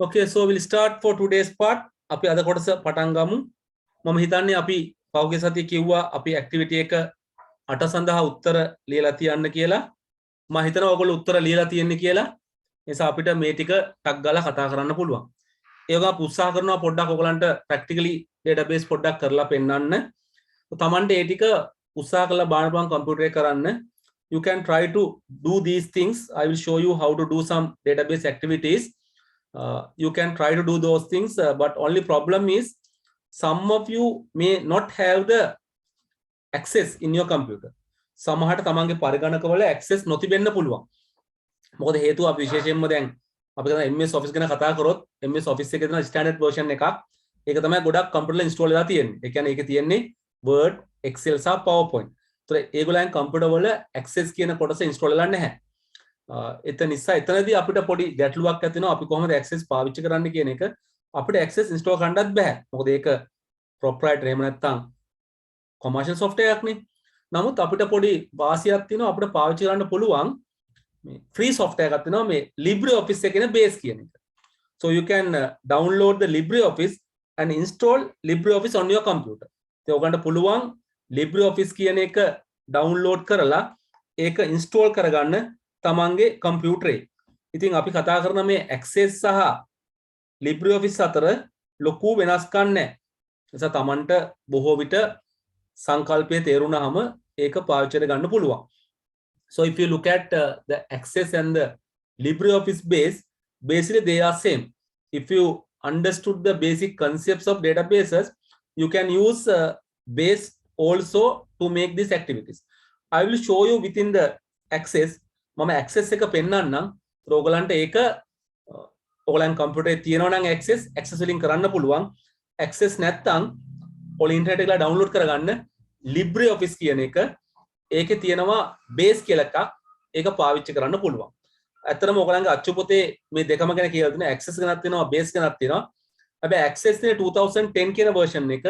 Okay, so we'll start for today's part. අපි අද කොටස පටන් ගමු. මම හිතන්නේ අපි පහුගිය සතියේ කිව්වා අපි activity එක 8 සඳහා උත්තර ලියලා තියන්න කියලා. මම හිතනවා ඔයගොල්ලෝ උත්තර ලියලා තියෙන්නේ කියලා. ඒ නිසා අපිට මේ ටික ටක් ගාලා කතා කරන්න පුළුවන්. ඒ වගේම අපි උත්සාහ කරනවා පොඩ්ඩක් ඔයගලන්ට practically database පොඩ්ඩක් කරලා පෙන්නන්න. තමන්ට ඒ ටික උත්සාහ කරලා බලන්න පුළුවන් කම්පියුටර් එකේ කරන්න. You can try to do these things. I will show you how to do some database activities. You can try to do those things, but only problem is some of you may not have the access in your computer. සමහරට තමන්ගේ පරිගණකවල access නොතිබෙන්න පුළුවන්. මොකද හේතුව අපි විශේෂයෙන්ම දැන් අපි කරන MS Office ගැන කතා කරොත් MS Office එකේ තියෙන standard version එකක්. ඒක තමයි ගොඩක් කම්පියුටර් install වෙලා තියෙන්නේ. ඒ කියන්නේ ඒකේ තියෙන්නේ Word, Excel සහ PowerPoint. ඒතර ඒගොල්ලන් කම්පියුටර් වල access කියන කොටස install වෙලා නැහැ. එතන නිසා එතනදී අපිට පොඩි ගැටලුවක් ඇති වෙනවා අපි කොහොමද access පාවිච්චි කරන්න කියන එක. අපිට access install කරන්නත් බෑ. මොකද ඒක proprietary එහෙම නැත්නම් commercial software එකක් නේ. නමුත් අපිට පොඩි වාසියක් තියෙනවා අපිට පාවිච්චි කරන්න පුළුවන් මේ free software එකක් තියෙනවා මේ LibreOffice එකේ base කියන එක. So you can download the LibreOffice and install LibreOffice on your computer. ඒ ඔයගන්ට පුළුවන් LibreOffice කියන එක download කරලා ඒක install කරගන්න තමන්ගේ කම්පියුටරේ. ඉතින් අපි කතා කරන මේ access සහ LibreOffice අතර ලොකු වෙනස්කම් නැහැ. නිසා තමන්ට බොහෝ විට සංකල්පය තේරුණාම ඒක පාවිච්චි ගන්න පුළුවන්. So if you look at the access and the LibreOffice base, basically they are same. If you understood the basic concepts of databases, you can use base also to make these activities. I will show you within the access. මම access එක පෙන්නන්නම්. ඔයගලන්ට ඒක ඔයගලන් කම්පියුටරේ තියෙනවා නම් access වලින් කරන්න පුළුවන්. access නැත්නම් ඔයාලා ඉන්ටර්නෙට් එකලා ඩවුන්ලෝඩ් කරගන්න LibreOffice කියන එක. ඒකේ තියෙනවා base කියලා එකක්. ඒක පාවිච්චි කරන්න පුළුවන්. ඇත්තටම ඔයගලන්ගේ අච්චු පොතේ මේ දෙකම ගැන කියලා දෙනවා. access ගැනත් තියෙනවා base ගැනත් තියෙනවා. හැබැයි access තියෙන 2010 කියන version එක.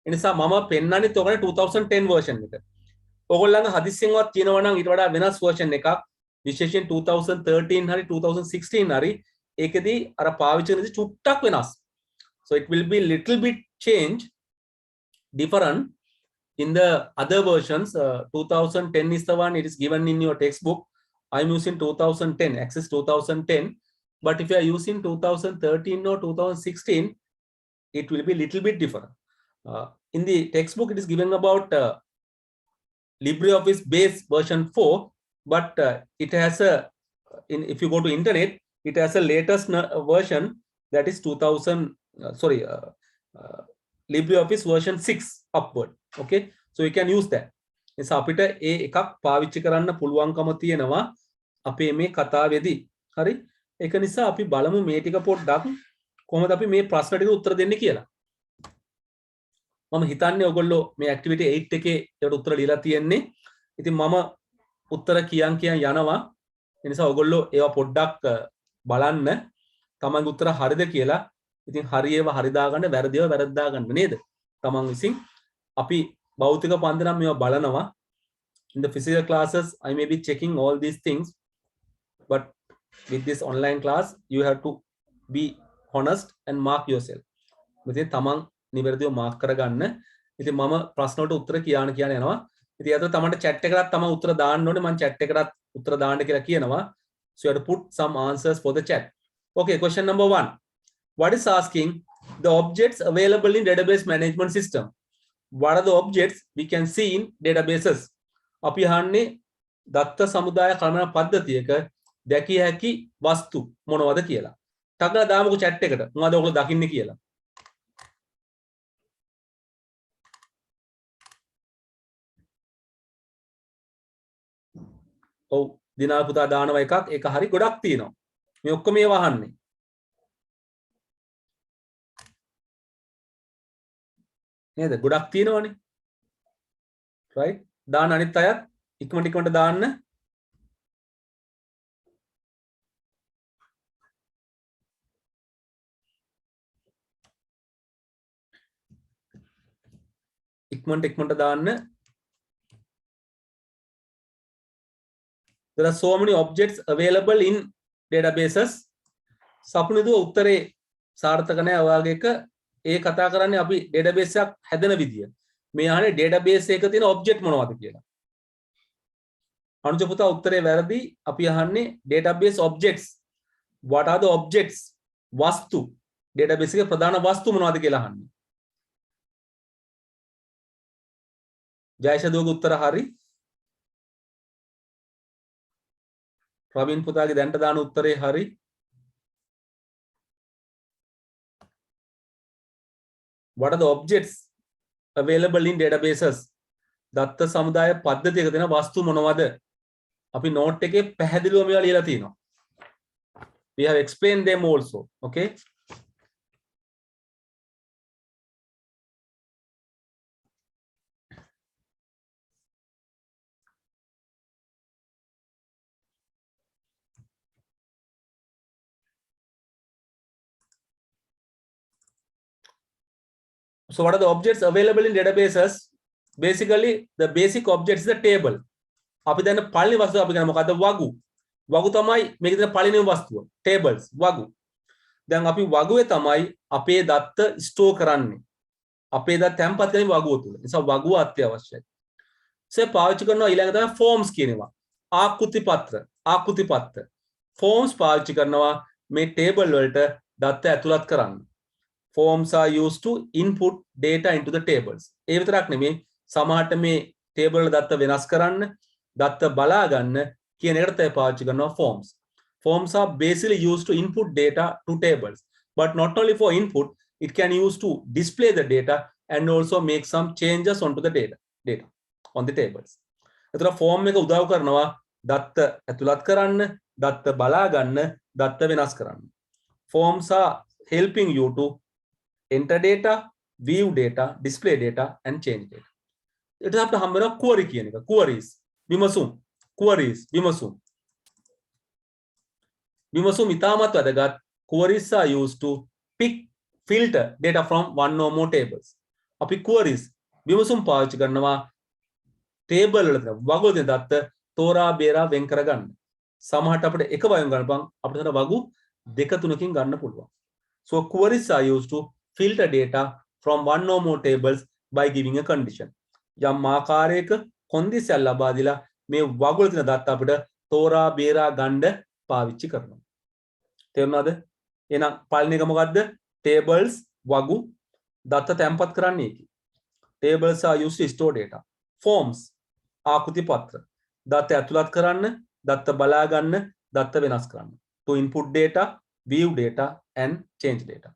ඒ නිසා මම පෙන්නන්නේ ඔයගලන්ට 2010 version එක. ඔයගොල්ලන්ගේ හදිස්සියෙන්වත් තියෙනවා නම් ඊට වඩා වෙනස් version එකක් විශේෂයෙන් 2013 හරි 2016 හරි ඒකෙදී අර පාවිච්චි කරන චුට්ටක් වෙනස්. So it will be little bit change different in the other versions. 2010 is the one it is given in your textbook. I am using 2010 access 2010, but if you are using 2013 or 2016 it will be little bit different. In the textbook it is given about LibreOffice base version 4, but it has a if you go to internet it has a latest version that is LibreOffice version 6 upward. Okay, so you can use that. එස අපිට ඒ එකක් පාවිච්චි කරන්න පුළුවන්කම තියෙනවා අපේ මේ කතාවේදී. හරි, ඒක නිසා අපි බලමු මේ ටික පොඩ්ඩක් කොහොමද අපි මේ ප්‍රශ්න ටික උත්තර දෙන්නේ කියලා. මම හිතන්නේ ඔයගොල්ලෝ මේ activity 8 එකේ ඒකට උත්තර ලියලා තියෙන්නේ. ඉතින් මම උත්තර කියන් යනවා. ඒ නිසා ඔයගොල්ලෝ ඒවා පොඩ්ඩක් බලන්න තමන්ගේ උත්තර හරිද කියලා. ඉතින් හරි ඒවා හරි දාගන්න, වැරදි ඒවා වැරදි දාගන්න නේද? තමන් විසින් අපි භෞතික පන්ති නම් මේවා බලනවා. In the physical classes I may be checking all these things, but with this online class you have to be honest and mark yourself. ඉතින් තමන් නිවැරදිව මාක් කරගන්න. ඉතින් මම ප්‍රශ්න වලට උත්තර කියන යනවා. ඉතින් අද තමන්ට chat එකකට තමයි උත්තර දාන්න ඕනේ. මම chat එකකට උත්තර දාන්න කියලා කියනවා. So you have to put some answers for the chat. Okay, question number 1. What is asking the objects available in database management system? What are the objects we can see in databases? අපි අහන්නේ දත්ත සමුදාය කළමනා පද්ධතියක දැකිය හැකි වස්තු මොනවද කියලා. ටගලා දාමුකෝ chat එකට. මොනවද ඔයගොල්ලෝ දකින්නේ කියලා. ඔව්, දිනා පුතා දානවා එකක්. ඒක හරි ගොඩක් තියෙනවා. මේ ඔක්කොම ඒවා අහන්නේ. නේද? ගොඩක් තියෙනවනේ. right? දාන්න අනිත් අයත් ඉක්මනට දාන්න. ඉක්මනට දාන්න. There are so many objects available in databases. සපුනිදුව උත්තරේ සාර්ථක නැහැ ඔයාගේ එක ඒ කතා කරන්නේ අපි ඩේටාබේස් එකක් හැදෙන විදිය. මේ අහන්නේ ඩේටාබේස් එකක තියෙන ඔබ්ජෙක්ට් මොනවද කියලා. අනුජ පුතා උත්තරේ වැරදි. අපි අහන්නේ database objects. What are the objects? වස්තු. database එකේ ප්‍රධාන වස්තු මොනවද කියලා අහන්නේ. ජයශදෝගේ උත්තර හරි. ප්‍රවීන් පුතාගේ දැන්ට දාන උත්තරේ හරි. What are the objects available in databases? දත්ත සමුදාය පද්ධතියක තියෙන වස්තු මොනවද? අපි note එකේ පැහැදිලිව මේවා ලියලා තියෙනවා. We have explained them also. Okay. So what are the objects available in databases? Basically the basic object is the table. අපි දැන් පළවෙනි වස්තුව අපි ගන්න මොකද්ද? වගු. වගු තමයි මේකේ තියෙන පළවෙනිම වස්තුව. tables වගු. දැන් අපි වගුවේ තමයි අපේ දත්ත ස්ටෝර් කරන්නේ. අපේ දත්ත තැන්පත් කරන්නේ වගුව තුල. ඒ නිසා වගුව අත්‍යවශ්‍යයි. පාවිච්චි කරනවා ඊළඟ තමයි forms කියනවා. ආකෘති පත්‍ර. forms පාවිච්චි කරනවා මේ table වලට දත්ත ඇතුළත් කරන්න. Forms are used to input data into the tables. ඒ විතරක් නෙමෙයි සමහරට මේ table වල දත්ත වෙනස් කරන්න, දත්ත බලා ගන්න කියන එකට තමයි පාවිච්චි කරනවා forms. Forms are basically used to input data to tables, but not only for input, it can use to display the data and also make some changes onto the data on the tables. එතකොට form එක උදව් කරනවා දත්ත ඇතුළත් කරන්න, දත්ත බලා ගන්න, දත්ත වෙනස් කරන්න. Forms are helping you to enter data, view data, display data and change data. It is අපිට හම්බ වෙනවා query කියන එක. Queries විමසුම්. විමසුම් ඉතාමත් වැදගත්. Queries are used to filter data from one or more tables. අපි queries විමසුම් පාවිච්චි කරනවා table වල තියෙන වගු තියෙන දත්ත තෝරා බේරා වෙන් කරගන්න. සමහරට අපිට එක වයින් ගන්නපන් අපිට තන වගු දෙක තුනකින් ගන්න පුළුවන්. So queries are used to filter data from one or more tables by giving a condition. යම් ආකාරයක කොන්දිසියක් ලබා දීලා මේ වගුවල තියෙන දත්ත අපිට තෝරා බේරා ගන්න පාවිච්චි කරනවා. තේරුණාද? එහෙනම් පළවෙනි එක මොකද්ද? tables වගු දත්ත තැන්පත් කරන්නේ කි. tables are used to store data. forms ආකෘති පත්‍ර දත්ත ඇතුළත් කරන්න, දත්ත බලා ගන්න, දත්ත වෙනස් කරන්න. to input data, view data and change data.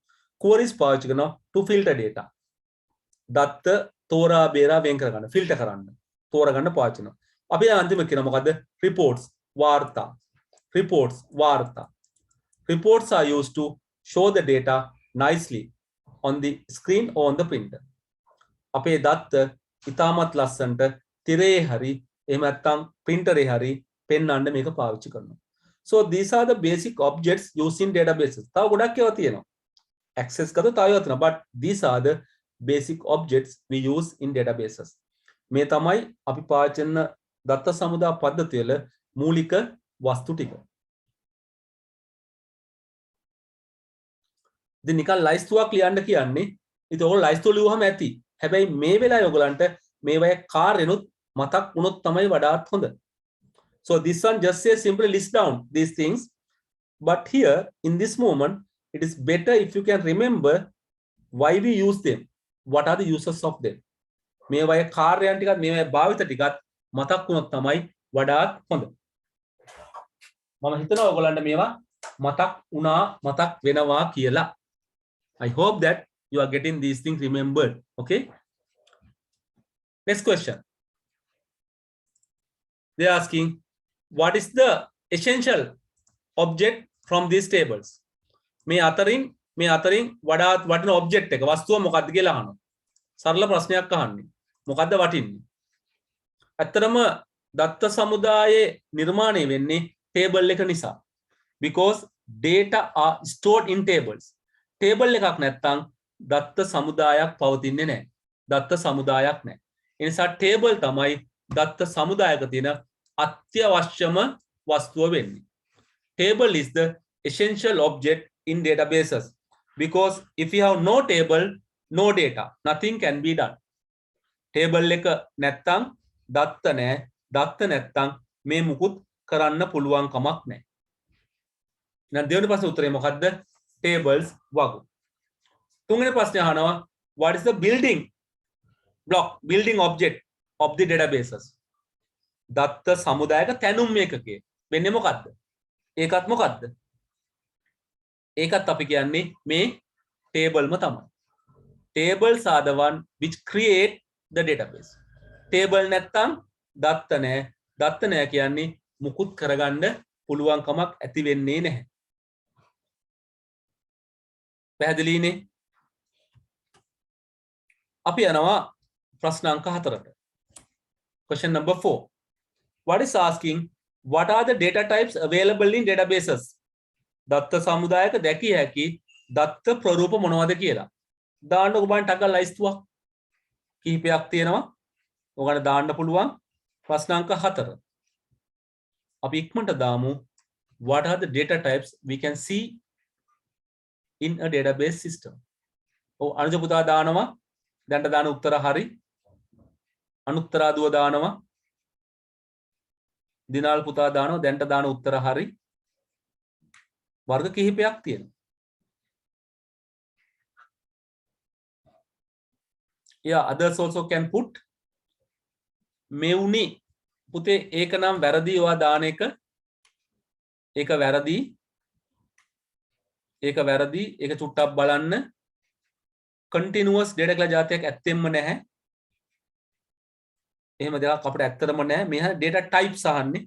queries පාවිච්චි කරනවා to filter data. දත්ත තෝරා බේරා වෙන් කරගන්න, ෆිල්ටර් කරන්න, තෝරගන්න පාවිච්චි කරනවා. අපි අන්තිම කියන මොකද්ද? reports වාර්තා. Reports are used to show the data nicely on the screen or on the printer. අපේ දත්ත ඉතාමත් ලස්සනට තිරේ හරි එහෙම නැත්නම් printer එකේ හරි පෙන්වන්න මේක පාවිච්චි කරනවා. So these are the basic objects used in databases. තව ගොඩක් ඒවා තියෙනවා. Access කරලා තව ඒවා තියෙනවා. But these are the basic objects we use in databases. මේ තමයි අපි පාවිච්චි කරන දත්ත සමුදා පද්ධතිය වල මූලික වස්තු ටික. ඉතින් නිකන් ලයිස්තුවක් ලියන්න කියන්නේ. ඉතින් ඔයගොල්ලෝ ලයිස්තුව ලියුවහම ඇති. හැබැයි මේ වෙලාවේ ඔයගලන්ට මේවයේ කාර්යනුත් මතක් වුණොත් තමයි වඩාත් හොඳ. So this one just say simply list down these things, but here in this moment it is better if you can remember why we use them. What are the uses of them? මේවයේ කාර්යයන් ටිකත් මේවයේ භාවිත ටිකත් මතක් වුණොත් තමයි වඩාත් හොඳ. මම හිතනවා ඔයගලන්ට මේවා මතක් වෙනවා කියලා. I hope that you are getting these things remembered. Okay. Next question. They are asking, what is the essential object from these tables? මේ අතරින් වඩාත් වටින object එක වස්තුව මොකක්ද කියලා අහනවා. සරල ප්‍රශ්නයක් අහන්නේ. මොකද්ද වටින්නේ? ඇත්තටම දත්ත සමුදායේ නිර්මාණය වෙන්නේ table එක නිසා. Because data are stored in tables. Table එකක් නැත්නම් දත්ත සමුදායක් පවතින්නේ නැහැ. දත්ත සමුදායක් නැහැ. ඒ නිසා table තමයි දත්ත සමුදායක තියෙන අත්‍යවශ්‍යම වස්තුව වෙන්නේ. Table is the essential object in databases, because if you have no table, no data, nothing can be done. Table එක නැත්තම් දත්ත නැහැ, දත්ත නැත්තම් මේ මුකුත් කරන්න පුළුවන් කමක් නැහැ. දැන් දෙවෙනි ප්‍රශ්නේ උත්තරේ මොකද්ද? tables වගු. තුන්වෙනි ප්‍රශ්නේ අහනවා what is the building block, building object of the databases? දත්ත සමුදායක තැනුම් ඒකකය වෙන්නේ මොකද්ද? ඒකත් මොකද්ද? ඒකත් අපි කියන්නේ මේ table ම තමයි. Tables are the one which create the database. Table නැත්තම් දත්ත නැහැ. දත්ත නැහැ කියන්නේ මුකුත් කරගන්න පුළුවන් කමක් ඇති වෙන්නේ නැහැ. පැහැදිලිනේ? අපි යනවා ප්‍රශ්න අංක 4ට. Question number 4. What is asking what are the data types available in databases? දත්ත සමුදායක දැකිය හැකි දත්ත ප්‍රරූප මොනවද කියලා. දාන්න ඔබන්ට අකල් ලයිස්තුවක් කිහිපයක් තියෙනවා. ඔයගොල්ලෝ දාන්න පුළුවන්. ප්‍රශ්න අංක 4. අපි ඉක්මනට දාමු what are the data types we can see in a database system. ඔව් අනුජ පුතා දානවා. දැන්ට දාන උත්තර හරි. අනුත්තරා දුව දානවා. දිනාල් පුතා දානවා. දැන්ට දාන උත්තර හරි. වර්ග කිහිපයක් තියෙනවා. Yeah, others also can put. මෙවුනි පුතේ ඒක නම් වැරදි ඔයා දාන එක. ඒක වැරදි. ඒක වැරදි. ඒක චුට්ටක් බලන්න. continuous data කියලා જાතියක් ඇත්තෙන්ම නැහැ. එහෙම දෙයක් අපිට ඇත්තටම නැහැ. මේ data types අහන්නේ.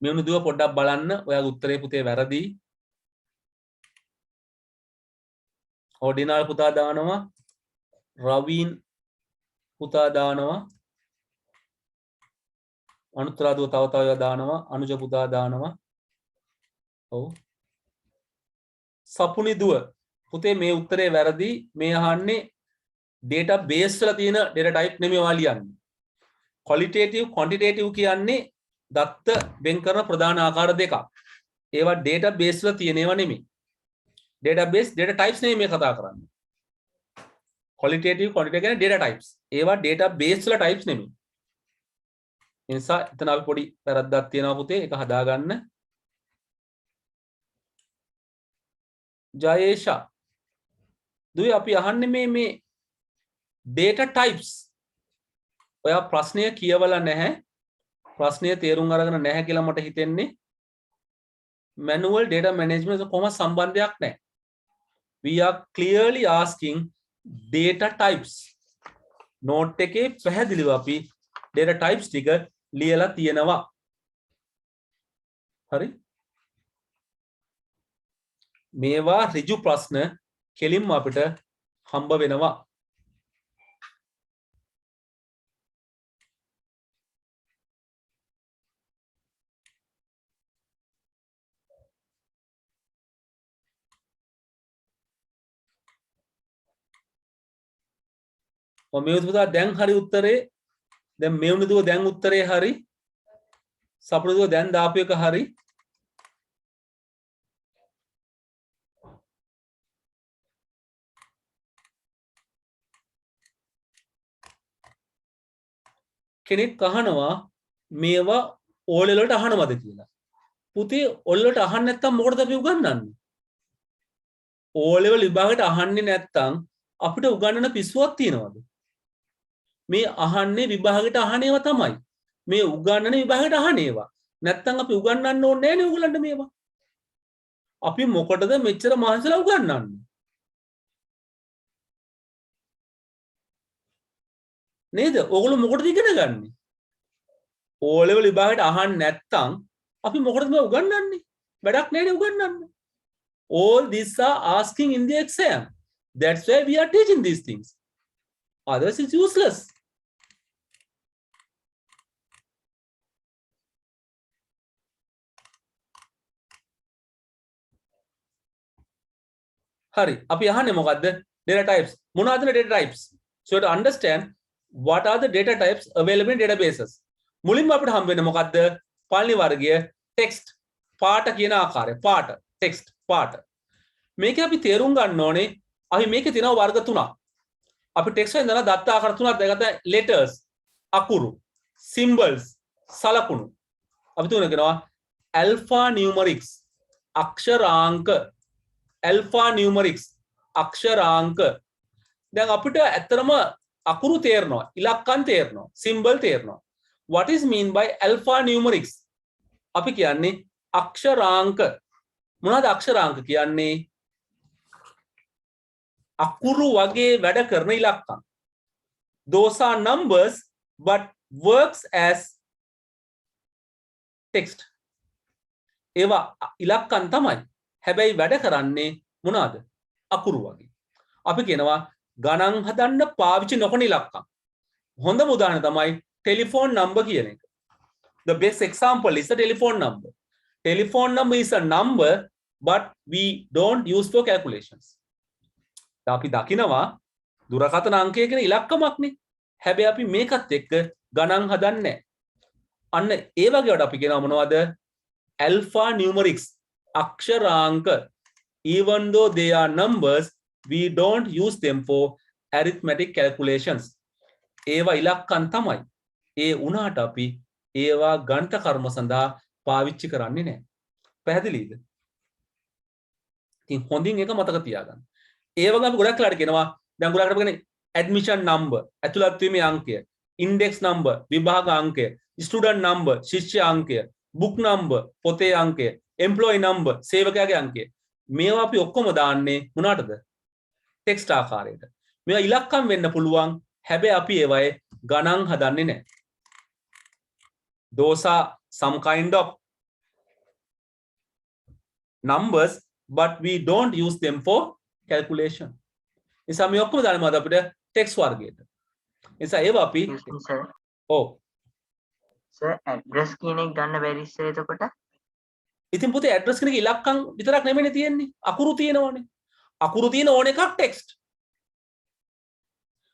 මෙවුනි දුව පොඩ්ඩක් බලන්න. ඔයාගේ උත්තරේ පුතේ වැරදි. ඕඩිනාල් පුතා දානවා. රවීන් පුතා දානවා. අනුත්තරා දුව තව තව දානවා. අනුජ පුතා දානවා. ඔව්. සපුනි දුව පුතේ මේ උත්තරේ වැරදි. මේ අහන්නේ database වල තියෙන data type නෙමෙයි ඔයා ලියන්නේ. qualitative quantitative කියන්නේ දත්ත වෙන් කරන ප්‍රධාන ආකාර දෙකක්. ඒවා database වල තියෙනව නෙමෙයි. database data types නෙමෙයි මේ කතා කරන්නේ. qualitative quantitative කියන්නේ data types. ඒවා database වල types නෙමෙයි. ඒ නිසා එතන අපි පොඩි වැරද්දක් තියෙනවා පුතේ. ඒක හදාගන්න. ජයේෂා දුවේ අපි අහන්නේ මේ data types. ඔයා ප්‍රශ්නය කියවලා නැහැ. ප්‍රශ්නය තේරුම් අරගෙන නැහැ කියලා මට හිතෙන්නේ. manual data management කොහොම සම්බන්ධයක් නැහැ. We are clearly asking data types. note එකේ පැහැදිලිව අපි data types ටික ලියලා තියෙනවා. හරි? මේවා ඍජු ප්‍රශ්න කෙලින්ම අපිට හම්බ වෙනවා. මෙවුනි පුතා දැන් හරි උත්තරේ. දැන් මෙවුනි දුව දැන් උත්තරේ හරි. සපුරු දුව දැන් දාපු එක හරි. කෙනෙක් අහනවා මේවා O level වලට අහනවද කියලා. පුතේ O level වලට අහන්න නැත්නම් මොකටද අපි උගන්වන්නේ? O level විභාගයට අහන්නේ නැත්නම් අපිට උගන්වන පිස්සුවක් තියනවද? මේ අහන්නේ විභාගයට අහන ඒවා තමයි. මේ උගන්වන විභාගයට අහන ඒවා. නැත්නම් අපි උගන්වන්න ඕනේ නැහැ නේ උගලන්ට මේවා. අපි මොකටද මෙච්චර මහන්සිලා උගන්වන්නේ? නේද? ඕගොල්ලෝ මොකටද ඉගෙන ගන්නේ? O level විභාගයට අහන්න නැත්නම් අපි මොකටද මේ උගන්වන්නේ? වැඩක් නැහැ නේ උගන්වන්න. All these are asking in the exam. That's why we are teaching these things. Otherwise it's useless. Hari, අපි අහන්නේ මොකද්ද? Data types. මොනවද data types? So to understand what are the data types available in databases. මුලින්ම අපිට හම්බ වෙන්නේ මොකද්ද? පළවෙනි වර්ගය text පාට කියන ආකාරය. පාට. text part. මේක අපි තේරුම් ගන්න ඕනේ අපි මේකේ තියෙනවා වර්ග තුනක්. අපි ටෙක්ස්ට් එකෙන් දාන දත්ත ආකාර තුනක් දැන් letters අකුරු symbols සලකුණු. අපි තුන කියනවා alpha numerics අක්ෂරාංක alpha numerics අක්ෂරාංක. දැන් අපිට ඇත්තටම අකුරු තේරෙනවා ඉලක්කම් තේරෙනවා symbol තේරෙනවා. What is mean by alpha numerics? අපි කියන්නේ අක්ෂරාංක. මොනවාද අක්ෂරාංක කියන්නේ? අකුරු වගේ වැඩ කරන ඉලක්කම්. Those are numbers but works as text. ඒවා ඉලක්කම් තමයි. හැබැයි වැඩ කරන්නේ මොනවාද? අකුරු වගේ. අපි කියනවා ගණන් හදන්න පාවිච්චි නොකරන ඉලක්කම්. හොඳම උදාහරණ තමයි telephone number කියන එක. The best example is the telephone number. Telephone number is a number but we don't use for calculations. අපි දකිනවා දුරකථන අංකය කියන ඉලක්කමක්නේ. හැබැයි අපි මේකත් එක්ක ගණන් හදන්නේ නැහැ. අන්න ඒ වගේ වල අපි කියනවා මොනවද? alpha numerics අක්ෂරාංක. Even though they are numbers we don't use them for arithmetic calculations. ඒවා ඉලක්කම් තමයි. ඒ වුණාට අපි ඒවා ගණිත කර්ම සඳහා පාවිච්චි කරන්නේ නැහැ. පැහැදිලිද? ඉතින් හොඳින් එක මතක තියාගන්න. ඒ වගේ අපි ගොඩක් වෙලාට කියනවා දැන් ගොඩක් අපි කියන්නේ admission number ඇතුළත් වීමේ අංකය, index number විභාග අංකය, student number ශිෂ්‍ය අංකය, book number පොතේ අංකය, employee number සේවකයාගේ අංකය. මේවා අපි ඔක්කොම දාන්නේ මොනකටද? ටෙක්ස්ට් ආකාරයට. මේවා ඉලක්කම් වෙන්න පුළුවන්. හැබැයි අපි ඒවයේ ගණන් හදන්නේ නැහැ. Those are some kind of numbers but we don't use them for calculation. නිසා මේ ඔක්කොම දාන්නේ මොකද අපිට ටෙක්ස්ට් වර්ගයට. නිසා ඒවා අපි ඔව් සර් ඇඩ්‍රස් කියන එක ගන්න බැරි ඉස්සර එතකොට. ඉතින් පුතේ ඇඩ්‍රස් කියන එක ඉලක්කම් විතරක් නෙමෙයිනේ තියෙන්නේ. අකුරු තියෙනවනේ. අකුරු තියෙන ඕන එකක් ටෙක්ස්ට්.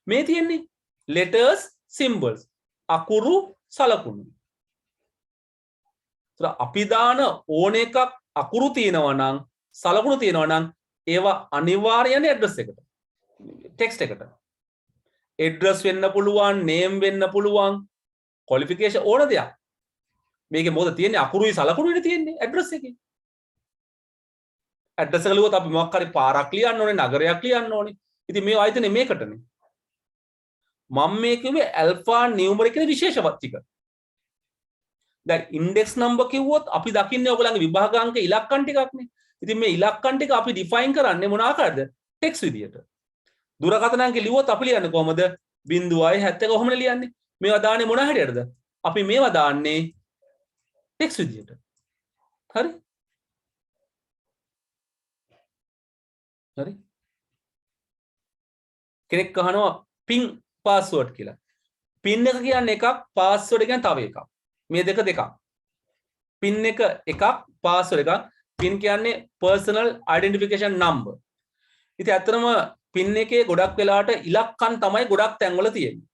මේ තියෙන්නේ letters symbols අකුරු සලකුණු. අපි දාන ඕන එකක් අකුරු තියෙනවා නම් සලකුණු තියෙනවා නම් ඒවා අනිවාර්යයෙන් ඇඩ්‍රස් එකට ටෙක්ස්ට් එකට ඇඩ්‍රස් වෙන්න පුළුවන් නේම් වෙන්න පුළුවන් ක්වොලිෆිකේෂන් ඕන දෙයක් මේකේ මොකද තියෙන්නේ අකුරුයි සලකුණුයි තියෙන්නේ ඇඩ්‍රස් එකේ ඇඩ්‍රස් එක ලියුවොත් අපි මොකක් හරි පාරක් ලියන්න ඕනේ නගරයක් ලියන්න ඕනේ ඉතින් මේ ආයතනේ මේකටනේ මම මේ කිව්වේ ඇල්ෆා නියුමරික් කියන විශේෂවත් ටික දැන් ඉන්ඩෙක්ස් නම්බර් කිව්වොත් අපි දකින්නේ ඔයගොල්ලන්ගේ විභාගාංක ඉලක්කම් ටිකක්නේ. ඉතින් මේ ඉලක්කම් ටික අපි ඩිෆයින් කරන්නේ මොන ආකාරද? ටෙක්ස්ට් විදියට. දුරකථන අංක ලිව්වොත් අපි ලියන්නේ කොහමද? 0.71 කොහොමද ලියන්නේ? මේවා දාන්නේ මොන හැටියටද? අපි මේවා දාන්නේ ටෙක්ස්ට් විදියට. හරි? හරි? කෙනෙක් අහනවා පින් පාස්වර්ඩ් කියලා. පින් එක කියන්නේ එකක් පාස්වර්ඩ් කියන්නේ තව එකක්. මේ දෙක දෙකක් පින් එක එකක් පාස්වර්ඩ් එකක් පින් කියන්නේ personal identification number ඉතින් ඇත්තටම පින් එකේ ගොඩක් වෙලාවට ඉලක්කම් තමයි ගොඩක් තැන්වල තියෙන්නේ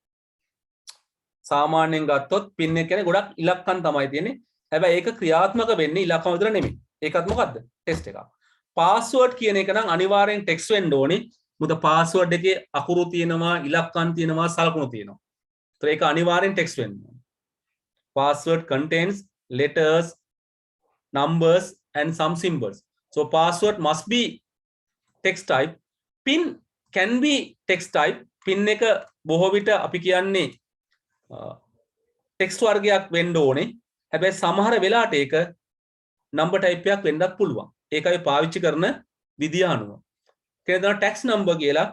සාමාන්‍යයෙන් ගත්තොත් පින් එක කියන්නේ ගොඩක් ඉලක්කම් තමයි තියෙන්නේ හැබැයි ඒක ක්‍රියාත්මක වෙන්නේ ඉලක්කම් විතර නෙමෙයි ඒකත් මොකද්ද ටෙක්ස්ට් එකක් පාස්වර්ඩ් කියන එක නම් අනිවාර්යෙන් ටෙක්ස්ට් වෙන්න ඕනේ මොකද පාස්වර්ඩ් එකේ අකුරු තියෙනවා ඉලක්කම් තියෙනවා සලකුණු තියෙනවා ඒතර ඒක අනිවාර්යෙන් ටෙක්ස්ට් වෙන්න ඕනේ Password contains letters, numbers, and some symbols. So password must be text type. PIN can be text type. PIN එක බොහෝ විට අපි කියන්නේ text වර්ගයක් වෙන්න ඕනේ. හැබැයි සමහර වෙලාවට ඒක number type එකක් වෙන්නත් පුළුවන්. ඒකයි පාවිච්චි කරන විදිය අනුව. කියනවා tax number කියලා.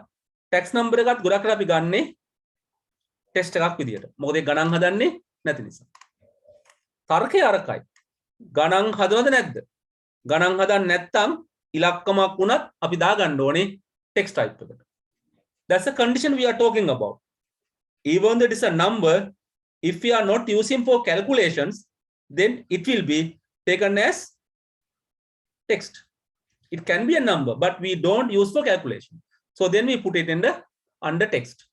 tax number එකත් ගොඩක් කරලා අපි ගන්නේ text එකක් විදියට. මොකද ඒ ගණන් හදන්නේ නැති නිසා. තර්කය අරකයි ගණන් හදනවද නැද්ද ගණන් හදන්න නැත්නම් ඉලක්කමක් වුණත් අපි දාගන්න ඕනේ ටෙක්ස්ට් ටයිප් එකට that's a condition we are talking about even though it is a number if we are not using for calculations then it will be taken as text it can be a number but we don't use for calculation so then we put it in the under text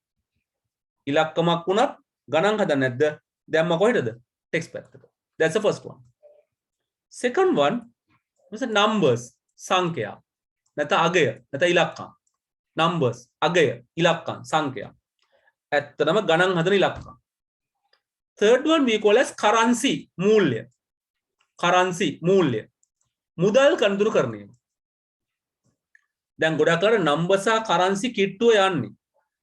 ඉලක්කමක් වුණත් ගණන් හදන්න නැද්ද දැම්ම කොහෙටද text පැත්තට That's the first one. Second one is the numbers. සංඛ්‍යා නැත්නම් අගය නැත්නම් ඉලක්කම් numbers අගය ඉලක්කම් සංඛ්‍යා ඇත්තටම ගණන් හදන ඉලක්කම්. third one we call as currency මූල්‍ය. currency මූල්‍ය මුදල් කඳුරු කරන්නේ. දැන් ගොඩක් අර number සහ currency කිට්ටුව යන්නේ.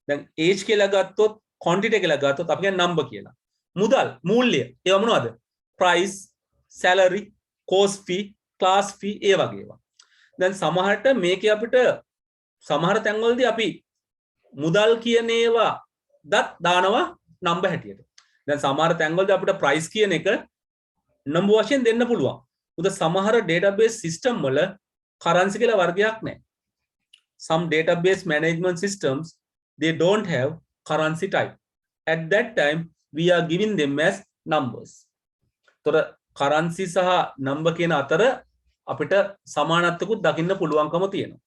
දැන් age කියලා ගත්තොත් quantity කියලා ගත්තොත් අපි කියන්නේ number කියලා. මුදල් මූල්‍ය ඒවා මොනවද? price, salary, course fee, class fee ඒ වගේ ඒවා. දැන් සමහරට මේකේ අපිට සමහර තැන්වලදී අපි මුදල් කියන ඒවා දානවා number හැටියට. දැන් සමහර තැන්වලදී අපිට price කියන එක number වශයෙන් දෙන්න පුළුවන්. උද සමහර database system වල currency කියලා වර්ගයක් නැහැ. Some database management systems they don't have currency type. At that time we are giving them as numbers. තොර currency සහ number කියන අතර අපිට සමානත්වකුත් දකින්න පුළුවන්කම තියෙනවා.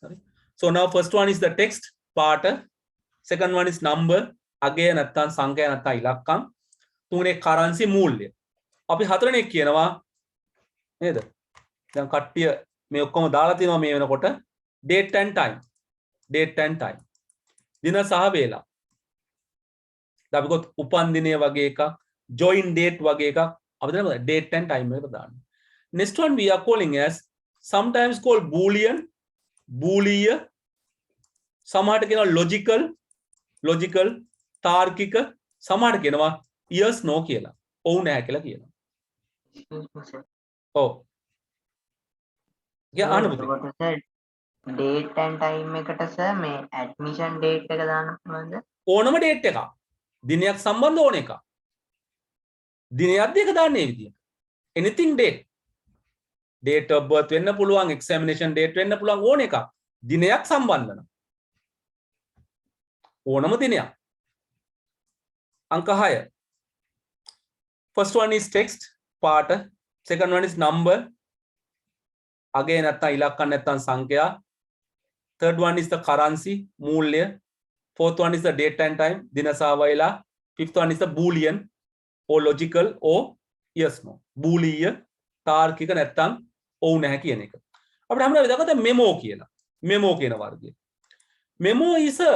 හරි. So now first one is the text part. Second one is number අගය නැත්නම් සංඛ්‍යා නැත්නම් ඉලක්කම්. තුන්වෙනි currency මූල්‍ය. අපි හතරවෙනි කියනවා නේද? දැන් කට්ටිය මේ ඔක්කොම දාලා තිනවා මේ වෙනකොට date and time. date and time. දින සහ වේලා. අපි ගොත් උපන් දිනය වගේ එකක්, join date වගේ එකක් අපි දන්නවා date and time එකට දාන්න. Next one we are calling as sometimes called boolean, boolean. සමහරට කියනවා logical, තාර්කික, සමහරට කියනවා yes no කියලා. ඔව් නැහැ කියලා කියනවා. ඔව්. අහන්න පුතේ. date and time එකට සර් මේ admission date එක දාන්න පුළුවන්ද? ඕනම date එකක්. දිනයක් සම්බන්ධ ඕන එකක්. දිනයක් දෙක දාන්න මේ විදියට. anything date. date of birth වෙන්න පුළුවන්, examination date වෙන්න පුළුවන් ඕන එකක්. දිනයක් සම්බන්ධ නම්. ඕනම දිනයක්. අංක 6. First one is text part. Second one is number. අගය නැත්නම් ඉලක්කම් නැත්නම් සංඛ්‍යා. Third one is the currency මූල්‍ය. Fourth one is the date and time දින සහ වේලා. Fifth one is the boolean or logical or yes no. බූලීය තාර්කික නැත්නම් ඔව් නැහැ කියන එක. අපිට හැමදාම විදගත memo කියලා. memo කියන වර්ගය. memo is a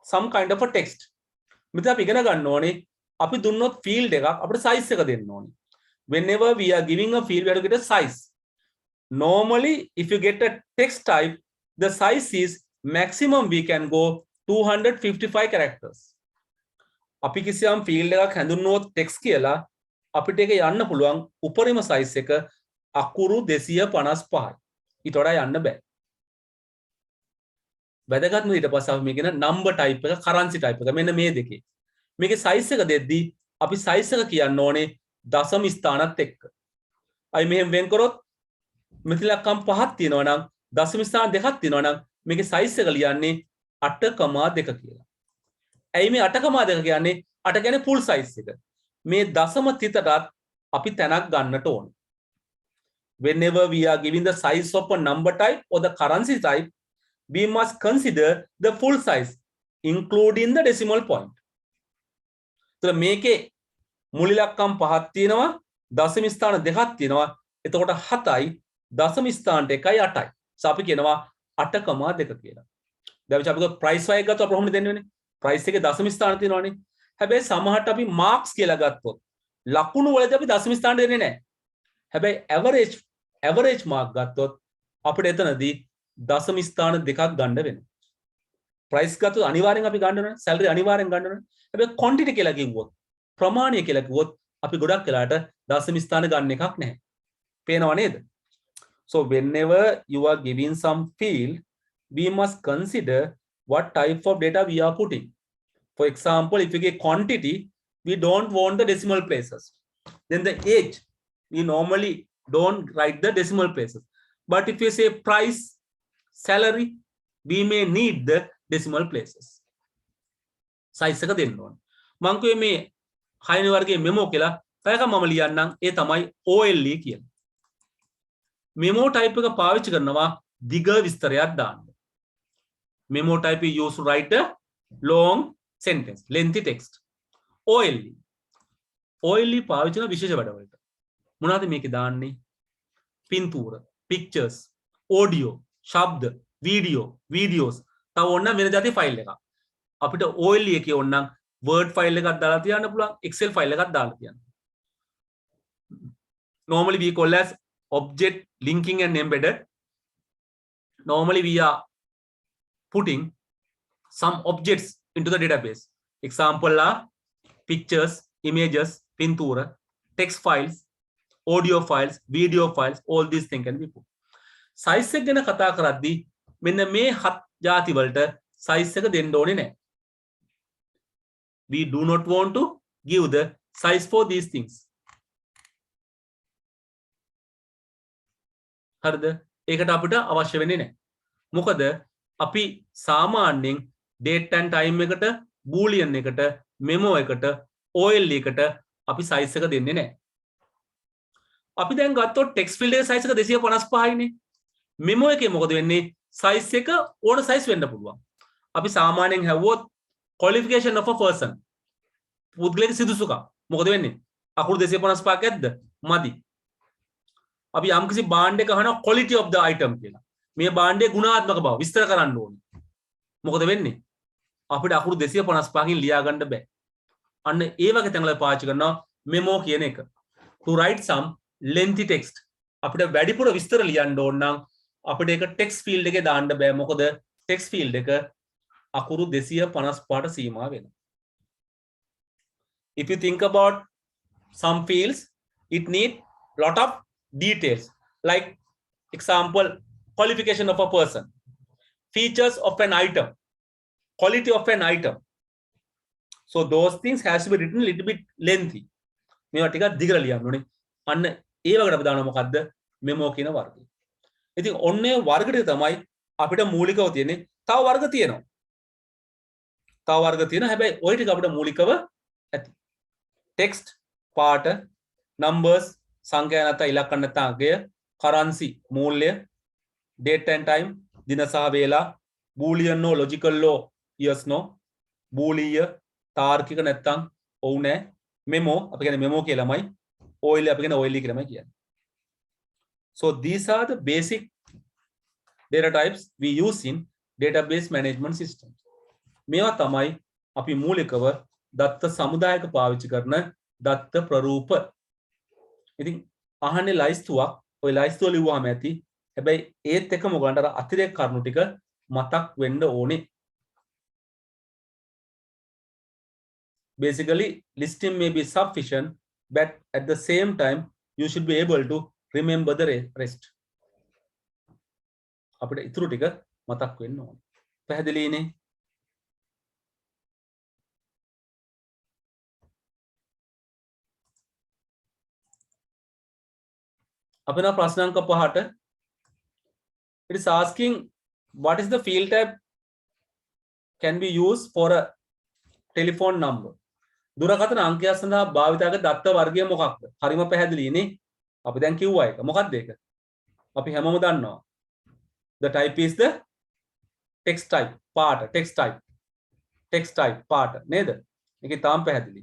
some kind of a text. මෙතන අපි ඉගෙන ගන්න ඕනේ අපි දුන්නොත් field එකක් අපිට size එක දෙන්න ඕනේ. Whenever we are giving a field we have to get a size. Normally if you get a text type the size is maximum we can go 255 characters. අපි කිසියම් field එකක් හඳුන්වුවොත් text කියලා අපිට ඒක යන්න පුළුවන් උපරිම size එක අකුරු 255යි. ඊට වඩා යන්න බෑ. වැදගත්ම ඊට පස්සේ අපි මේකන number type එක currency type එක මෙන්න මේ දෙකේ. මේකේ size එක දෙද්දී අපි size එක කියන්න ඕනේ දශම ස්ථානත් එක්ක. අයි මෙහෙම වෙන් කරොත් මෙතිලක්කම් 5ක් තියෙනවා නම් දශම ස්ථාන දෙකක් තියෙනවා නම් මේකේ size එක ලියන්නේ 8,2 කියලා. ඇයි මේ 8,2 කියන්නේ? 8 කියන්නේ full size එක. මේ දශම තිතටත් අපි තැනක් ගන්නට ඕනේ. Whenever we are giving the size of a number type or the currency type, we must consider the full size, including the decimal point. So මේකේ මුල් ඉලක්කම් 5ක් තියෙනවා, දශම ස්ථාන දෙකක් තියෙනවා. එතකොට 7යි, දශම ස්ථානට 1යි 8යි. So අපි කියනවා 8,2 කියලා. දැන් අපි price වගේ ගත්තොත් අපිට කොහොමද දෙන්නේ? price එකේ දශම ස්ථාන තියෙනවානේ. හැබැයි සමහරට අපි marks කියලා ගත්තොත් ලකුණු වලදී අපි දශම ස්ථාන දෙන්නේ නැහැ. හැබැයි average mark ගත්තොත් අපිට එතනදී දශම ස්ථාන දෙකක් ගන්න වෙනවා. price ගත්තොත් අනිවාර්යෙන් අපි ගන්න ඕනේ. salary අනිවාර්යෙන් ගන්න ඕනේ. හැබැයි quantity කියලා කිව්වොත් ප්‍රමාණය කියලා කිව්වොත් අපි ගොඩක් වෙලාට දශම ස්ථාන ගන්න එකක් නැහැ. පේනව නේද? So whenever you are giving some field, we must consider what type of data we are putting. For example, if you get quantity, we don't want the decimal places. Then the age, we normally don't write the decimal places. But if you say price, salary, we may need the decimal places. Size එක දෙන්න ඕන. මම කිව්වේ මේ 6 වෙනි වර්ගයේ memo කියලා පැයක මම ලියන්නම් ඒ තමයි OLE කියන්නේ. memo type එක පාවිච්චි කරනවා දිග විස්තරයක් දාන්න. memo type is used to write a long sentence, lengthy text. OLE. OLE පාවිච්චි කරන විශේෂ වැඩවලට. මොනවද මේකේ දාන්නේ? පින්තූර. pictures, audio, ශබ්ද, video, videos. තව ඕන්න වෙන જાති ෆයිල් එකක්. අපිට OLE එකේ ඕනනම් word file එකක් දාලා තියන්න පුළුවන්, excel file එකක් දාලා තියන්න. Normally we call as object linking and embedded. Normally we are putting some objects into the database. Example are pictures, images, pintura, text files, audio files, video files, all these things can be put. Size එක ගැන කතා කරද්දී මෙන්න මේ හත් ಜಾති වලට size එක දෙන්න ඕනේ නැහැ. We do not want to give the size for these things. හරිද? ඒකට අපිට අවශ්‍ය වෙන්නේ නැහැ. මොකද අපි සාමාන්‍යයෙන් date and time එකට boolean එකට memo එකට OL එකට අපි size එක දෙන්නේ නැහැ. අපි දැන් ගත්තොත් text field එකේ size එක 255 නේ. memo එකේ මොකද වෙන්නේ? size එක ඕන size වෙන්න පුළුවන්. අපි සාමාන්‍යයෙන් හැවුවොත් qualification of a person. පුද්ගලයාගේ සිදුසුකම් මොකද වෙන්නේ? අකුරු 255ක් ඇද්ද? මදි. අපි යම්කිසි බාණ්ඩ එක අහනවා quality of the item කියලා. මේ බාණ්ඩයේ ගුණාත්මක බව විස්තර කරන්න ඕනේ. මොකද වෙන්නේ? අපිට අකුරු 255කින් ලියා ගන්න බෑ. අන්න ඒ වගේ තැන්වල පාවිච්චි කරනවා memo කියන එක. To write some lengthy text. අපිට වැඩිපුර විස්තර ලියන්න ඕන නම් අපිට ඒක text field එකේ දාන්න බෑ. මොකද text field එක අකුරු 255ට සීමා වෙනවා. If you think about some fields, it need lot of details. Like example, qualification of a person, features of an item, quality of an item. So those things has to be written a little bit lengthy. මේවා ටිකක් දිගට ලියන්න ඕනේ. අන්න ඒ වගේට අපි දානවා මොකද්ද? memo කියන වර්ගය. ඉතින් ඔන්නේ වර්ග ටික තමයි අපිට මූලිකව තියෙන්නේ. තව වර්ග තියෙනවා. තව වර්ග තියෙනවා. හැබැයි ওই ටික අපිට මූලිකව ඇති. text, පාට, numbers, සංඛ්‍යා නැත්නම් ඉලක්කම් නැත්නම් අගය, currency මූල්‍ය, date and time දින සහ වේලා, boolean no, logical no, yes no, boolean තාර්කික නැත්නම් ඔව් නෑ, memo අපි කියන්නේ memo කියලාමයි, OL අපි කියන්නේ OL කියලාමයි කියන්නේ. So these are the basic data types we use in database management systems. මේවා තමයි අපි මූලිකව දත්ත සමුදායක පාවිච්චි කරන දත්ත ප්‍රරූප. ඉතින් අහන්නේ ලයිස්තුවක්, ඔය ලයිස්තුව ලිව්වම ඇති. හැබැයි ඒත් එකම ඔයගලන්ට අර අතිරේක කරුණු ටික මතක් වෙන්න ඕනේ. Basically, listing may be sufficient, but at the same time, you should be able to remember the rest. අපිට ඉතුරු ටික මතක් වෙන්න ඕනේ. පැහැදිලිනේ? අපේ ප්‍රශ්න අංක 5ට it is asking what is the field type can be used for a telephone number. දුරකථන අංකය සඳහා භාවිත කරන දත්ත වර්ගය මොකක්ද? හරිම පැහැදිලිනේ. අපි දැන් කිව්වා එක. මොකක්ද ඒක? අපි හැමෝම දන්නවා. The type is the text type, පාට, text type. Text type පාට නේද? මේකේ තාම පැහැදිලි.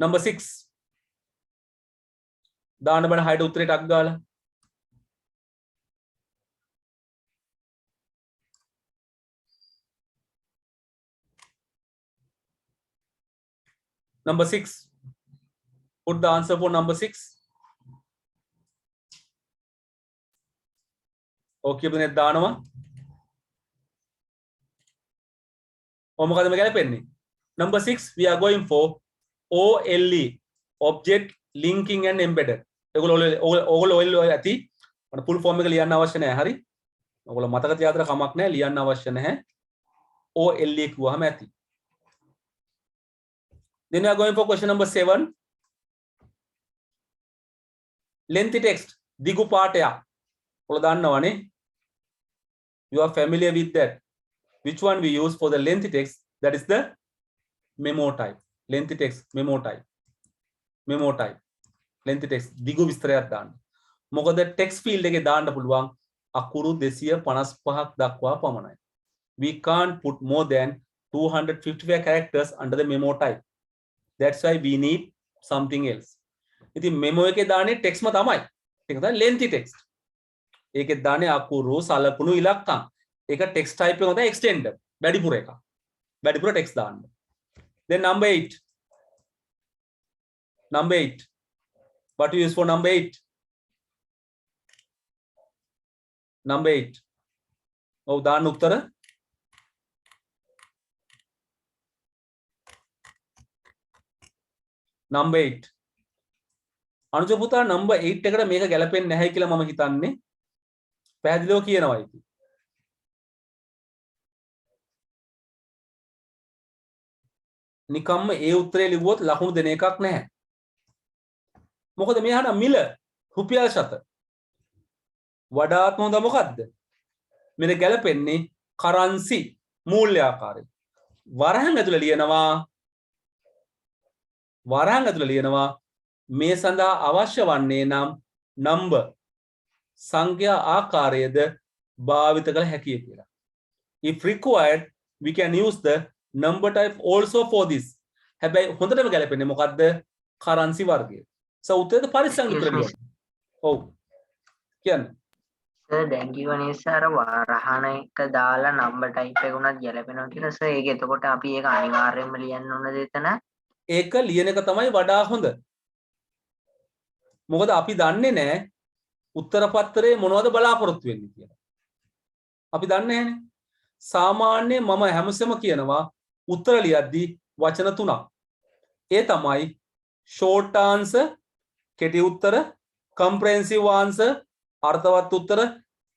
Number 6 දාන්න බණ 6ට උත්තරේ ටක් ගාලා. Number 6. Put the answer for number 6. Okay, පුතේ දානවා. මොකද මේ ගැලපෙන්නේ? Number 6 we are going for OLE, object linking and embedded. ඔයගොල්ලෝ ඇති. මට full form එක ලියන්න අවශ්‍ය නැහැ. හරි? ඔයගොල්ලෝ මතක තියාගන්න කමක් නැහැ. ලියන්න අවශ්‍ය නැහැ. OLE කිව්වහම ඇති. Then we are going for question number 7. Lengthy text. දිගු පාඨයක්. ඔයගොල්ලෝ දන්නවනේ. You are familiar with that. Which one we use for the lengthy text? That is the memo type. Lengthy text, memo type. Memo type. Lengthy text. දිගු විස්තරයක් දාන්න. මොකද text field එකේ දාන්න පුළුවන් අකුරු 255ක් දක්වා පමණයි. We can't put more than 255 characters under the memo type. That's why we need something else. ඉතින් මෙමෝ එකේ දාන්නේ ටෙක්ස්ට්ම තමයි. ඒක තමයි lengthy text. ඒකේ දාන්නේ අකුරු සලකුණු ඉලක්කම්. ඒක ටෙක්ස්ට් ටයිප් එක තමයි extender. වැඩිපුර එක. වැඩිපුර ටෙක්ස්ට් දාන්න. Then number 8. Number 8. What you use for number 8? Number 8. ඔව් දාන්න උත්තර. Number 8. අනුජ පුතා number 8 එකට මේක ගැලපෙන්නේ නැහැ කියලා මම හිතන්නේ. පැහැදිලිව කියනවා ඉතින්. නිකම්ම ඒ උත්තරේ ලිව්වොත් ලකුණු දෙන එකක් නැහැ. මොකද මේ අහන මිල රුපියල් ශත. වඩාත්ම හොඳ මොකද්ද? මෙතන ගැලපෙන්නේ කරන්සි මූල්‍ය ආකාරය. වරහන් ඇතුළේ ලියනවා මේ සඳහා අවශ්‍ය වන්නේ නම් නම්බර් සංඛ්‍යා ආකාරයේද භාවිත කළ හැකිය කියලා. If required we can use the number type also for this. හැබැයි හොඳටම ගැලපෙන්නේ මොකද්ද? කරන්සි වර්ගය. උත්තරේ පරිස්සම් උත්තර ලියන්න. ඔව්. කියන්න. සර් දැන් කියවනේ සර් වරහන එක දාලා නම්බර් ටයිප් එක උනත් ගැලපෙනවා කියලා සර් ඒක එතකොට අපි ඒක අනිවාර්යයෙන්ම ලියන්න ඕනද එතන? ඒක ලියන එක තමයි වඩා හොඳ. මොකද අපි දන්නේ නැහැ උත්තර පත්‍රයේ මොනවද බලාපොරොත්තු වෙන්නේ කියලා. අපි දන්නේ නැහැනේ. සාමාන්‍යයෙන් මම හැමසෙම කියනවා උත්තර ලියද්දී වචන තුනක්. ඒ තමයි short answer, කෙටි උත්තර, comprehensive answer, අර්ථවත් උත්තර,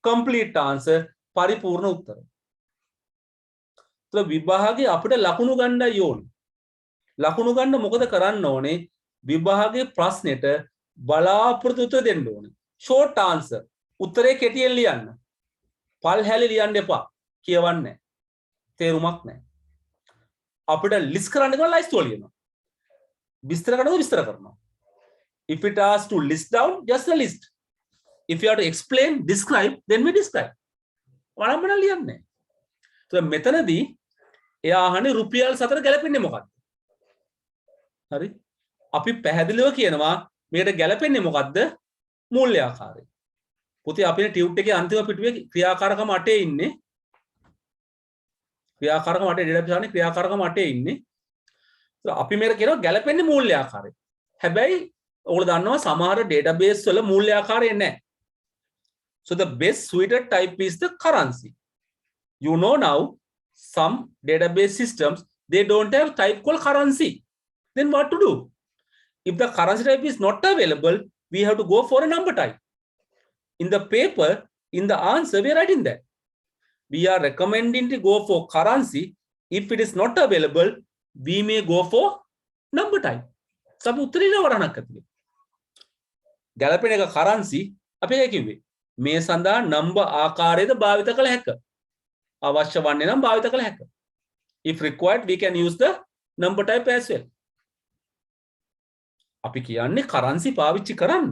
complete answer, පරිපූර්ණ උත්තර. ඒත් විභාගයේ අපිට ලකුණු ගන්නයි ඕනේ. ලකුණු ගන්න මොකද කරන්න ඕනේ? විභාගයේ ප්‍රශ්නෙට බලාපොරොත්තු උත්තර දෙන්න ඕනේ. short answer උත්තරේ කෙටියෙන් ලියන්න. පල්හැලි ලියන්න එපා. කියවන්නේ නැහැ. තේරුමක් නැහැ. අපිට ලිස්ට් කරන්න ගියම ලයිස්ට් ලියනවා. විස්තර කරනකොට විස්තර කරනවා. If it asks to list down, just a list. If you have to explain, describe, then we describe. වරම්බන ලියන්නේ. તો මෙතනදී එයා අහන්නේ රුපියල් 4 ගැලපෙන්නේ මොකක්ද? හරි. අපි පැහැදිලිව කියනවා මේකට ගැලපෙන්නේ මොකද්ද? මූල්‍ය ආකාරය. පුතේ අපේ ටියුට් එකේ අන්තිම පිටුවේ ක්‍රියාකාරකම 8 ඉන්නේ. ක්‍රියාකාරකම 8 ඩේටා පිටානේ ක්‍රියාකාරකම 8 ඉන්නේ. අපි මේක කියනවා ගැලපෙන්නේ මූල්‍ය ආකාරය. හැබැයි ඔයගොල්ලෝ දන්නවා සමහර database වල මූල්‍ය ආකාරය නැහැ. So the best suited type is the currency. You know now some database systems they don't have type called currency. Then what to do? If the currency type is not available, we have to go for a number type. In the paper, in the answer, we are writing that. We are recommending to go for currency. If it is not available, we may go for number type. සබ උත්තරේ නවරණක් ඇතුලේ. ගැලපෙන එක currency අපි ඒක කිව්වේ. මේ සඳහා number ආකාරයේද භාවිත කළ හැක. අවශ්‍ය වන්නේ නම් භාවිත කළ හැක. If required, we can use the number type as well. අපි කියන්නේ currency පාවිච්චි කරන්න.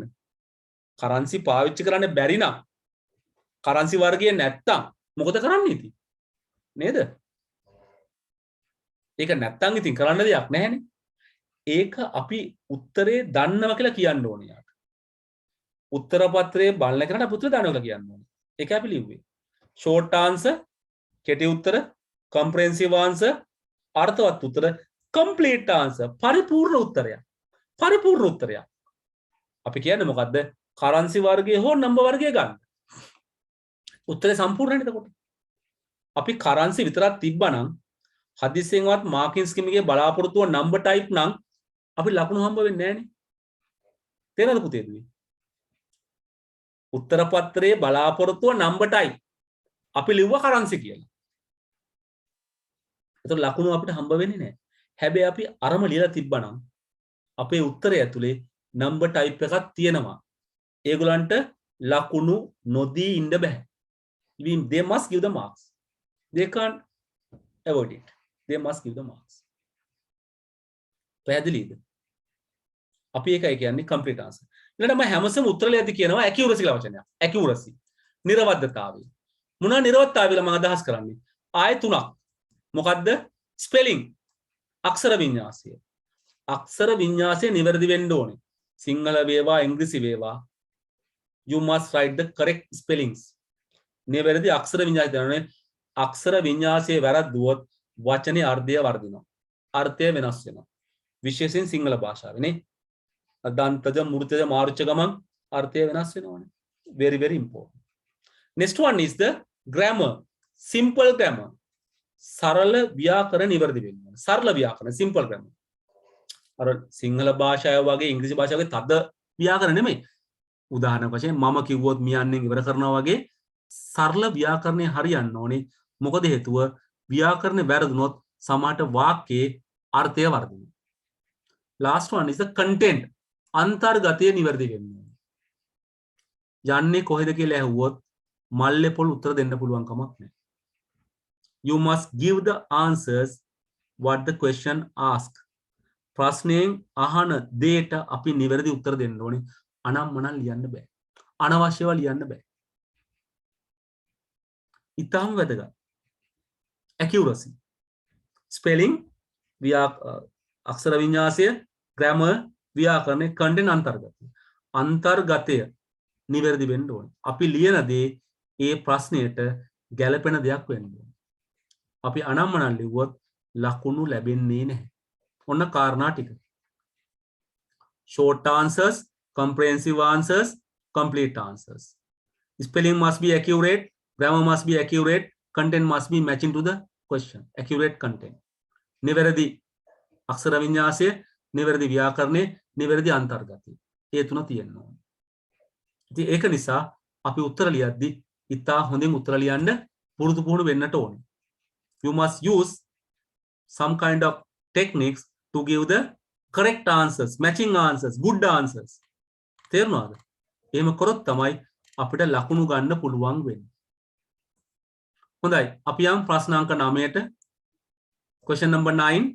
currency පාවිච්චි කරන්න බැරි නම් currency වර්ගයේ නැත්තම් මොකද කරන්නේ ඉතින්? නේද? ඒක නැත්තම් ඉතින් කරන්න දෙයක් නැහැනේ. ඒක අපි උත්තරේ දන්නවා කියලා කියන්න ඕනේ යාට. උත්තර පත්‍රයේ බලන කෙනාට අපි උත්තර දන්නවා කියලා කියන්න ඕනේ. ඒක අපි ලිව්වේ. short answer, කෙටි උත්තර, comprehensive answer, අර්ථවත් උත්තර, complete answer, පරිපූර්ණ උත්තරයක්. පරිපූර්ණ උත්තරයක්. අපි කියන්නේ මොකද්ද? currency වර්ගයේ හෝ number වර්ගයේ ගන්න. උත්තරේ සම්පූර්ණයි එතකොට. අපි currency විතරක් තිබ්බනම් හදිසියෙන්වත් මාකින් ස්කීම් එකේ බලාපොරොත්තුව number type නම් අපි ලකුණු හම්බ වෙන්නේ නැහනේ. තේරෙනවද පුතේ දුවේ? උත්තර පත්‍රයේ බලාපොරොත්තුව number type. අපි ලිව්වා currency කියලා. ඒතර ලකුණු අපිට හම්බ වෙන්නේ නැහැ. හැබැයි අපි අරම ලියලා තිබ්බනම් අපේ උත්තරය ඇතුලේ number type එකක් තියෙනවා. ඒගොල්ලන්ට ලකුණු නොදී ඉන්න බෑ. They must give the marks. They can't avoid it. They must give the marks. පැහැදිලිද? අපි ඒකයි කියන්නේ complete answer. ඊළඟට මම හැමසෙම උත්තර ලියද්දි කියනවා accuracy කියලා වචනයක්. accuracy. නිර්වද්‍යතාවය. මොනවා නිර්වද්‍යතාවය කියලා මම අදහස් කරන්නේ? ආයෙ තුනක්. මොකද්ද? spelling. අක්ෂර වින්‍යාසය. අක්ෂර වින්‍යාසය නිවැරදි වෙන්න ඕනේ. සිංහල වේවා ඉංග්‍රීසි වේවා you must write the correct spellings නිවැරදි අක්ෂර වින්‍යාසය දරන්නේ අක්ෂර වින්‍යාසයේ වැරද්දුවොත් වචනේ අර්ථය වර්ධිනවා අර්ථය වෙනස් වෙනවා විශේෂයෙන් සිංහල භාෂාවේ නේ දන්තජ මූර්තජ මාරුච්ච ගමන් අර්ථය වෙනස් වෙනවානේ very very important next one is the grammar simple grammar සරල ව්‍යාකරණ නිවැරදි වෙන්න ඕනේ සරල ව්‍යාකරණ simple grammar අර සිංහල භාෂාව වගේ ඉංග්‍රීසි භාෂාව වගේ තද ව්‍යාකරණ නෙමෙයි උදාහරණ වශයෙන් මම කිව්වොත් මියන්නේ ඉවර කරනවා වගේ සරල ව්‍යාකරණය හරියන්න ඕනේ මොකද හේතුව ව්‍යාකරණය වැරදුනොත් සමහරට වාක්‍යයේ අර්ථය වර්ධිනවා last one is the content අන්තර්ගතය නිවැරදි වෙන්න ඕනේ යන්නේ කොහෙද කියලා ඇහුවොත් මල්ලේ පොල් උත්තර දෙන්න පුළුවන් කමක් නැහැ you must give the answers what the question ask ප්‍රශ්නයෙන් අහන දෙයට අපි නිවැරදි උත්තර දෙන්න ඕනේ අනම්මනම් ලියන්න බෑ අනවශ්‍යව ලියන්න බෑ ඉතාම වැදගත් accuracy spelling අක්ෂර වින්‍යාසය grammar ව්‍යාකරණය content අන්තර්ගතය නිවැරදි වෙන්න ඕනේ අපි ලියන දේ ඒ ප්‍රශ්නයට ගැළපෙන දෙයක් වෙන්න ඕනේ අපි අනම්මනම් ලිව්වොත් ලකුණු ලැබෙන්නේ නැහැ ඔන්න කාරණා ටික short answers comprehensive answers complete answers spelling must be accurate grammar must be accurate content must be matching to the question accurate content නිවැරදි අක්ෂර වින්‍යාසය නිවැරදි ව්‍යාකරණය නිවැරදි අන්තර්ගතය ඒ තුන තියෙන්න ඕනේ ඉතින් ඒක නිසා අපි උත්තර ලියද්දි ඉතා හොඳින් උත්තර ලියන්න පුරුදු පුහුණු වෙන්නට ඕනේ you must use some kind of techniques to give the correct answers matching answers good answers තේරුණාද එහෙම කරොත් තමයි අපිට ලකුණු ගන්න පුළුවන් වෙන්නේ හොඳයි අපි යම් ප්‍රශ්න අංක 9ට question number 9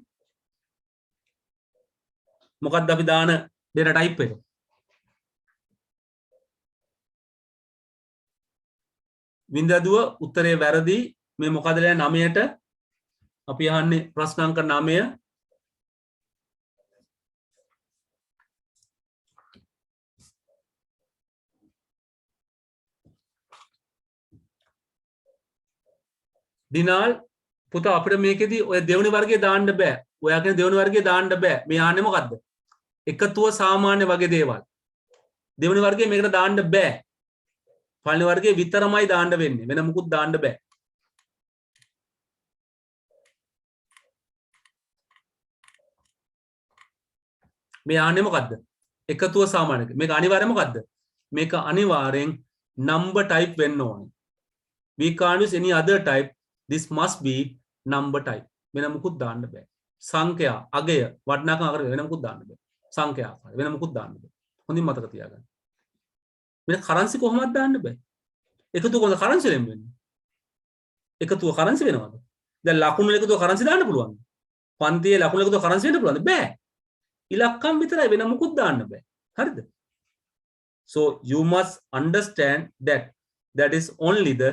මොකක්ද අපි දාන data type එක වින්දදුව උත්තරේ වැරදි මේ මොකද ලියන්නේ 9ට අපි අහන්නේ ප්‍රශ්න අංක 9 දිනාල් පුතා අපිට මේකෙදි ඔය දෙවෙනි වර්ගයේ දාන්න බෑ. ඔයා කියන දෙවෙනි වර්ගයේ දාන්න බෑ. මේ ආන්නේ මොකද්ද? එකතුව සාමාන්‍ය වගේ දේවල්. දෙවෙනි වර්ගයේ මේකට දාන්න බෑ. පළවෙනි වර්ගයේ විතරමයි දාන්න වෙන්නේ. වෙන මුකුත් දාන්න බෑ. මේ ආන්නේ මොකද්ද? එකතුව සාමාන්‍ය. මේක අනිවාර්යයෙන් මොකද්ද? මේක අනිවාර්යෙන් number type වෙන්න ඕනේ. We can't use any other type. This must be number type. වෙන මුකුත් දාන්න බෑ. සංඛ්‍යා, අගය, වටිනාකම අගය වෙන මුකුත් දාන්න බෑ. සංඛ්‍යා ආකාරය වෙන මුකුත් දාන්න බෑ. හොඳින් මතක තියාගන්න. වෙන කරන්සි කොහොමද දාන්න බෑ. එකතු කොහොමද කරන්සි වෙන්නේ? එකතුව කරන්සි වෙනවද? දැන් ලකුණු එකතුව කරන්සි දාන්න පුළුවන්ද? පන්තියේ ලකුණු එකතුව කරන්සි වෙන්න පුළුවන්ද? බෑ. ඉලක්කම් විතරයි වෙන මුකුත් දාන්න බෑ. හරිද? So you must understand that that is only the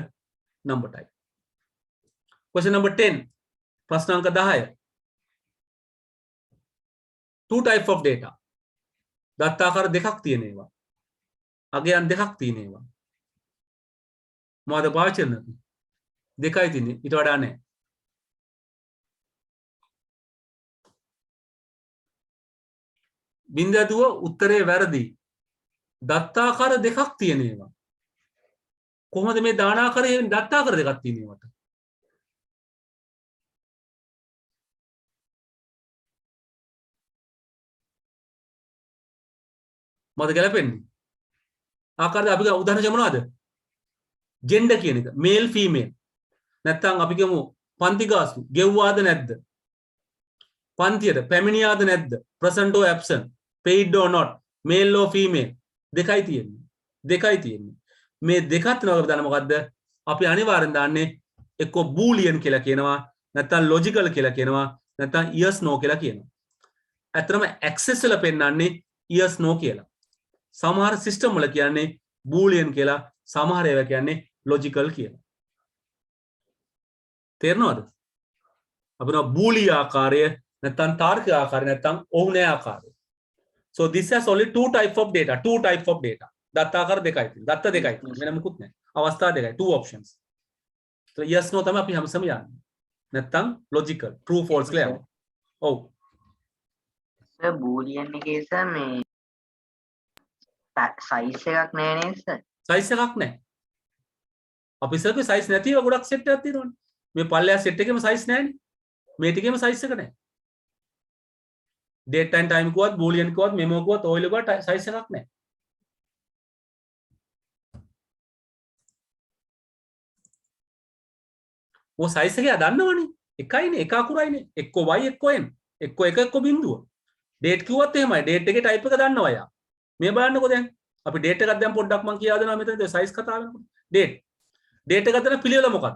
number type. Question number 10. ප්‍රශ්න අංක 10. Two type of data. දත්තාකාර දෙකක් තියෙන ඒවා. අගයන් දෙකක් තියෙන ඒවා. මොකද පාවිච්චි කරන්නේ? දෙකයි තියෙන්නේ. ඊට වඩා නැහැ. බින්දුව උත්තරේ වැරදි. දත්තාකාර දෙකක් තියෙන ඒවා. කොහොමද මේ දානාකාරයෙන් දත්තාකාර දෙකක් තියෙන ඒවට? මොකද ගැලපෙන්නේ? ආකාරය අපි උදාහරණ මොනවද? ජෙන්ඩර් කියන එක. Male female. නැත්නම් අපි කියමු පන්ති ගාස්තු ගෙව්වාද නැද්ද? පන්තියට පැමිණියාද නැද්ද? present or absent, paid or not, male or female දෙකයි තියෙන්නේ. දෙකයි තියෙන්නේ. මේ දෙකත් නෝක දාන්න මොකද්ද? අපි අනිවාර්යෙන් දාන්නේ එක්ක බූලියන් කියලා කියනවා, නැත්නම් ලොජිකල් කියලා කියනවා, නැත්නම් yes no කියලා කියනවා. ඇත්තටම access වල පෙන්නන්නේ yes no කියලා. සමහර සිස්ටම් වල කියන්නේ බූලියන් කියලා, සමහර ඒවා කියන්නේ ලොජිකල් කියලා. තේරෙනවද? අපිට බූලි ආකාරය නැත්නම් තාර්කික ආකාරය නැත්නම් ඔව් නෑ ආකාරය. So this has only two type of data. දත්තාකාර දෙකයි තියෙන්නේ. දත්ත දෙකයි තියෙන්නේ. වෙන මොකුත් නැහැ. අවස්ථා දෙකයි. Two options. So yes no තමයි අපි හැමසම යන්නේ. නැත්තම් logical true false කියලා යනවා. ඔව්. සර් බූලියන් එකේ සර් මේ size එකක් නැහැ නේද සර්? size එකක් නැහැ. අපි සර්කේ size නැතිව ගොඩක් set එකක් තියෙනවනේ. මේ පල්ලෙහා set එකේම size නැහැනේ. මේ ටිකේම size එක නැහැ. date and time කිව්වත් boolean කිව්වත් memo කිව්වත් ඔය ලුගට size එකක් නැහැ. ඔය size එක දන්නවනේ. එකයිනේ එක අකුරයිනේ. එක්ක y එක්ක n. එක්ක එක එක්ක බිඳුව. date කිව්වත් එහෙමයි. date එකේ type එක දන්නවා යා. මේ බලන්නකෝ දැන්. අපි date එකක් දැන් පොඩ්ඩක් මම කියා දෙනවා මෙතනදී size කතාව වෙනකොට. date එක ගන්න පිළිවෙල මොකක්ද?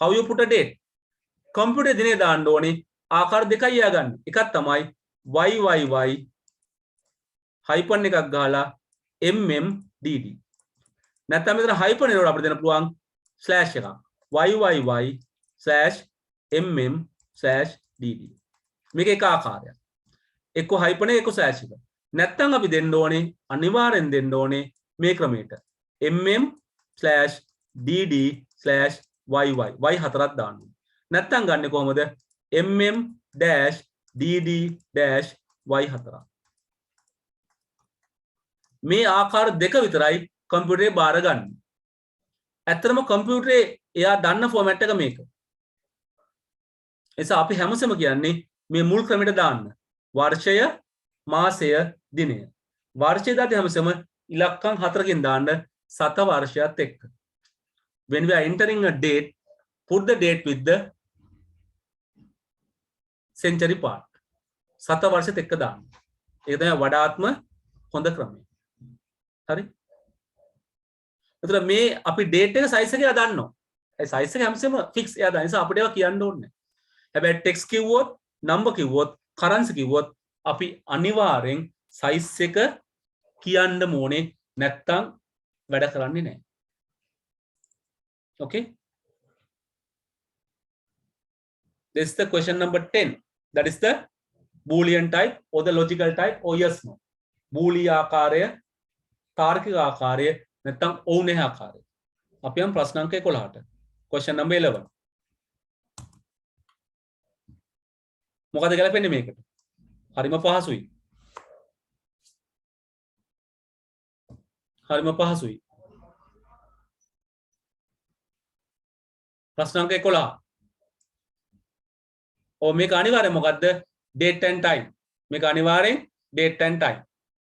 how you put a date? computer දිනේ දාන්න ඕනේ. ආකාර දෙකයි යා ගන්න. එකක් තමයි YYY hyphen එකක් ගහලා MMDD. නැත්නම් මෙතන hyphen එනකොට අපිට දෙන්න පුළුවන් slash එකක්. YYY/MM/DD. මේක එක ආකාරයක්. එක්ක hyphen එක එක්ක slash එක. නැත්නම් අපි දෙන්න ඕනේ අනිවාර්යෙන් දෙන්න ඕනේ මේ ක්‍රමයට. MM/DD/YY. Y හතරක් දාන්න ඕනේ. නැත්නම් ගන්නේ කොහමද? MM-DD-Y4. මේ ආකාර දෙක විතරයි කම්පියුටරේ බාර ගන්න. ඇත්තටම කම්පියුටරේ එයා දන්න ෆෝමැට් එක මේක. එසා අපි හැමසෙම කියන්නේ මේ මුල් ක්‍රමයට දාන්න. වර්ෂය, මාසය, දිනය. වර්ෂය දාති හැමසෙම ඉලක්කම් 4කින් දාන්න සත වර්ෂයත් එක්ක. When we are entering a date, put the date with the century part. සත වර්ෂෙත් එක්ක දාන්න. ඒක තමයි වඩාත්ම හොඳ ක්‍රමය. හරි? එතකොට මේ අපි date එක size එක එයා දන්නවා. ඒ size එක හැමසෙම fix එයා දන්න නිසා අපිට ඒවා කියන්න ඕනේ නැහැ. හැබැයි text කිව්වොත්, number කිව්වොත්, currency කිව්වොත් අපි අනිවාර්යෙන් size එක කියන්න ඕනේ නැත්තම් වැඩ කරන්නේ නැහැ. Okay? This is the question number 10. That is the Boolean type or the logical type or yes no. Boolean ආකාරය, තාර්කික ආකාරය නැත්නම් ඔව් නැහැ ආකාරය. අපි යම් ප්‍රශ්න අංක 11ට. Question number 11. මොකද ගැලපෙන්නේ මේකට? හරිම පහසුයි. හරිම පහසුයි. ප්‍රශ්න අංක 11. ඔව් මේක අනිවාර්යෙන් මොකද්ද? date and time. මේක අනිවාර්යෙන් date and time.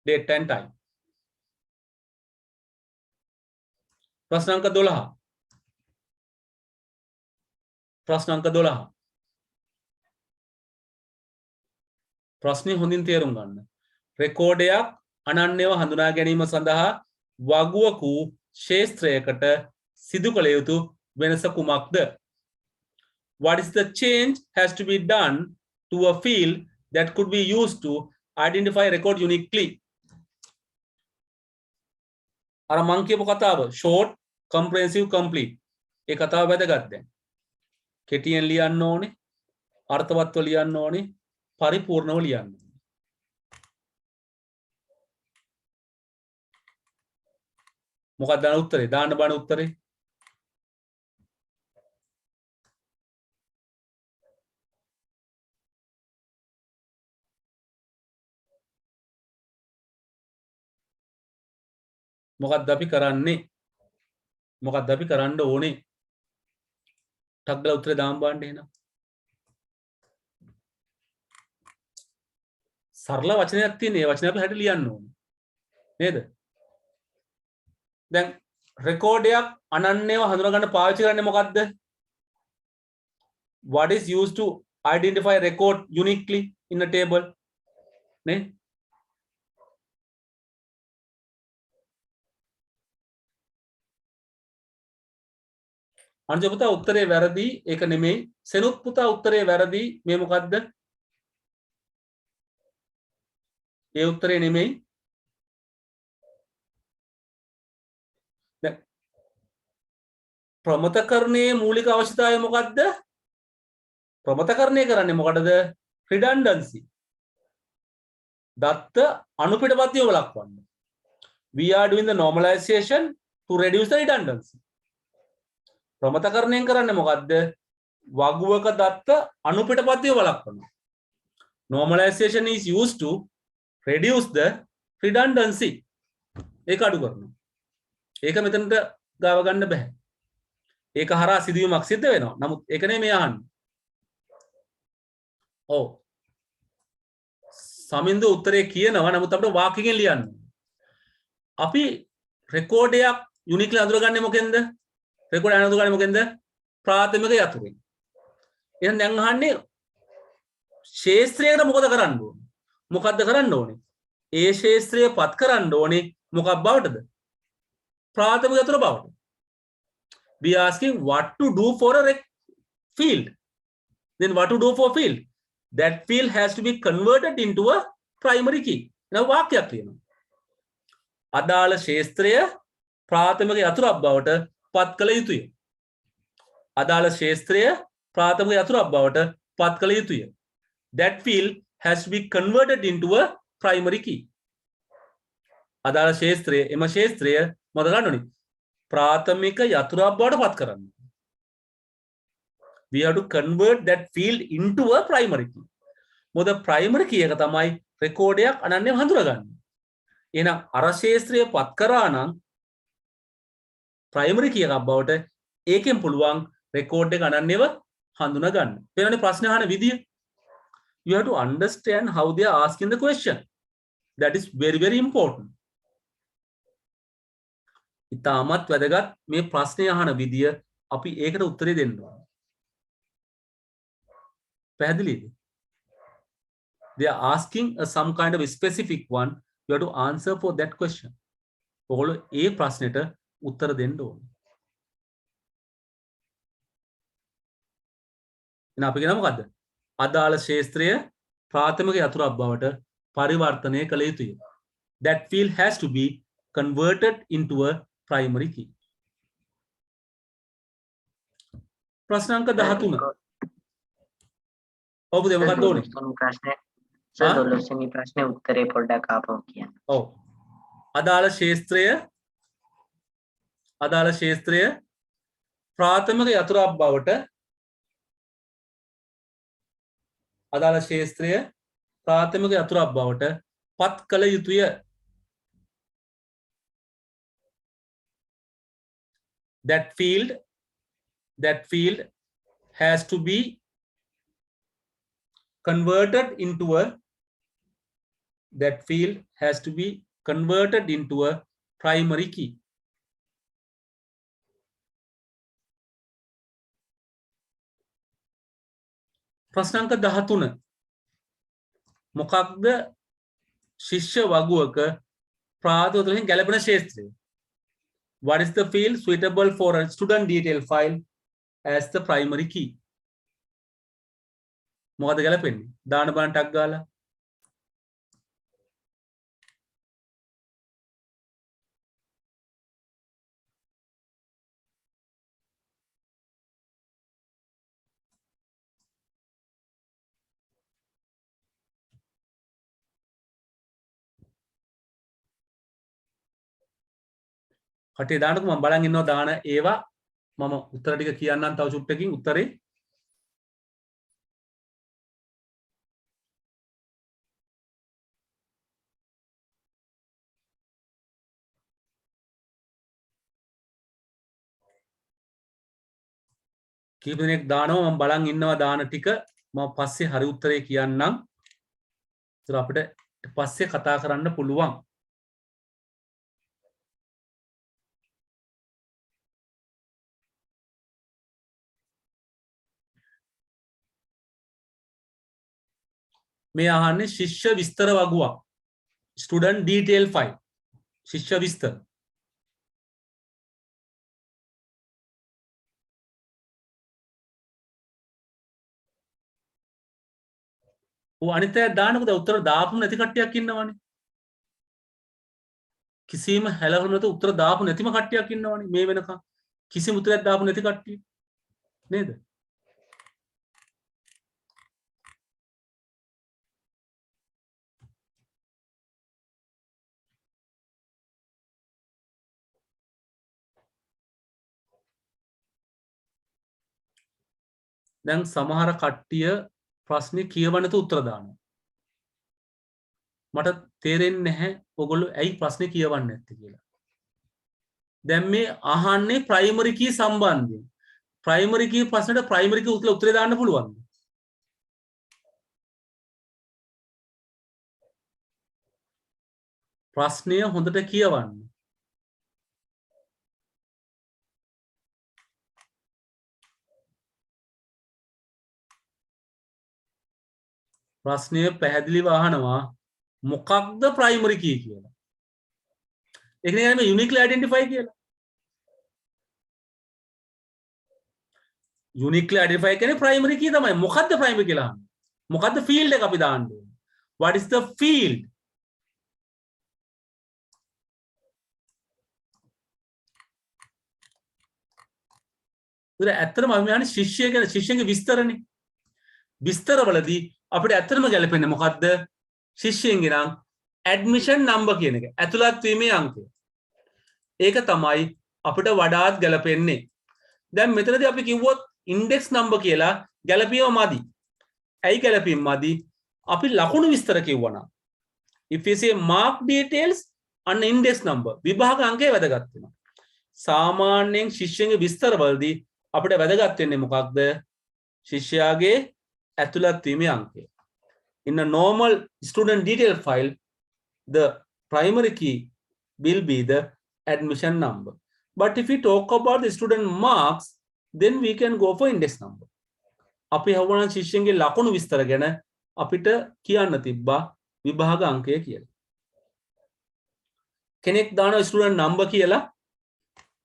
date and time. ප්‍රශ්න අංක 12. ප්‍රශ්න අංක 12. ප්‍රශ්නේ හොඳින් තේරුම් ගන්න. රෙකෝඩයක් අනන්‍යව හඳුනා ගැනීම සඳහා වගුවකු ශේත්‍රයකට සිදු කළ යුතු වෙනස කුමක්ද? What is the change has to be done to a field that could be used to identify record uniquely? අර මං කියපු කතාව short, comprehensive, complete. ඒ කතාව වැදගත් දැන්. කෙටියෙන් ලියන්න ඕනේ, අර්ථවත්ව ලියන්න ඕනේ, පරිපූර්ණව ලියන්න ඕනේ. මොකක්ද දාන උත්තරේ? දාන්න බණ උත්තරේ. මොකක්ද අපි කරන්නේ? මොකක්ද අපි කරන්න ඕනේ? ටග්ගල උත්තරේ දාන්න බාන්න එහෙනම්. සරල වචනයක් තියෙන. ඒ වචනේ අපි හැට ලියන්න ඕනේ. නේද? දැන් රෙකෝඩයක් අනන්‍යව හඳුනා ගන්න පාවිච්චි කරන්නේ මොකක්ද? What is used to identify record uniquely in a table? නේ? අනිත් පුතා උත්තරේ වැරදි. ඒක නෙමෙයි. සෙනුත් පුතා උත්තරේ වැරදි. මේ මොකද්ද? ඒ උත්තරේ නෙමෙයි. දැන් ප්‍රමතකරණයේ මූලික අවශ්‍යතාවය මොකද්ද? ප්‍රමතකරණය කරන්නේ මොකටද? redundancy. දත්ත අනුපිටපත්තිය වළක්වන්න. We are doing the normalization to reduce the redundancy. ප්‍රමතකරණයෙන් කරන්නේ මොකද්ද? වගුවක දත්ත අනුපිටපත්තිය වළක්වනවා. Normalization is used to reduce the redundancy. ඒක අඩු කරනවා. ඒක මෙතනට ගාව ගන්න බෑ. ඒක හරහා සිදුවීමක් සිද්ධ වෙනවා. නමුත් ඒක නෙමෙයි අහන්නේ. ඔව්. සමින්දු උත්තරේ කියනවා. නමුත් අපිට වාක්‍යයෙන් ලියන්න. අපි රෙකෝඩ් එකක් යුනික්ලි අඳුරගන්නේ මොකෙන්ද? රෙකෝඩ් එක අඳුරගන්නේ මොකෙන්ද? ප්‍රාථමික යතුරෙන්. එහෙනම් දැන් අහන්නේ ශේත්‍රයකට මොකද කරන්න ඕනේ? මොකද්ද කරන්න ඕනේ? ඒ ශේත්‍රය පත් කරන්න ඕනේ මොකක් බවටද? ප්‍රාථමික යතුර බවට. We are asking what to do for a field. Then what to do for field? That field has to be converted into a primary key. Now වාක්‍යයක් කියනවා. අදාළ ශේත්‍රය ප්‍රාථමික යතුරක් බවට පත් කළ යුතුය. අදාළ ශේත්‍රය ප්‍රාථමික යතුරක් බවට පත් කළ යුතුය. That field has to be converted into a primary key. අදාළ ශේත්‍රය එම ශේත්‍රය මොකද ගන්න ඕනේ? ප්‍රාථමික යතුරක් බවට පත් කරන්න. We have to convert that field into a primary key. මොකද primary key එක තමයි රෙකෝඩ් එකක් අනන්‍යව හඳුනගන්නේ. එහෙනම් අර ශේත්‍රය පත් කරා නම් primary key එකක් බවට ඒකෙන් පුළුවන් රෙකෝඩ් එක අනන්‍යව හඳුනා ගන්න. වෙනනේ ප්‍රශ්න අහන විදිය. You have to understand how they are asking the question. That is very very important. ඉතාමත් වැදගත් මේ ප්‍රශ්නය අහන විදිය අපි ඒකට උත්තරේ දෙන්න ඕනේ. පැහැදිලිද? They are asking some kind of specific one. You have to answer for that question. ඔයගොල්ලෝ ඒ ප්‍රශ්නෙට උත්තර දෙන්න ඕනේ. එහෙනම් අපි කියනවා මොකද්ද? අදාළ ශේත්‍රය ප්‍රාථමික යතුරක් බවට පරිවර්තනය කළ යුතුය. That field has to be converted into a primary key. ප්‍රශ්න අංක 13. ඔබ දෙමකක්ද ඕනේ? ප්‍රශ්නේ සර් 12 වෙනි ප්‍රශ්නේ උත්තරේ පොඩ්ඩක් ආපහු කියන්න. ඔව්. අදාළ ශේත්‍රය ප්‍රාථමික යතුරක් බවට පත් කළ යුතුය. That field has to be converted into a primary key. ප්‍රශ්න අංක 13. මොකක්ද ශිෂ්‍ය වගුවක ප්‍රාථමිකයෙන් ගැලපෙන ශේත්‍රය? What is the field suitable for a student detail file as the primary key? මොකද ගැලපෙන්නේ? දාන බලන්න ටක් ගාලා. කටේ දාන්නකෝ මම බලන් ඉන්නවා දාන ඒවා මම උත්තර ටික කියන්නම් තව චුට්ටකින් උත්තරේ කීප දෙනෙක් දානවා මම බලන් ඉන්නවා දාන ටික මම පස්සේ හරි උත්තරේ කියන්නම් ඒතර අපිට පස්සේ කතා කරන්න පුළුවන් මේ අහන්නේ ශිෂ්‍ය විස්තර වගුවක් student detail file ශිෂ්‍ය විස්තර අනිත් අය දානකොට උත්තර දාපු නැති කට්ටියක් ඉන්නවනේ කිසිම හැලවුම නැතුව උත්තර දාපු නැතිම කට්ටියක් ඉන්නවනේ මේ වෙනකන් කිසිම උත්තරයක් දාපු නැති කට්ටිය නේද දැන් සමහර කට්ටිය ප්‍රශ්නේ කියවන්න තු උත්තර දානවා. මට තේරෙන්නේ නැහැ ඔයගොල්ලෝ ඇයි ප්‍රශ්නේ කියවන්නේ නැත්තේ කියලා. දැන් මේ අහන්නේ ප්‍රයිමරි කී සම්බන්ධයෙන්. ප්‍රයිමරි කී ප්‍රශ්නෙට ප්‍රයිමරි කී උත්තරේ දාන්න පුළුවන්ද? ප්‍රශ්නය හොඳට කියවන්න. ප්‍රශ්නය පැහැදිලිව අහනවා මොකක්ද ප්‍රයිමරි කී කියලා. ඒක නේ මේ යුනික්ලි අයිඩෙන්ටිෆයි කියලා. යුනික්ලි අයිඩෙන්ටිෆයි කියන්නේ ප්‍රයිමරි කී තමයි. මොකක්ද ප්‍රයිමරි කියලා අහන්නේ. මොකක්ද ෆීල්ඩ් එක අපි දාන්න ඕනේ. What is the field? ඉතින් ඇත්තටම අපි යන්නේ ශිෂ්‍ය ගැන ශිෂ්‍යගේ විස්තරනේ. විස්තරවලදී අපිට ඇත්තටම ගැලපෙන්නේ මොකද්ද? ශිෂ්‍යයන්ගේ නම් ඇඩ්මිෂන් නම්බර් කියන එක. ඇතුළත් වීමේ අංකය. ඒක තමයි අපිට වඩාත් ගැලපෙන්නේ. දැන් මෙතනදී අපි කිව්වොත් ඉන්ඩෙක්ස් නම්බර් කියලා ගැලපීම මදි. ඇයි ගැලපීම මදි? අපි ලකුණු විස්තර කිව්වනම් if you say mark details and index number විභාග අංකය වැදගත් වෙනවා. සාමාන්‍යයෙන් ශිෂ්‍යයන්ගේ විස්තරවලදී අපිට වැදගත් වෙන්නේ මොකක්ද? ශිෂ්‍යයාගේ ඇතුළත් වීමේ අංකය. In a normal student detail file, the primary key will be the admission number. But if we talk about the student marks, then we can go for index number. අපි හවුණන් ශිෂ්‍යයන්ගේ ලකුණු විස්තර ගැන අපිට කියන්න තිබ්බා විභාග අංකය කියලා. කෙනෙක් දානවා ස්ටුඩන්ට් නම්බර් කියලා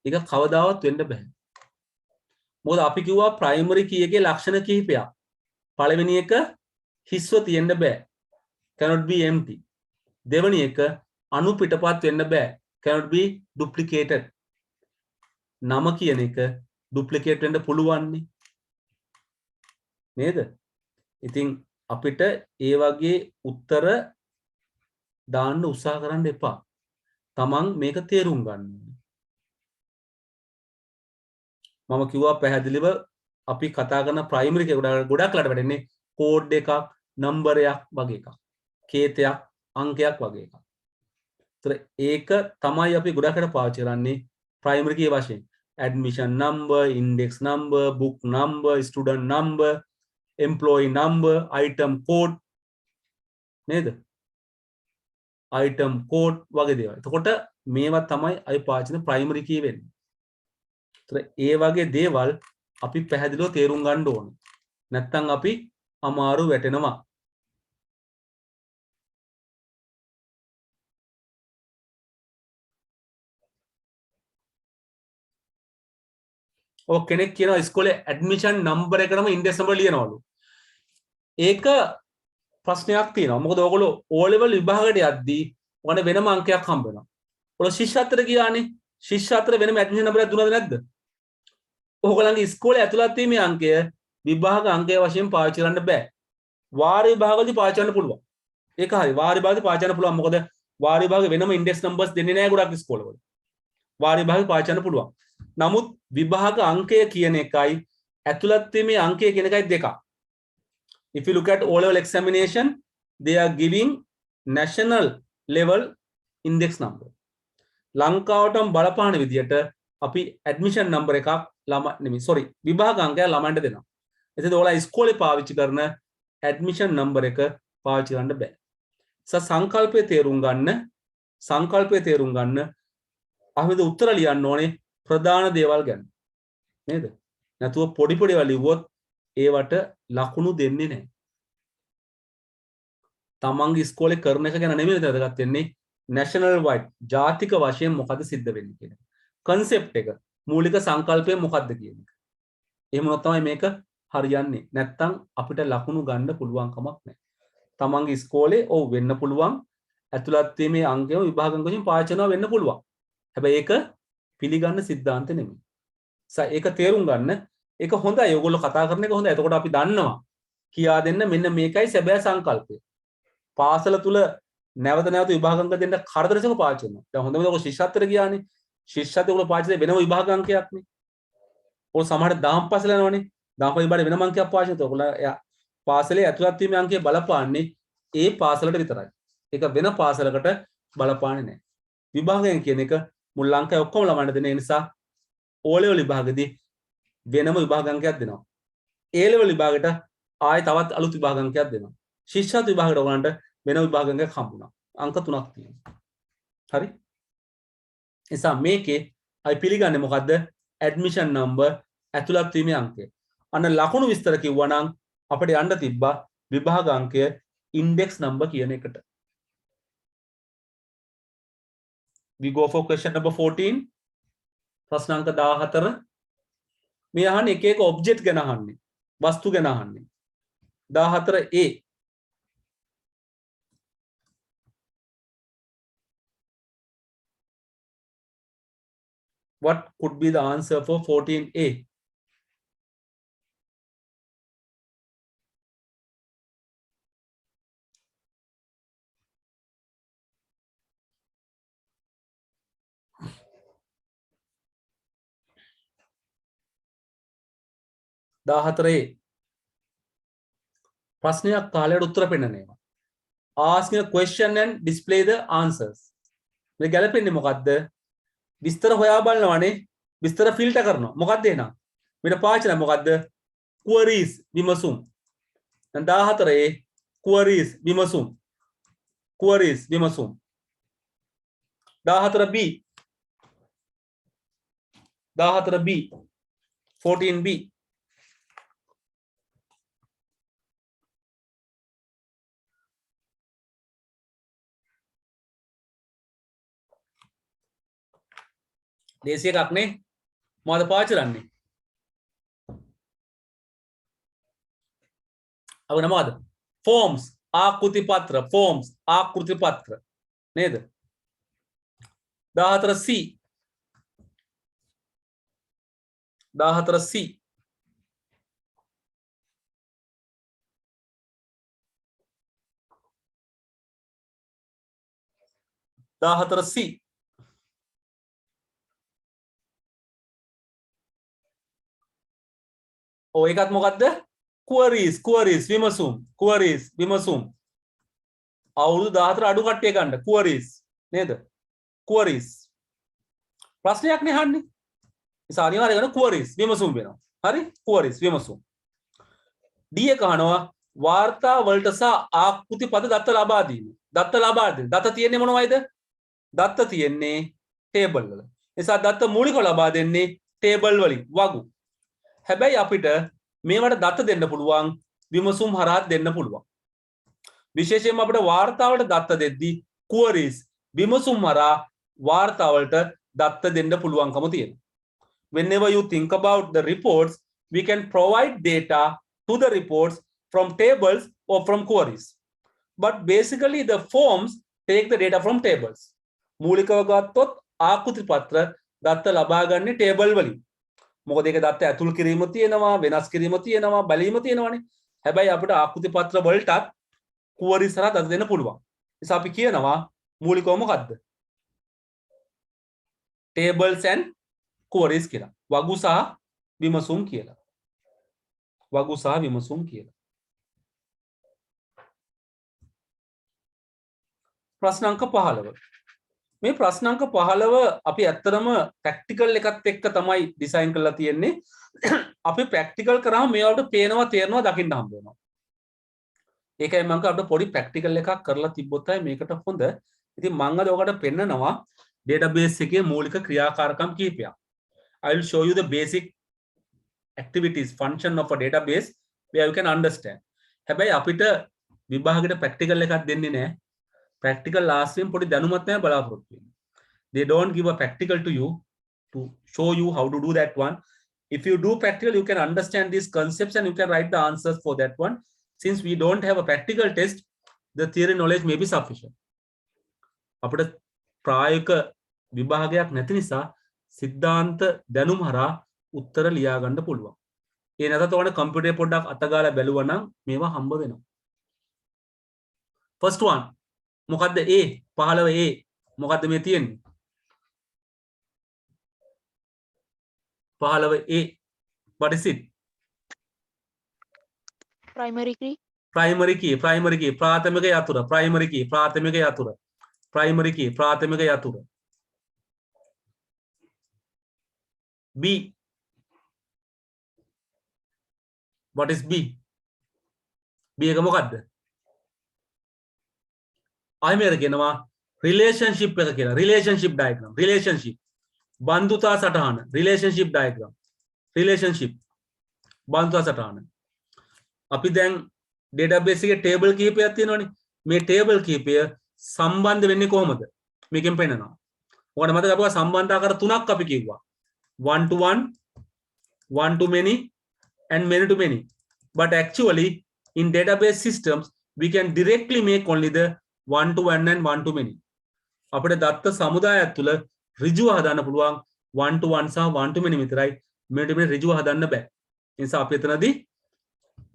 ඒක කවදාවත් වෙන්න බෑ. මොකද අපි කිව්වා ප්‍රයිමරි කී එකේ ලක්ෂණ කිහිපයක්. පළවෙනි එක හිස්ව තියෙන්න බෑ. cannot be empty. දෙවෙනි එක අනු පිටපත් වෙන්න බෑ. cannot be duplicated. නම කියන එක duplicate වෙන්න පුළුවන් නේද? ඉතින් අපිට ඒ වගේ උත්තර දාන්න උත්සාහ කරන්න එපා. තමන් මේක තේරුම් ගන්න. මම කිව්වා පැහැදිලිව අපි කතා කරන ප්‍රයිමරි එක ගොඩක් ලට වැටෙන්නේ කෝඩ් එකක්, නම්බරයක් වගේ එකක්. කේතයක්, අංකයක් වගේ එකක්. ඒතර ඒක තමයි අපි ගොඩකට පාවිච්චි කරන්නේ ප්‍රයිමරි කී වශයෙන්. admission number, index number, book number, student number, employee number, item code නේද? item code වගේ දේවල්. එතකොට මේවා තමයි අපි පාවිච්චි කරන ප්‍රයිමරි කී වෙන්නේ. ඒතර ඒ වගේ දේවල් අපි පැහැදිලිව තේරුම් ගන්න ඕනේ. නැත්නම් අපි අමාරු වැටෙනවා. ඔය කෙනෙක් කියනවා ඉස්කෝලේ ඇඩ්මිෂන් නම්බර් එකටම ඉන්ඩෙක්ස් නම්බර් ලියනවලු. ඒක ප්‍රශ්නයක් තියෙනවා. මොකද ඔයගොල්ලෝ O level විභාගයට යද්දී ඔයගොල්ලෝ වෙනම අංකයක් හම්බ වෙනවා. ඔයගොල්ලෝ ශිෂ්‍ය අතර ගියානේ. ශිෂ්‍ය අතර වෙනම ඇඩ්මිෂන් නම්බරයක් දුන්නද නැද්ද? ඔයගොල්ලන්ගේ ඉස්කෝලේ ඇතුළත් වීමේ අංකය විභාග අංකය වශයෙන් පාවිච්චි කරන්න බෑ. වාර විභාගවලදී පාවිච්චි කරන්න පුළුවන්. ඒක හරි. වාර විභාගදී පාවිච්චි කරන්න පුළුවන්. මොකද වාර විභාගෙ වෙනම ඉන්ඩෙක්ස් නම්බර්ස් දෙන්නේ නැහැ ගොඩක් ඉස්කෝලවල. වාර විභාගෙ පාවිච්චි කරන්න පුළුවන්. නමුත් විභාග අංකය කියන එකයි ඇතුළත් වීමේ අංකය කියන එකයි දෙකක්. If you look at O level examination, they are giving national level index number. ලංකාවටම බලපාන විදියට අපි ඇඩ්මිෂන් නම්බර් එකක් විභාග අංකය ළමයින්ට දෙනවා. එතකොට ඔයාලා ඉස්කෝලේ පාවිච්චි කරන ඇඩ්මිෂන් නම්බර් එක පාවිච්චි කරන්න බෑ. සංකල්පය තේරුම් ගන්න අහමද උත්තර ලියන්න ඕනේ ප්‍රධාන දේවල් ගැන. නේද? නැතුව පොඩි පොඩි ඒවා ලිව්වොත් ඒවට ලකුණු දෙන්නේ නැහැ. තමන්ගේ ඉස්කෝලේ කරන එක ගැන නෙමෙයි වැදගත් වෙන්නේ national wide ජාතික වශයෙන් මොකද සිද්ධ වෙන්නේ කියන එක. concept එක මූලික සංකල්පය මොකක්ද කියන එක. එහෙම වුණොත් තමයි මේක හරියන්නේ. නැත්තම් අපිට ලකුණු ගන්න පුළුවන් කමක් නැහැ. තමන්ගේ ඉස්කෝලේ ඔව් වෙන්න පුළුවන් ඇතුළත් වීමේ අංකය විභාග අංක වලින් පාවිච්චි කරනවා වෙන්න පුළුවන්. හැබැයි ඒක පිළිගන්න සිද්ධාන්ත නෙමෙයි. ඒක තේරුම් ගන්න. ඒක හොඳයි. ඔයගොල්ලෝ කතා කරන එක හොඳයි. එතකොට අපි දන්නවා කියා දෙන්න මෙන්න මේකයි සැබෑ සංකල්පය. පාසල තුල නැවත නැවත විභාග අංක දෙන්න කරදරසක පාවිච්චි කරනවා. දැන් හොඳම ඔයගොල්ලෝ ශිෂ්‍යත්වයට ගියානේ. ශිෂ්‍යත්වයට ඔයගොල්ලෝ පාවිච්චි කරේ වෙනම විභාග අංකයක්නේ. ඔය සමහර දහම් පාසල යනවනේ. දාපයි බඩ වෙනම අංකයක් පාවිච්චි කරනවා. ඔයගොල්ලෝ එයා පාසලේ ඇතුළත් වීමේ අංකය බලපාන්නේ ඒ පාසලට විතරයි. ඒක වෙන පාසලකට බලපාන්නේ නැහැ. විභාගයෙන් කියන එක මුල් අංකය ඔක්කොම ළමයින්ට දෙන නිසා O level විභාගෙදී වෙනම විභාග අංකයක් දෙනවා. A level විභාගයට ආයෙ තවත් අලුත් විභාග අංකයක් දෙනවා. ශිෂ්‍යත් විභාගයට ඔයගලන්ට වෙන විභාග අංකයක් හම්බුණා. අංක 3ක් තියෙනවා. හරි? නිසා මේකේ අපි පිළිගන්නේ මොකද්ද? ඇඩ්මිෂන් නම්බර් ඇතුළත් වීමේ අංකය. අන්න ලකුණු විස්තර කිව්වනම් අපිට යන්න තිබ්බා විභාග අංකය ඉන්ඩෙක්ස් නම්බර් කියන එකට. We go for question number 14. ප්‍රශ්න අංක 14. මේ අහන්නේ එක එක ඔබ්ජෙක්ට් ගැන අහන්නේ. වස්තු ගැන අහන්නේ. 14A. What could be the answer for 14A? ප්‍රශ්නයක් කාලයට උත්තර පෙන්නන ඒවා. Ask a question and display the answers. මේ ගැලපෙන්නේ මොකද්ද? විස්තර හොයා බලනවානේ. විස්තර ෆිල්ටර් කරනවා. මොකද්ද එහෙනම්? මෙන්න පාචන මොකද්ද? queries විමසුම්. දැන් 14 queries විමසුම්. queries විමසුම්. 14B 14B 14B දේශය එකක් නේ මොකද පාවිච්චි කරන්නේ අව නමද forms ආකෘති පත්‍ර forms ආකෘති පත්‍ර නේද 14C 14C ඔය එකත් මොකද්ද queries විමසුම් අවුරුදු 14 අඩු කට්ටිය ගන්න queries නේද queries ප්‍රශ්නයක් නේ අහන්නේ ඉතින් අනිවාර්යයෙන් queries විමසුම් වෙනවා හරි queries විමසුම් D එක අහනවා වාර්තා වලට සහ ආකෘති පද දත්ත ලබා දීම දත්ත තියෙන්නේ මොනවයිද දත්ත තියෙන්නේ table වල නිසා දත්ත මූලිකව ලබා දෙන්නේ table වලින් වගු හැබැයි අපිට මේවට දත්ත දෙන්න පුළුවන් විමසුම් හරහා දෙන්න පුළුවන් විශේෂයෙන්ම අපිට වාර්තාවලට දත්ත දෙද්දී queries විමසුම් හරහා වාර්තාවලට දත්ත දෙන්න පුළුවන්කම තියෙනවා whenever you think about the reports we can provide data to the reports from tables or from queries but basically the forms take the data from tables මූලිකව ගත්තොත් ආකෘති පත්‍ර දත්ත ලබා ගන්නේ table වලින් මොකද ඒක දත්ත ඇතුල් කිරීම තියෙනවා වෙනස් කිරීම තියෙනවා බැලීම තියෙනවානේ හැබැයි අපිට ආකෘති පත්‍ර වලටත් queries හරහා දත්ත දෙන්න පුළුවන් නිසා අපි කියනවා මූලිකව මොකද්ද tables and queries කියලා වගු සහ විමසුම් කියලා ප්‍රශ්න අංක 15 මේ ප්‍රශ්න අංක 15 අපි ඇත්තටම ප්‍රැක්ටිකල් එකත් එක්ක තමයි ඩිසයින් කරලා තියෙන්නේ අපි ප්‍රැක්ටිකල් කරාම මේවට පේනවා තේරෙනවා දකින්න හම්බ වෙනවා ඒකයි මම අපිට පොඩි ප්‍රැක්ටිකල් එකක් කරලා තිබ්බොත් මේකට හොඳ ඉතින් මම අද ඔකට පෙන්නනවා database එකේ මූලික ක්‍රියාකාරකම් කිහිපයක් I will show you the basic activities function of a database where you can understand හැබැයි අපිට විභාගෙට ප්‍රැක්ටිකල් එකක් දෙන්නේ නැහැ practical last name put danumat naha balaporottu wenna they don't give a practical to you to show you how to do that one if you do practical you can understand these concepts and you can write the answers for that one since we don't have a practical test the theory knowledge may be sufficient අපිට ප්‍රායෝගික විභාගයක් නැති නිසා සිද්ධාන්ත දැනුම හරහා උත්තර ලියා ගන්න පුළුවන් ඒ නැතත් ඔයාලට කම්පියුටරේ පොඩ්ඩක් අතගාලා බැලුවා නම් මේවා හම්බ වෙනවා first one මොකද්ද A 15A මොකද්ද මේ තියෙන්නේ 15A what is it primary key, primary key ප්‍රාථමික යතුර primary key ප්‍රාථමික යතුර primary key ප්‍රාථමික යතුර B what is B B එක මොකද්ද ආයෙ මේකට කියනවා relationship එක කියලා relationship diagram relationship බන්දුතා සටහන relationship diagram relationship බන්දුතා සටහන අපි දැන් database එකේ table කිහිපයක් තියෙනවනේ මේ table කිහිපය සම්බන්ධ වෙන්නේ කොහොමද මේකෙන් පෙන්නනවා ඔයාලට මතක අපුවා සම්බන්ධ ආකාර තුනක් අපි කිව්වා one to one one to many and many to many but actually in database systems we can directly make only the one to one and one to many අපිට දත්ත සමුදායක් තුල ඍජුව හදන්න පුළුවන් one to one සහ one to many විතරයි many to many ඍජුව හදන්න බෑ ඒ නිසා අපි එතනදී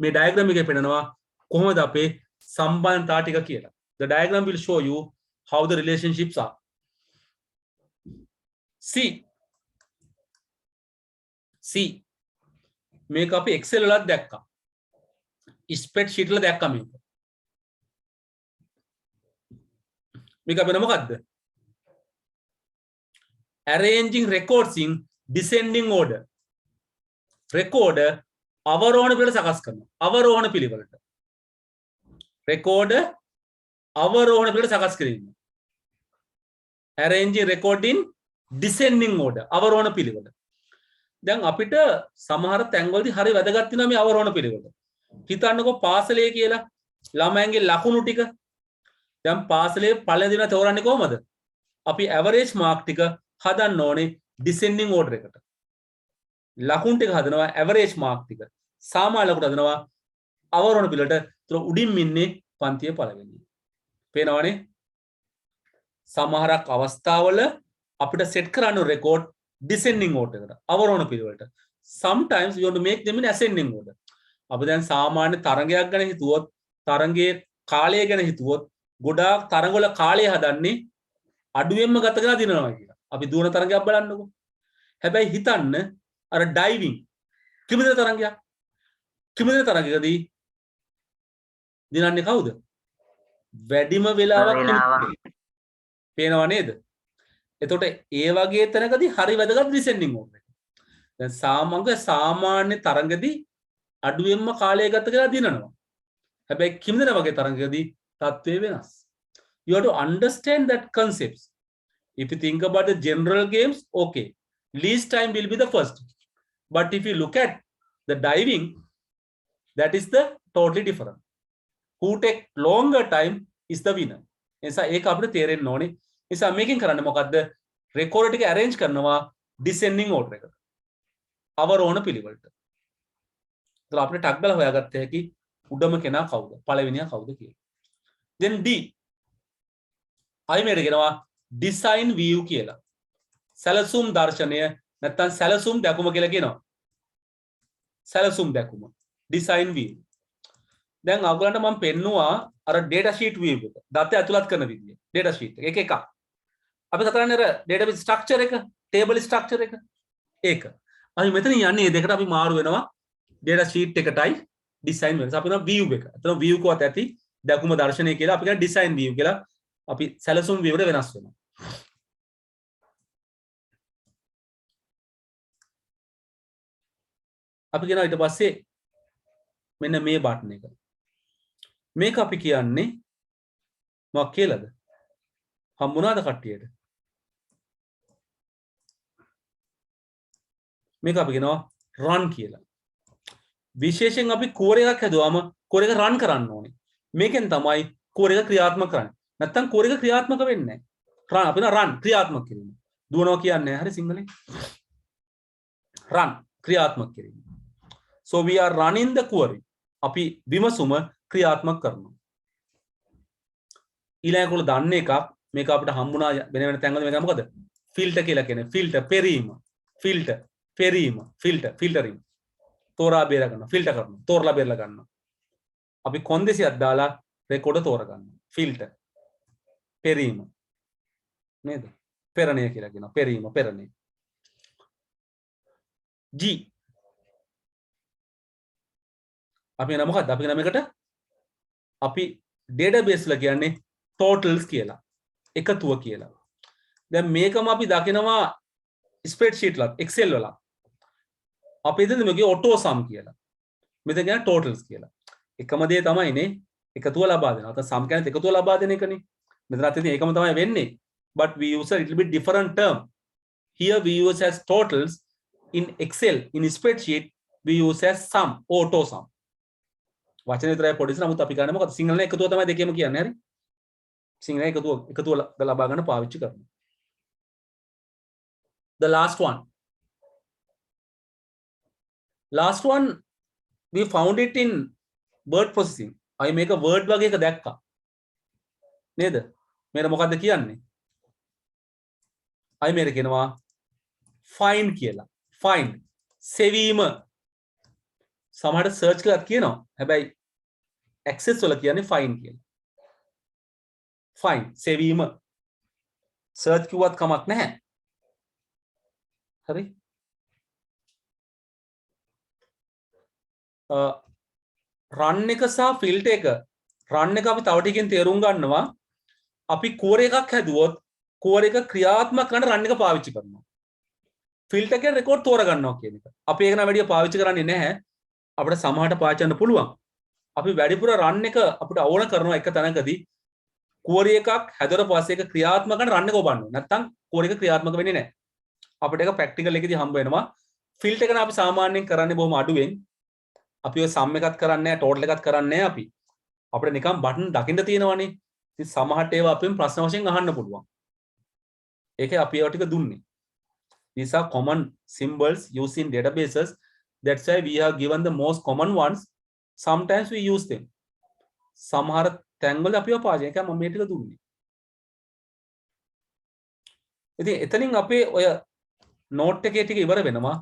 මේ diagram එකේ පෙන්නනවා කොහොමද අපේ සම්බන්ධතා ටික කියලා the diagram will show you how the relationships are C මේක අපි Excel වලත් දැක්කා spreadsheet වල දැක්කා මේක අපේ මොකද්ද arranging records in descending order record අවරෝහණ පිළිවෙලට සකස් කරනවා අවරෝහණ පිළිවෙලට record අවරෝහණ පිළිවෙලට සකස් කිරීම arranging record in descending order අවරෝහණ පිළිවෙල දැන් අපිට සමහර තැන්වලදී හරි වැදගත් වෙනවා මේ අවරෝහණ පිළිවෙල හිතන්නකෝ පාසලේ කියලා ළමයන්ගේ ලකුණු ටික දැන් පාසලේ පළවෙනි දින තෝරන්නේ කොහමද අපි average mark ටික හදන්න ඕනේ descending order එකට ලකුණු ටික හදනවා average mark ටික සාමාන්‍ය ලකුණු හදනවා අවරෝහණ පිළිවෙලට ඒතර උඩින් ඉන්නේ පන්තියේ පළවෙනි පේනවනේ සමහරක් අවස්ථාවල අපිට set කරන්න රෙකෝඩ් descending order එකට අවරෝහණ පිළිවෙලට sometimes you want to make them in ascending order අපි දැන් සාමාන්‍ය තරංගයක් ගැන හිතුවොත් තරංගයේ කාලය ගැන හිතුවොත් ගොඩාක් තරංගවල කාලය හදන්නේ අඩුවෙන්ම ගත කරලා දිනනවා කියලා අපි දුවන තරංගයක් බලන්නකෝ හැබැයි හිතන්න අර ඩයිවිං කිමිදෙන තරංගයකදී දිනන්නේ කවුද වැඩිම වෙලාවක් පේනව නේද එතකොට ඒ වගේ තැනකදී හරි වැදගත් descending order එක දැන් සාමාන්‍ය තරංගදී අඩුවෙන්ම කාලය ගත කරලා දිනනවා හැබැයි කිමිදෙන වගේ තරංගයකදී තත්ත්වය වෙනස් you have to understand that concepts if you think about the general games okay least time will be the first but if you look at the diving that is the totally different who take longer time is the winner එනිසා ඒක අපිට තේරෙන්න ඕනේ නිසා මේකෙන් කරන්නේ මොකද්ද record ටික arrange කරනවා descending order එකට අවරෝහණ පිළිවෙලට ඒතර අපිට ටක් ගාලා හොයාගත්ත හැකි උඩම කෙනා කවුද පළවෙනියා කවුද කියලා then D අයි මේකට කියනවා design view කියලා සැලසුම් දර්ශනය නැත්නම් සැලසුම් දැකුම කියලා කියනවා සැලසුම් දැකුම design view දැන් ඔයගලන්ට මම පෙන්නුවා අර data sheet view එක දත ඇතුළත් කරන විදිය data sheet එක එක අපි කතරන්නේ අර database structure එක table structure එක ඒක අපි මෙතන යන්නේ දෙකට අපි මාරු වෙනවා data sheet එකටයි design වෙනස අපි කරන view එක අතන view කවත් ඇති දැකුම දර්ශනය කියලා අපි කියන design view කියලා අපි සැලසුම් view එකට වෙනස් වෙනවා අපි කියනවා ඊට පස්සේ මෙන්න මේ බටන් එක මේක අපි කියන්නේ මොකක් කියලාද හම්බුණාද කට්ටියට මේක අපි කියනවා run කියලා විශේෂයෙන් අපි කෝර එකක් හැදුවාම කෝර එක run කරන්න ඕනේ මේකෙන් තමයි කෝර එක ක්‍රියාත්මක කරන්නේ නැත්තම් කෝර එක ක්‍රියාත්මක වෙන්නේ නැහැ run අපි run ක්‍රියාත්මක කිරීම දුවනවා කියන්නේ හරි සිංහලෙන් run ක්‍රියාත්මක කිරීම so we are running the query අපි විමසුම ක්‍රියාත්මක කරනවා ඊළඟට දන්න එකක් මේක අපිට හම්බුණා වෙන වෙන තැන්වල මේක මොකද ෆිල්ටර් කියලා කියන්නේ ෆිල්ටර් පෙරීම ෆිල්ටර් පෙරීම ෆිල්ටරින් තෝරා බේර ගන්නවා ෆිල්ටර් කරනවා තෝරලා බේරලා ගන්නවා අපි කොන්දේසියක් දාලා රෙකෝඩ් තෝර ගන්නවා ෆිල්ටර් පෙරීම නේද පෙරණය කියලා කියනවා පෙරීම පෙරණය G අපි කියන මොකක්ද? අපි කියන මේකට අපි database ලා කියන්නේ totals කියලා. එකතුව කියලා. දැන් මේකම අපි දකිනවා spreadsheet ලත් excel වල. අපි හිතන්නේ මේකේ auto sum කියලා. මෙතන කියන totals කියලා. එකම දේ තමයිනේ එකතුව ලබා දෙනවා. නැත්නම් sum කියන්නේ එකතුව ලබා දෙන එකනේ. මෙතනත් ඉතින් ඒකම තමයි වෙන්නේ. But we use a little bit different term. Here we use as totals. In Excel, in spreadsheet, we use as sum, auto sum. වචනේ විතරයි පොඩිස නමුත් අපි කරන්නේ මොකද? සිංහලෙන් එකතුව තමයි දෙකේම කියන්නේ. හරි? සිංහලෙන් එකතුව ලබා ගන්න පාවිච්චි කරනවා. The last one. Last one, we found it in word processing. I make a word වගේ එක දැක්කා. නේද? මේක මොකද්ද කියන්නේ? I මේක කියනවා find කියලා. find සෙවීම. සමහරට search කරලා කියනවා. හැබැයි access වල කියන්නේ find කියලා. find සෙවීම. search කිව්වත් කමක් නැහැ. හරි? run එක සහ filter එක run එක අපි තව ටිකකින් තේරුම් ගන්නවා. අපි core එකක් හැදුවොත් core එක ක්‍රියාත්මක කරන්න run එක පාවිච්චි කරනවා. filter එකේ record තෝරගන්නවා කියන එක. අපි ඒක නම් වැඩි පාවිච්චි කරන්නේ නැහැ. අපිට සමහරට පාවිච්චි කරන්න පුළුවන්. අපි වැඩිපුර run එක අපිට ඕන කරනවා එක තැනකදී core එකක් හැදුවට පස්සේ ඒක ක්‍රියාත්මක කරන run එක ඔබන්න. නැත්තම් core එක ක්‍රියාත්මක වෙන්නේ නැහැ. අපිට ඒක practical එකේදී හම්බ වෙනවා. filter එක නම් අපි සාමාන්‍යයෙන් කරන්නේ බොහොම අඩුවෙන්. අපි ඔය sum එකක් කරන්නේ නැහැ, total එකක් කරන්නේ නැහැ අපි. අපිට නිකන් බටන් දකින්න තියෙනවනේ. ඉතින් සමහරට ඒවා අපෙන් ප්‍රශ්න වශයෙන් අහන්න පුළුවන්. ඒකේ අපි ඒවා ටික දුන්නේ. These are common symbols used in databases. That's why we have given the most common ones. Sometimes we use them. සමහර තැන්වල අපිව පාවිච්චි කරනවා. මම මේ ටික දුන්නේ. ඉතින් එතනින් අපේ ඔය note එකේ ටික ඉවර වෙනවා.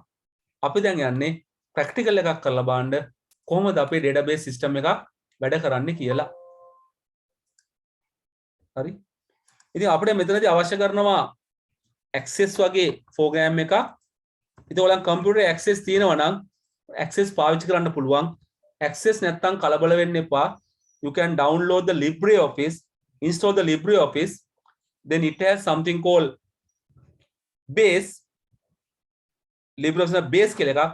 අපි දැන් යන්නේ practical එකක් කරලා බලන්න කොහොමද අපේ database system එකක් වැඩ කරන්නේ කියලා. හරි? ඉතින් අපිට මෙතනදී අවශ්‍ය කරනවා access වගේ program එකක්. ඉතින් ඔයාලන් computer access තියෙනවා නම් access පාවිච්චි කරන්න පුළුවන්. access නැත්තම් කලබල වෙන්න එපා. You can download the LibreOffice, install the LibreOffice. Then it has something called base. LibreOffice base කියලා එකක්.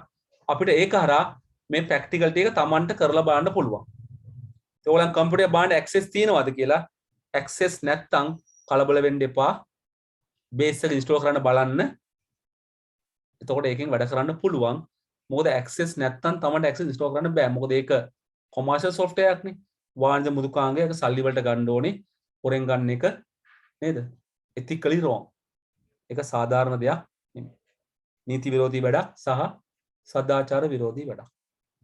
අපිට ඒක හරහා මේ practical ටික තමන්ට කරලා බලන්න පුළුවන්. ඒ ඔයාලන් computer බලන්න access තියෙනවද කියලා access නැත්තම් කලබල වෙන්න එපා. base එක install කරන්න බලන්න. එතකොට ඒකෙන් වැඩ කරන්න පුළුවන්. මොකද access නැත්තම් තමන්ට access install කරන්න බෑ. මොකද ඒක commercial software එකක් නේ. වාණිජ මෘදුකාංගයක සල්ලි වලට ගන්න ඕනේ. හොරෙන් ගන්න එක නේද? ethically wrong. ඒක සාධාරණ දෙයක් නෙමෙයි. නීති විරෝධී වැඩක් සහ සදාචාර විරෝධී වැඩක්.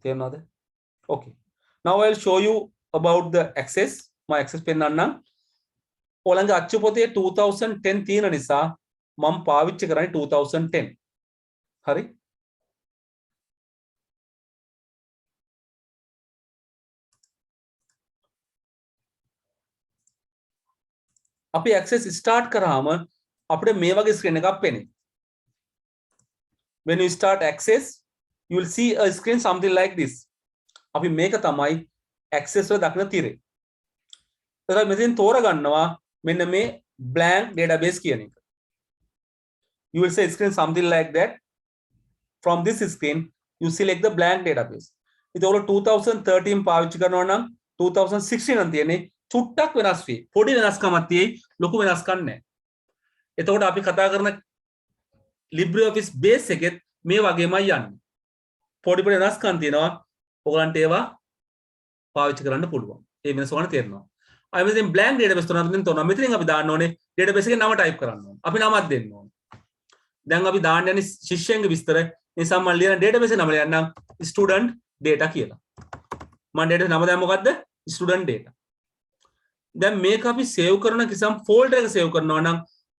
තේරුණාද? Okay. Now I'll show you about the access. මම access පෙන්නන්නම්. ඔයාලගේ අච්චු පොතේ 2010 තියෙන නිසා මම පාවිච්චි කරන්නේ 2010. හරි? අපි access start කරාම අපිට මේ වගේ screen එකක් පෙනේ. When you start access, you will see a screen something like this. අපි මේක තමයි access වල දක්න තිරේ. එතකොට මෙතෙන් තෝරගන්නවා මෙන්න මේ blank database කියන එක. You will say screen something like that. From this screen, you select the blank database. ඉතින් ඔයාලා 2013 පාවිච්චි කරනවා නම් 2016 නම් තියෙන්නේ චුට්ටක් වෙනස් වෙයි. පොඩි වෙනස්කමක් තියෙයි, ලොකු වෙනස්කම් නැහැ. එතකොට අපි කතා කරන LibreOffice base එකෙත් මේ වගේමයි යන්නේ. පොඩි පොඩි වෙනස්කම් තියෙනවා. ඔයගලන්ට ඒවා පාවිච්චි කරන්න පුළුවන්. ඒ වෙනස ඔයගලන්ට තේරෙනවා. අය මෙතෙන් blank database තෝරනවා. මෙතනින් අපි දාන්න ඕනේ database එකේ නම type කරන්න ඕනේ. අපි නමක් දෙන්න ඕනේ. දැන් අපි දාන්න යන්නේ ශිෂ්‍යයන්ගේ විස්තර. නිසා මම ලියන database නම ලියන්නම් student data කියලා. මම database නම දැන් මොකද්ද? student data. දැන් මේක අපි save කරන කිසියම් folder එක save කරනවා නම්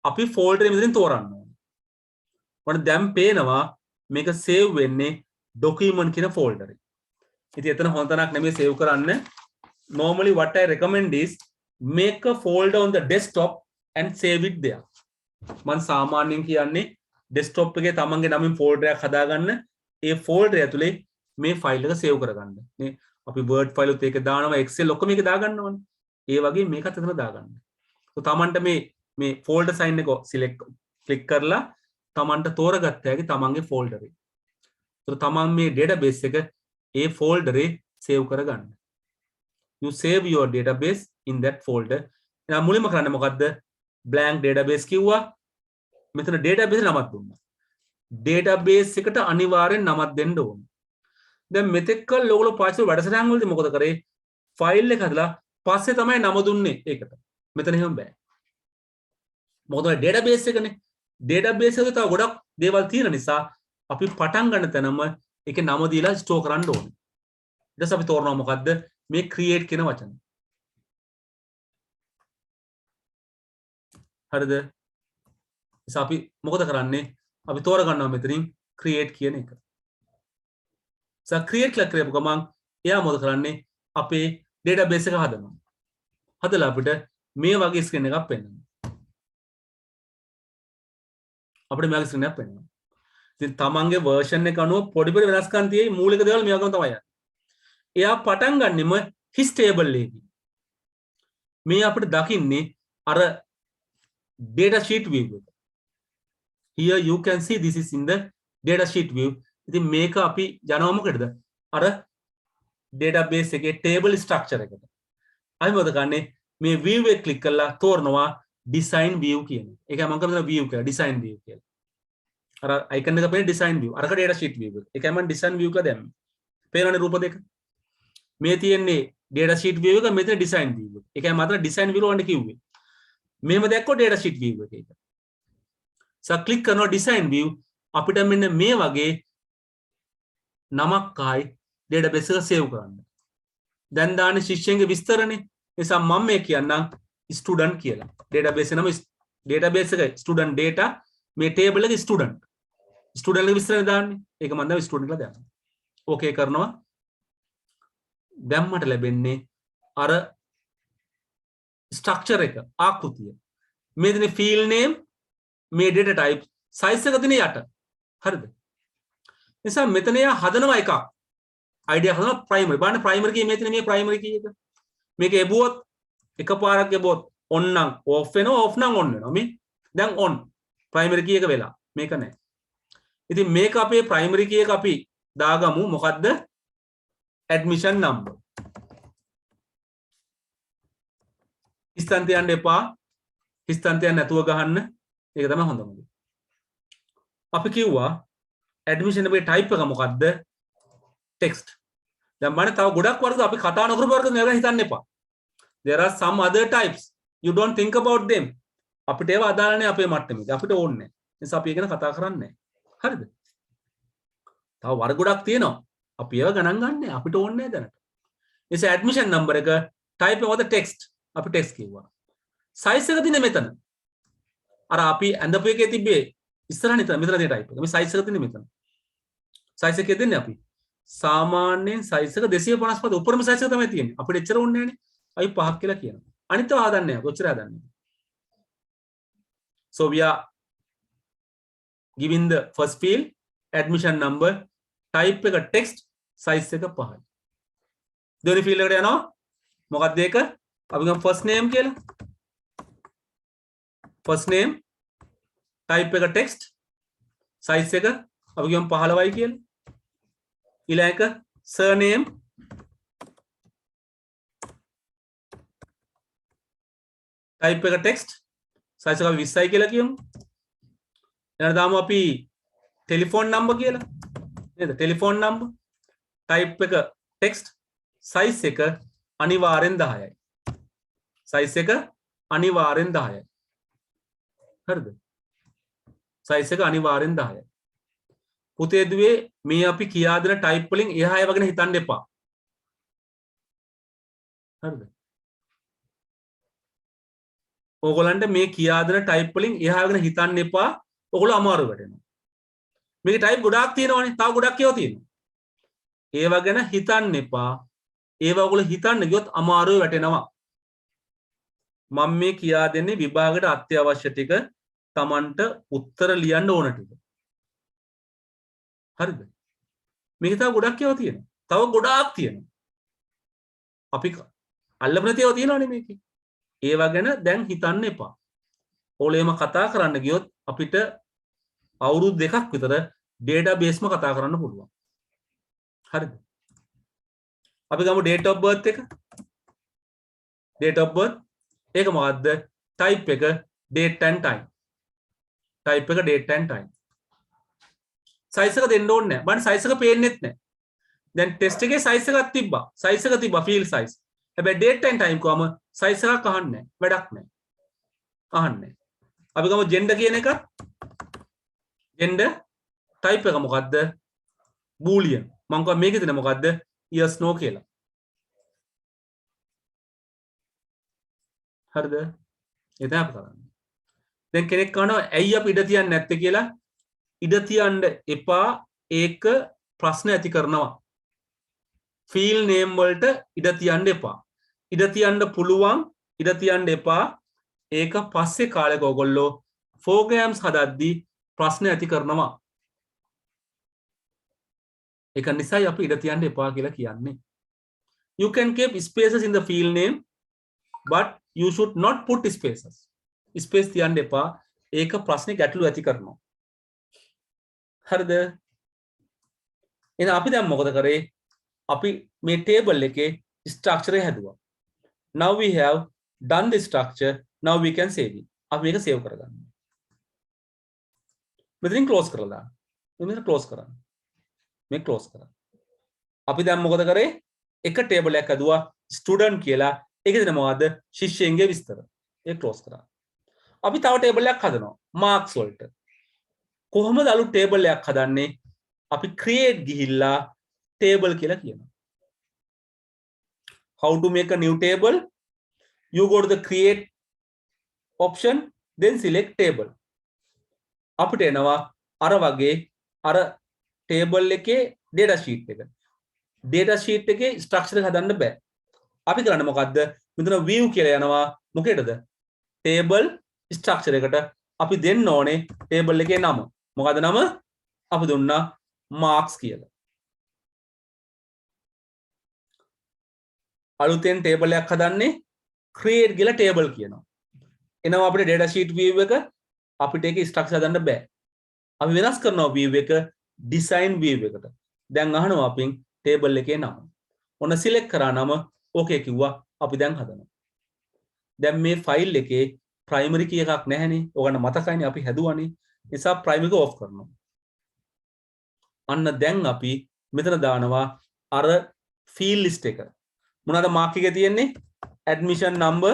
අපි folder එක මෙතනින් තෝරන්න ඕනේ. මට දැන් පේනවා මේක save වෙන්නේ document කියන folder එකේ. ඉතින් එතන හොඳ තැනක් නෙමෙයි save කරන්න. Normally what I recommend is make a folder on the desktop and save it there. මම සාමාන්‍යයෙන් කියන්නේ desktop එකේ තමන්ගේ නමින් folder එකක් හදාගන්න. ඒ folder ඇතුලේ මේ file එක save කරගන්න. මේ අපි Word file උත් ඒක දානවා Excel ඔක්කොම මේක දාගන්න ඕනේ. ඒ වගේ මේකත් එතන දාගන්න. તો තමන්ට මේ folder sign එක select click කරලා තමන්ට තෝරගත්ත හැකි තමන්ගේ folder එක. તો තමන් මේ database එක ඒ folder එකේ save කරගන්න. You save your database in that folder. එහෙනම් මුලින්ම කරන්නේ මොකද්ද? blank database කිව්වා. මෙතන database නමක් දුන්නා. database එකට අනිවාර්යෙන් නමක් දෙන්න ඕනේ. දැන් මෙතෙක් කල් ඔයගොල්ලෝ පාවිච්චි කරන වැඩසටහන් වලදී මොකද කරේ? ෆයිල් එක හදලා පස්සේ තමයි නම දුන්නේ ඒකට. මෙතන එහෙම බෑ. මොකද database එකනේ. database එකේ තව ගොඩක් දේවල් තියෙන නිසා අපි පටන් ගන්න තැනම ඒකේ නම දීලා ස්ටෝර් කරන්න ඕනේ. ඊට පස්සේ අපි තෝරනවා මොකද්ද? මේ create කියන වචන. හරිද? නිසා අපි මොකද කරන්නේ? අපි තෝර ගන්නවා මෙතනින් create කියන එක. create කියලා කරපු ගමන් එයා මොකද කරන්නේ? අපේ database එක හදනවා. හදලා අපිට මේ වගේ screen එකක් පෙන්නනවා. අපිට මේ වගේ screen එකක් පෙන්නනවා. ඉතින් තමන්ගේ version එක අනුව පොඩි පොඩි වෙනස්කම් තියෙයි මූලික දේවල් මේ වගේම තමයි යන්නේ. එයා පටන් ගන්නෙම his table එකකින්. මේ අපිට දකින්නේ අර data sheet view එක. Here you can see this is in the data sheet view. ඉතින් මේක අපි යනවා මොකටද? අර database එකේ table structure එකට. අපි මොකද කරන්නේ? මේ view එක click කරලා තෝරනවා design view කියන එක. ඒකයි මම කරන view කියලා design view කියලා. අර icon එක පේන design view. අරක data sheet view එක. ඒකයි මම design view එක දැම්මේ. පේනවනේ රූප දෙක. මේ තියෙන්නේ data sheet view එක මෙතන design view එක. ඒකයි මම අතන design view වලට කිව්වේ. මෙහෙම දැක්කොත් data sheet view එක ඒක. click කරනවා design view අපිට මෙන්න මේ වගේ නමක් ආයි database එක save කරන්න. දැන් දාන්නේ ශිෂ්‍යයන්ගේ විස්තරනේ. නිසා මම මේ කියන්නම් student කියලා. database නම database එක student data මේ table එක student. student එක විස්තරනේ දාන්නේ. ඒක මම දැන් student කියලා දානවා. okay කරනවා. දැන් මට ලැබෙන්නේ අර structure එක ආකෘතිය. මේ දෙන field name මේ data type size එක දින යට. හරිද? නිසා මෙතන යා හදනවා එකක්. idea හදනවා primary. බලන්න primary කී මෙතන මේ primary කී එක. මේක එබුවොත් එකපාරක් එබුවොත් on නම් off වෙනවා off නම් on වෙනවා. මේ දැන් on primary කී එක වෙලා. මේක නෑ. ඉතින් මේක අපේ primary කී එක අපි දාගමු මොකද්ද? admission number. හිස්තන් තියන්න එපා. හිස්තන් තියන්න නැතුව ගහන්න. ඒක තමයි හොඳම දේ. අපි කිව්වා admission එකේ type එක මොකද්ද? text. දැන් මම තව ගොඩක් වර්ග අපි කතා නොකරපු වර්ග නේද හිතන්න එපා. There are some other types. You don't think about them. අපිට ඒව අදාළ නැහැ අපේ මට්ටමේදී. අපිට ඕනේ නැහැ. ඒ නිසා අපි ඒක ගැන කතා කරන්නේ නැහැ. හරිද? තව වර්ග ගොඩක් තියෙනවා. අපි ඒව ගණන් ගන්නෑ. අපිට ඕනේ නැහැ දැනට. ඒ නිසා admission number එක type එකවද text. අපි text කිව්වා. size එක තියෙන්නේ මෙතන. අර අපි ඇඳපු එකේ තිබ්බේ ඉස්සරහනේ මෙතන තියෙන type එක. මේ size එක තියෙන්නේ මෙතන. size එකේ දෙන්නේ අපි. සාමාන්‍යයෙන් size එක 255 උඩරම size එක තමයි තියෙන්නේ. අපිට එච්චර ඕනේ නැහැනේ. අපි 5ක් කියලා කියනවා. අනිත් ඒවා හදන්නේ නැහැ. කොච්චර හදන්නේ. So we are giving the first field admission number type එක text size එක 5යි. දෙවෙනි field එකට යනවා. මොකක්ද ඒක? අපි ගමු first name කියලා. first name type එක text size එක අපි ගමු 15යි කියලා. ඊළඟ surname type එක text size එක අපි 20යි කියලා කියමු. ඊළඟ දාමු අපි telephone number කියලා. නේද? telephone number type එක text size එක අනිවාර්යෙන් 10යි. size එක අනිවාර්යෙන් 10යි. හරිද? size එක අනිවාර්යෙන් 10යි. පුතේ දුවේ මේ අපි කියා දෙන type වලින් එහා ඒවා ගැන හිතන්න එපා. හරිද? ඕගොල්ලන්ට මේ කියා දෙන type වලින් එහා ගැන හිතන්න එපා. ඕගොල්ලෝ අමාරු වෙනවා. මේකේ type ගොඩාක් තියෙනවානේ. තව ගොඩක් ඒවා තියෙනවා. ඒවා ගැන හිතන්න එපා. ඒවා ඔයගොල්ලෝ හිතන්න ගියොත් අමාරුවේ වැටෙනවා. මම මේ කියා දෙන්නේ විභාගයට අත්‍යවශ්‍ය ටික Tamanට උත්තර ලියන්න ඕන ටික. හරිද? මේක තව ගොඩක් ඒවා තියෙනවා. තව ගොඩාක් තියෙනවා. අපි අල්ලපන තේව තියෙනවනේ මේකේ. ඒවා ගැන දැන් හිතන්න එපා. ඕලේම කතා කරන්න ගියොත් අපිට අවුරුදු 2ක් විතර ඩේටාබේස්ම කතා කරන්න පුළුවන්. හරිද? අපි ගමු date of birth එක. date of birth ඒක මොකද්ද? type එක date and time. type එක date and time. size එක දෙන්න ඕනේ නැහැ. බලන්න size එක පේන්නෙත් නැහැ. දැන් test එකේ size එකක් තිබ්බා. size එක තිබ්බා field size. හැබැයි date and time කොහම size එකක් අහන්නේ නැහැ. වැඩක් නැහැ. අහන්නේ. අපි ගමු gender කියන එක. gender type එක මොකද්ද? boolean. මම කිව්වා මේකේ තියෙන මොකද්ද? yes no කියලා. හරිද? ඒක තමයි අපි කරන්නේ. දැන් කෙනෙක් කනවා ඇයි අපි ඉඩ තියන්නේ නැත්තේ කියලා. ඉඩ තියන්න එපා. ඒක ප්‍රශ්න ඇති කරනවා. field name වලට ඉඩ තියන්න එපා. ඉඩ තියන්න පුළුවන්, ඉඩ තියන්න එපා. ඒක පස්සේ කාලෙක ඔයගොල්ලෝ programs හදද්දී ප්‍රශ්න ඇති කරනවා. ඒක නිසායි අපි ඉඩ තියන්න එපා කියලා කියන්නේ. You can keep spaces in the field name but you should not put spaces. space තියන්න එපා. ඒක ප්‍රශ්නේ ගැටලු ඇති කරනවා. හරිද? එහෙනම් අපි දැන් මොකද කරේ? අපි මේ table එකේ structure එක හැදුවා. Now we have done the structure. Now we can save it. අපි මේක save කරගන්න. මෙතනින් close කරලා දාන්න. මෙතන close කරන්න. මේ close කරන්න. අපි දැන් මොකද කරේ? එක table එකක් හදුවා student කියලා. ඒකේ දෙන මොකද්ද? ශිෂ්‍යයන්ගේ විස්තර. ඒක close කරා. අපි තව table එකක් හදනවා marks වලට. කොහොමද අලුත් table එකක් හදන්නේ? අපි create ගිහිල්ලා table කියලා කියනවා. How to make a new table? You go to the create option, then select table. අපිට එනවා අර වගේ අර table එකේ data sheet එක. data sheet එකේ structure එක හදන්න බෑ. අපි කරන්නේ මොකද්ද? මෙතන view කියලා යනවා. මොකේදද? table structure එකට අපි දෙන්න ඕනේ table එකේ නම. මොකද්ද නම? අපි දුන්නා marks කියලා. අලුතෙන් table එකක් හදන්නේ create කියලා table කියනවා. එනවා අපිට data sheet view එක අපිට ඒකේ structure හදන්න බෑ. අපි වෙනස් කරනවා view එක design view එකට. දැන් අහනවා අපින් table එකේ නම. ඔන්න select කරා නම okay කිව්වා. අපි දැන් හදනවා. දැන් මේ file එකේ primary key එකක් නැහැනේ. ඔයගොල්ලෝ මතකයිනේ අපි හැදුවානේ. නිසා primary එක off කරනවා. අන්න දැන් අපි මෙතන දානවා අර field list එක. මොනවාද mark එකේ තියෙන්නේ? admission number.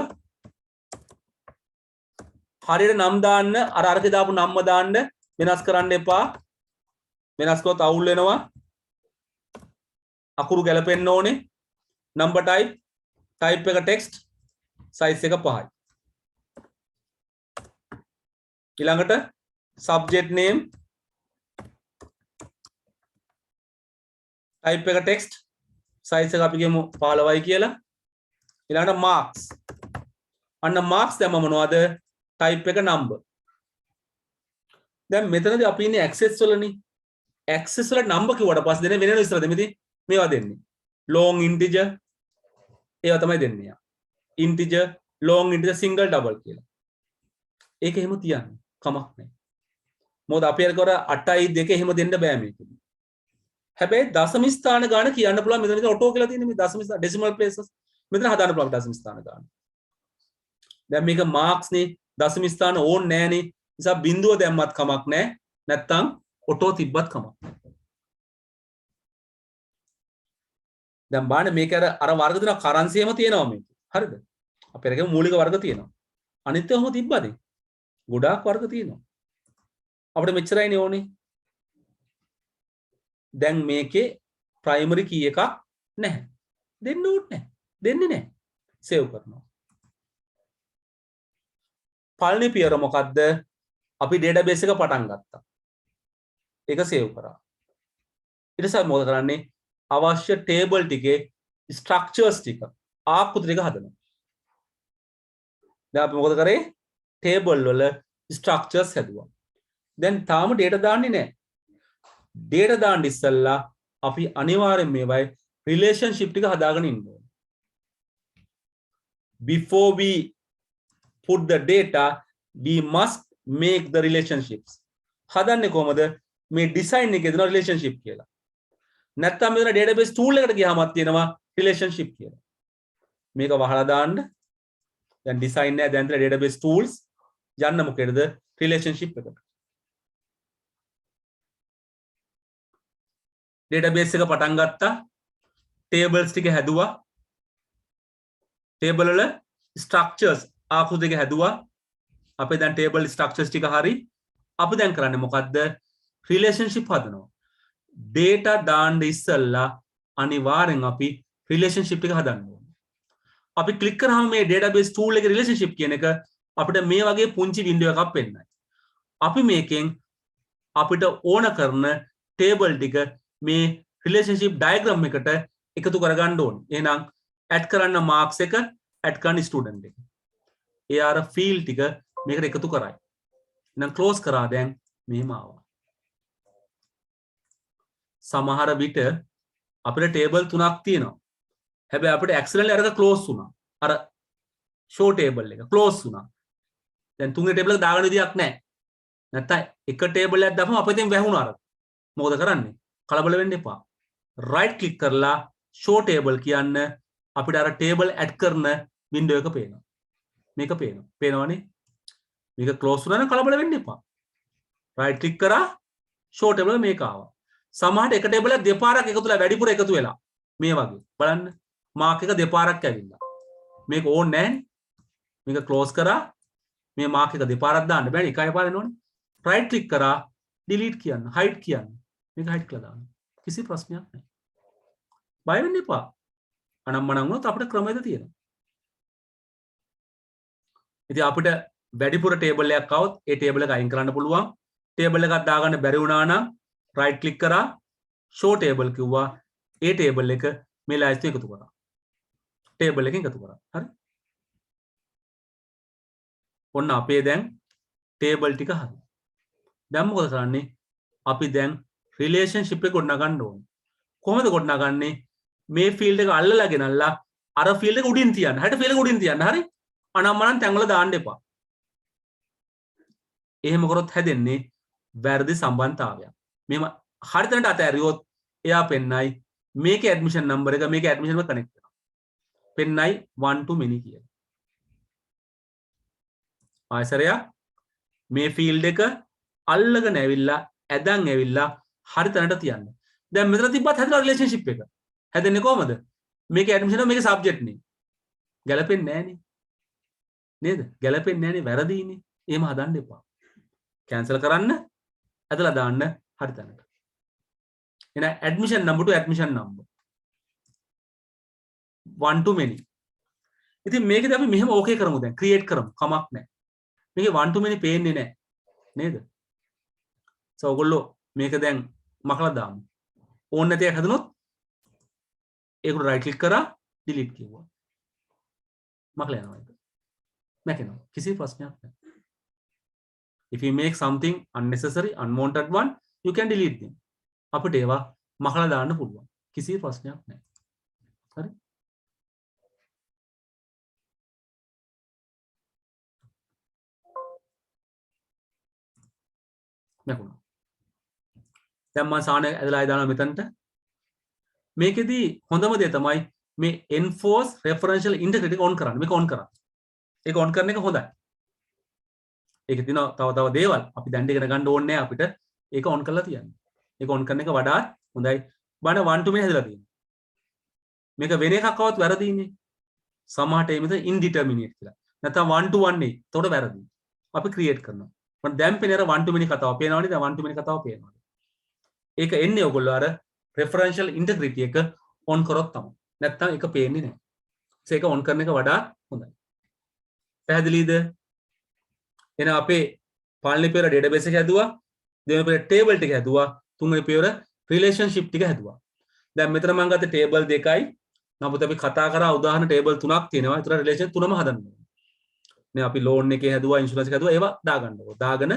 හරියට නම් දාන්න අර අරකේ දාපු නම්ම දාන්න වෙනස් කරන්න එපා. වෙනස් කරොත් අවුල් වෙනවා. අකුරු ගැලපෙන්න ඕනේ. number type එක text size එක 5යි. ඊළඟට subject name type එක text size එක අපි කියමු 15යි කියලා. ඊළඟට marks. අන්න marks දැම්ම මොනවද? type එක number. දැන් මෙතනදී අපි ඉන්නේ access වලනේ. access වල number කිව්වට පස්සේ දෙන වෙන විස්තර දෙමෙති මේවා දෙන්නේ. long integer ඒවා තමයි දෙන්නේ. integer, long integer, single, double කියලා. ඒක එහෙම තියන්නේ කමක් නැහැ. මොකද අපි අර කර 8යි 2 එහෙම දෙන්න බෑ මේකෙදි. හැබැයි දශම ස්ථාන ගාන කියන්න පුළුවන්. මෙතන ඔටෝ කියලා තියෙන්නේ මේ දශම ස්ථාන decimal places. මෙතන හදාන්න පුළුවන් දශම ස්ථාන ගාන. දැන් මේක marks නේ දශම ස්ථාන ඕනේ නෑනේ. නිසා බිඳුව දැම්මත් කමක් නෑ. නැත්තම් ඔටෝ තිබ්බත් කමක් නෑ. දැන් බලන්න මේක අර වර්ග දෙනවා currency එකම තියෙනවා මේක. හරිද? අපේ එකේ මූලික වර්ග තියෙනවා. අනිත් ඒවාම තිබ්බද? ගොඩාක් වර්ග තියෙනවා. අපිට මෙච්චරයිනේ ඕනේ. දැන් මේකේ primary key එකක් නැහැ. දෙන්න ඕනේ නැහැ. දෙන්නේ නැහැ. save කරනවා. පළවෙනි පියවර මොකද්ද? අපි database එක පටන් ගත්තා. ඒක save කරා. ඊට පස්සේ මොකද කරන්නේ? අවශ්‍ය table ටිකේ structures ටික ආකෘති ටික හදනවා. දැන් අපි මොකද කරේ? table වල structures හැදුවා. දැන් තාම data දාන්නේ නැහැ. data දාන්න ඉස්සෙල්ලා අපි අනිවාර්යෙන් මේවයි relationship ටික හදාගෙන ඉන්න ඕනේ. before we put the data we must make the relationships හදන්නේ කොහමද මේ design එකේ දෙන relationship කියලා නැත්තම් මෙතන database tool එකට ගියාමත් තියෙනවා relationship කියලා මේක වහලා දාන්න දැන් design එක දැන් database tools යන්න මොකේද relationship එකට database එක පටන් ගත්තා tables ටික හැදුවා table වල structures ආකෘති ටික හැදුවා අපි දැන් table structures ටික හරි අපි දැන් කරන්නේ මොකද්ද relationship හදනවා data දාන්න ඉස්සෙල්ලා අනිවාර්යෙන් අපි relationship ටික හදන්න ඕනේ අපි click කරාම මේ database tool එකේ relationship කියන එක අපිට මේ වගේ පුංචි window එකක් පෙන්නයි අපි මේකෙන් අපිට ඕන කරන table ටික මේ relationship diagram එකට එකතු කරගන්න ඕනේ එහෙනම් add කරන්න marks එක add කරන්න student එක ඒ අර field ටික මේකට එකතු කරයි එහෙනම් close කරා දැන් මෙහෙම ආවා සමහර විට අපිට table තුනක් තියෙනවා හැබැයි අපිට accidentally අරක close වුණා අර show table එක close වුණා දැන් තුන්වෙනි table එක දාගන්න විදියක් නැහැ නැත්තම් එක table එකක් දාපම අපිට දැන් වැහුණා අර මොකද කරන්නේ කලබල වෙන්න එපා right click කරලා show table කියන්න අපිට අර table add කරන window එක පේනවා මේක පේනවනේ මේක close වුණා නම් කලබල වෙන්න එපා right click කරා show table මේක ආවා සමහරට එක table එක දෙපාරක් එකතුලා වැඩිපුර එකතු වෙලා මේ වගේ බලන්න mark එක දෙපාරක් ඇවිල්ලා මේක ඕනේ නැහැ මේක close කරා මේ mark එක දෙපාරක් දාන්න බෑනේ එකයි පාර එනවනේ right click කරා delete කියන්න hide කියන්න මේක hide කරලා දාන්න කිසි ප්‍රශ්නයක් නැහැ බය වෙන්න එපා අනම්මනම් වුණොත් අපිට ක්‍රමයක තියෙනවා ඉතින් අපිට වැඩිපුර table එකක් આવොත් ඒ table එක අයින් කරන්න පුළුවන් table එකක් දාගන්න බැරි වුණා නම් right click කරා show table කිව්වා ඒ table එක මේ ලයිස්ට් එකතු කරා table එකෙන් එකතු කරා හරි ඔන්න අපේ දැන් table ටික හරි දැන් මොකද කරන්නේ අපි දැන් relationship එක ගොඩනගන්න ඕනේ කොහොමද ගොඩනගන්නේ මේ field එක අල්ලලා ගෙනල්ලා අර field එක උඩින් තියන්න හරියට field එක උඩින් තියන්න හරි අනම්මනම් තැන්වල දාන්න එපා එහෙම කරොත් හැදෙන්නේ වැරදි සම්බන්ධතාවයක් මෙහෙම හරි තැනට අතෑරියොත් එයා පෙන්නයි මේකේ ඇඩ්මිෂන් නම්බර් එක මේකේ ඇඩ්මිෂන් එක කනෙක්ට් වෙනවා පෙන්නයි 1 to many කියලා ආයසරයක් මේ ෆීල්ඩ් එක අල්ලගෙන ඇවිල්ලා ඇදන් ඇවිල්ලා හරි තැනට තියන්න දැන් මෙතන තිබ්බත් හැදලා රිලේෂන්ෂිප් එක හැදෙන්නේ කොහමද මේකේ ඇඩ්මිෂන් එක මේකේ සබ්ජෙක්ට් නේ ගැලපෙන්නේ නැහනේ නේද ගැලපෙන්නේ නැහනේ වැරදීනේ එහෙම හදන්න එපා කැන්සල් කරන්න ඇදලා දාන්න හරි තැනට එහෙනම් admission number to admission number 1 to many ඉතින් මේකදී අපි මෙහෙම ඕකේ කරමු දැන් ක්‍රියේට් කරමු කමක් නැහැ මේකේ 1 to many පේන්නේ නැහැ නේද ඔයගොල්ලෝ මේක දැන් මකලා දාමු ඕන නැති එකක් හදනොත් ඒකට right click කරා delete කිව්වා මකලා යනවා ඒක මැකෙනවා කිසි ප්‍රශ්නයක් නැහැ if you make something unnecessary unwanted one you can delete them අපිට ඒවා මකලා දාන්න පුළුවන් කිසි ප්‍රශ්නයක් නැහැ හරි මැකුණා දැන් මම සාන ඇදලා දානවා මෙතනට මේකෙදි හොඳම දේ තමයි මේ enforce referential integrity on කරන්න මේක on කරා ඒක on කරන එක හොඳයි ඒකේ තියෙන තව දේවල් අපි දැන් ඉගෙන ගන්න ඕනේ නැහැ අපිට ඒක on කරලා තියන්න ඒක on කරන එක වඩා හොඳයි බණ 1 to many හදලා තියෙනවා මේක වෙන එකක් આવත් වැරදීනේ සමහරට මේ මෙතන indeterminate කියලා නැත්නම් 1 to 1 නේ එතකොට වැරදි අපි create කරනවා මම දැන් පේන අර 1 to many කතාව පේනවනේ දැන් 1 to many කතාව පේනවා ඒක එන්නේ ඔයගොල්ලෝ අර referential integrity එක on කරොත් තමයි නැත්නම් ඒක පේන්නේ නැහැ ඒක on කරන එක වඩා හොඳයි පැහැදිලිද එහෙනම් අපේ පළවෙනි පෙර database එක හැදුවා දෙවෙනි පෙර table ටික හැදුවා තුන්වෙනි පෙර relationship ටික හැදුවා දැන් මෙතන මම ගත්ත table දෙකයි නමුත් අපි කතා කරා උදාහරණ table තුනක් තියෙනවා ඒතර relation තුනම හදන්න ඕනේ නේ අපි loan එකේ හැදුවා insurance එක හැදුවා ඒවා දාගන්න ඕනේ දාගෙන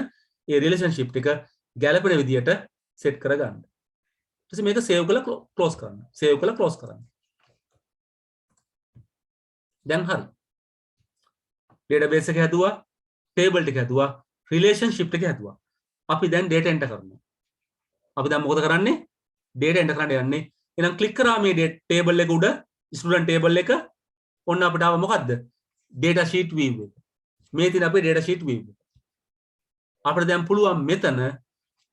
ඒ relationship ටික ගැලපෙන විදියට set කරගන්න ඊට පස්සේ මේක save කරලා close කරන්න save කරලා close කරන්න දැන් හරි database එක හැදුවා, table ටික හැදුවා, relationship ටික හැදුවා. අපි දැන් data enter කරනවා. අපි දැන් මොකද කරන්නේ? data enter කරන්න යන්නේ. එහෙනම් click කරා මේ table එක උඩ student table එක. ඔන්න අපිට ආව මොකද්ද? data sheet view එක. මේ තියෙන අපේ data sheet view එක. අපිට දැන් පුළුවන් මෙතන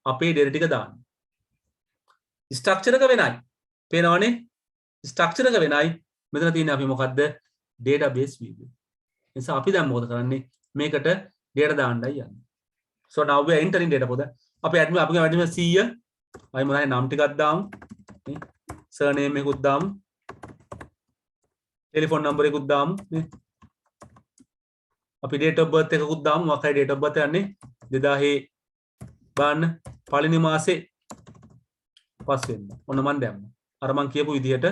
අපේ data ටික දාන්න. structure එක වෙනයි. පේනවනේ? structure එක වෙනයි. මෙතන තියෙන්නේ අපි මොකද්ද? database view එක. නිසා අපි දැන් මොකද කරන්නේ? මේකට data දාන්නයි යන්නේ. So now we are entering data පොත. අපි admin අපගේ admin 100 අය මොනවායි නම් ටිකක් දාමු. නේ? surname එකකුත් දාමු. telephone number එකකුත් දාමු. නේ? අපි date of birth එකකුත් දාමු. මොකක්ද date of birth යන්නේ? 2000 බලන්න පළවෙනි මාසේ 5 වෙනිදා. ඔන්න මම දැම්මා. අර මම කියපු විදිහට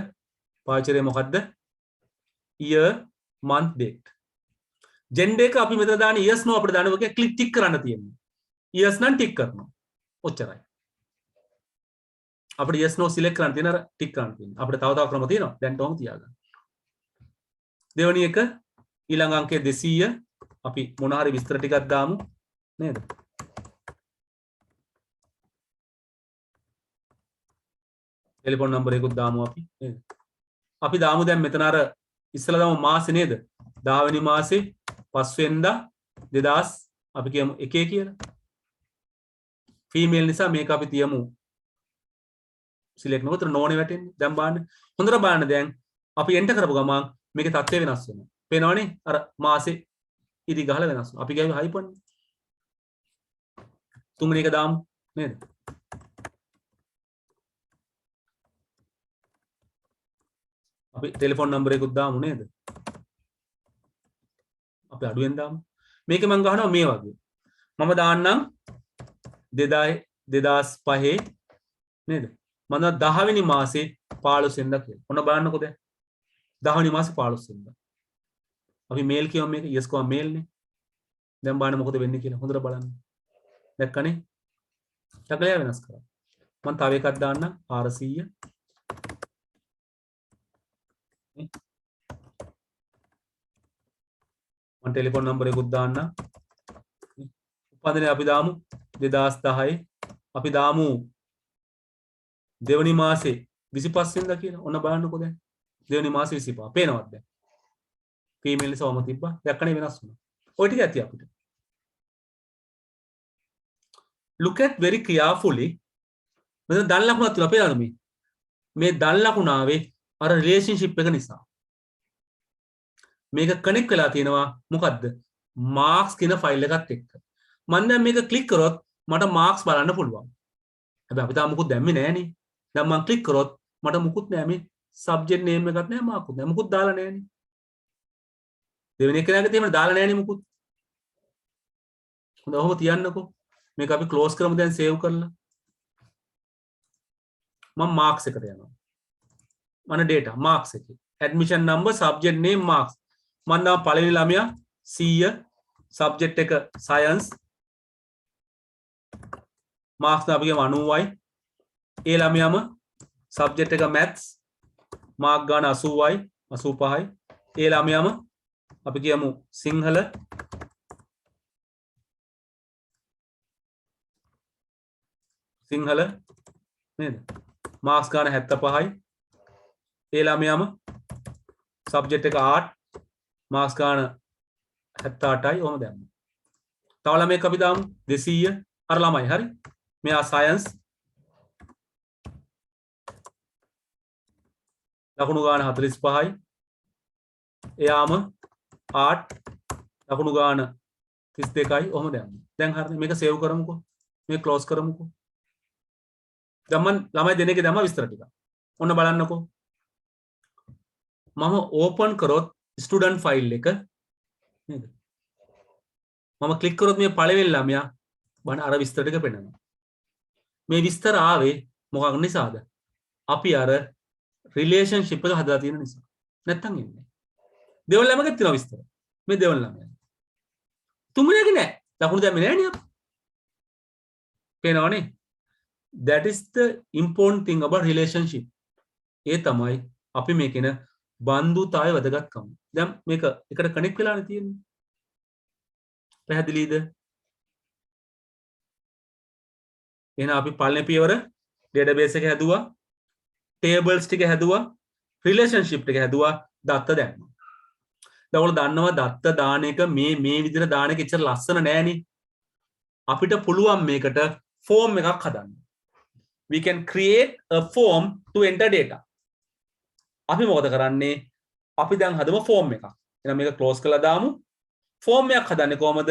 පාවිච්චි මොකද්ද? year month date. gender එක අපි මෙතන දාන්නේ years නෝ අපිට දාන්න ඔක ක්ලික් ටික් කරන්න තියෙනවා. years නම් ටික් කරනවා. ඔච්චරයි. අපිට yes no select කරන්න තියෙන අර ටික් කරන්න තියෙනවා. අපිට තව ක්‍රම තියෙනවා. දැන් තෝම තියාගන්න. දෙවෙනි එක ඊළඟ අංකය 200 අපි මොන හරි විස්තර ටිකක් දාමු නේද? ටෙලිෆෝන් නම්බර් එකකුත් දාමු අපි නේද? අපි දාමු දැන් මෙතන අර ඉස්සලා දාමු මාසේ නේද? 10 වෙනි මාසේ 5 වෙනිදා 2000 අපි කියමු 1 කියලා. ෆීමේල් නිසා මේක අපි තියමු සිලෙක්ට් නොකර නෝනේ වැටෙන්නේ. දැන් බලන්න. හොඳට බලන්න දැන් අපි එන්ටර් කරපු ගමන් මේකේ තත්ත්වය වෙනස් වෙනවා. පේනවනේ? අර මාසේ ඉදි ගහලා වෙනස් වෙනවා. අපි ගාවේ හයිපන්. තුන්වෙනි එක දාමු නේද? අපි ටෙලිෆෝන් නම්බර් එකකුත් දාමු නේද? අපි අඩුවෙන් දාමු. මේකේ මම ගහනවා මේ වගේ. මම දාන්නම් 2005 නේද? මම 10 වෙනි මාසේ 15 වෙනිදා කියලා. ඔන්න බලන්නකෝ දැන්. 10 වෙනි මාසේ 15 වෙනිදා. අපි මේල් කියවම මේක yes කොහම මේල් නේ. දැන් බලන්න මොකද වෙන්නේ කියලා. හොඳට බලන්න. දැක්කනේ? ටගලයා වෙනස් කරා. මම තව එකක් දාන්නම් 400. මම ටෙලිෆෝන් නම්බර් එකකුත් දාන්නම්. උපන්දිනේ අපි දාමු 2010. අපි දාමු දෙවනි මාසේ 25 වෙනිදා කියලා. ඔන්න බලන්නකෝ දැන්. දෙවනි මාසේ 25. පේනවද දැන්? ෆීමේල් නිසා ඔම තිබ්බා. දැක්කනේ වෙනස් වුණා. ඔය ටික ඇති අපිට. Look at very carefully. මෙතන දන් ලකුණක් තියෙනවා. පේනවද මේ? මේ දන් ලකුණ ආවේ අර රිලේෂන්ෂිප් එක නිසා. මේක කනෙක්ට් වෙලා තියෙනවා මොකද්ද? මාක්ස් කියන ෆයිල් එකත් එක්ක. මම දැන් මේක ක්ලික් කරොත් මට මාක්ස් බලන්න පුළුවන්. හැබැයි අපි තාම මුකුත් දැම්මේ නෑනේ. දැන් මම ක්ලික් කරොත් මට මුකුත් නෑ මේ සබ්ජෙක්ට් නේම් එකක් නෑ මාකුත් නෑ. මුකුත් දාලා නෑනේ. දෙවෙනි එක නෑනේ තියෙන්නේ දාලා නෑනේ මුකුත්. හොඳ ඔහොම තියන්නකෝ. මේක අපි ක්ලෝස් කරමු දැන් සේව් කරලා. මම මාක්ස් එකට යනවා. මන data මාක්ස් එකේ. admission number subject name marks. මම නම් පළවෙනි ළමයා 100 subject එක science marks අපි කියමු 90යි. ඒ ළමයාම subject එක maths mark ගන්න 80යි 85යි. ඒ ළමයාම අපි කියමු සිංහල නේද? marks ගන්න 75යි. ඒ ළමයාම subject එක art marks ගන්න 78යි. ඔහොම දැම්මා. තව ළමයෙක් අපි දාමු 200 අර ළමයි හරි. මෙයා science ලකුණු ගාන 45යි. එයාම art ලකුණු ගාන 32යි. ඔහොම දැම්මා. දැන් හරිනේ මේක සේව් කරමුකෝ. මේක ක්ලෝස් කරමුකෝ. දැන් මම ළමයි දෙනෙක්ගේ දැම්මා විස්තර ටික. ඔන්න බලන්නකෝ. මම ඕපන් කරොත් ස්ටුඩන්ට් ෆයිල් එක නේද? මම ක්ලික් කරොත් මේ පළවෙනි ළමයා බලන්න අර විස්තර ටික පෙන්නනවා. මේ විස්තර ආවේ මොකක් නිසාද? අපි අර රිලේෂන්ෂිප් එක හදලා තියෙන නිසා. නැත්තම් එන්නේ. දෙවන ළමගෙත් තියෙනවා විස්තර. මේ දෙවන ළමයා. තුන්වෙනියගේ නෑ. ලකුණු දැම්මේ නෑනේ අපි. පේනවනේ? That is the important thing about relationship. ඒ තමයි අපි මේකේන බන්දුතාවය වැදගත්කම. දැන් මේක එකට කනෙක්ට් වෙලානේ තියෙන්නේ. පැහැදිලිද? එහෙනම් අපි පළවෙනි පියවර database එක හැදුවා, tables ටික හැදුවා, relationship ටික හැදුවා, දත්ත දැම්මා. දැන් ඔයාලා දන්නවා දත්ත දාන එක මේ විදිහට දාන එක ඉච්චර ලස්සන නෑනේ. අපිට පුළුවන් මේකට form එකක් හදන්න. We can create a form to enter data. අපි මොකද කරන්නේ? අපි දැන් හදමු form එකක්. එහෙනම් මේක close කරලා දාමු. form එකක් හදන්නේ කොහමද?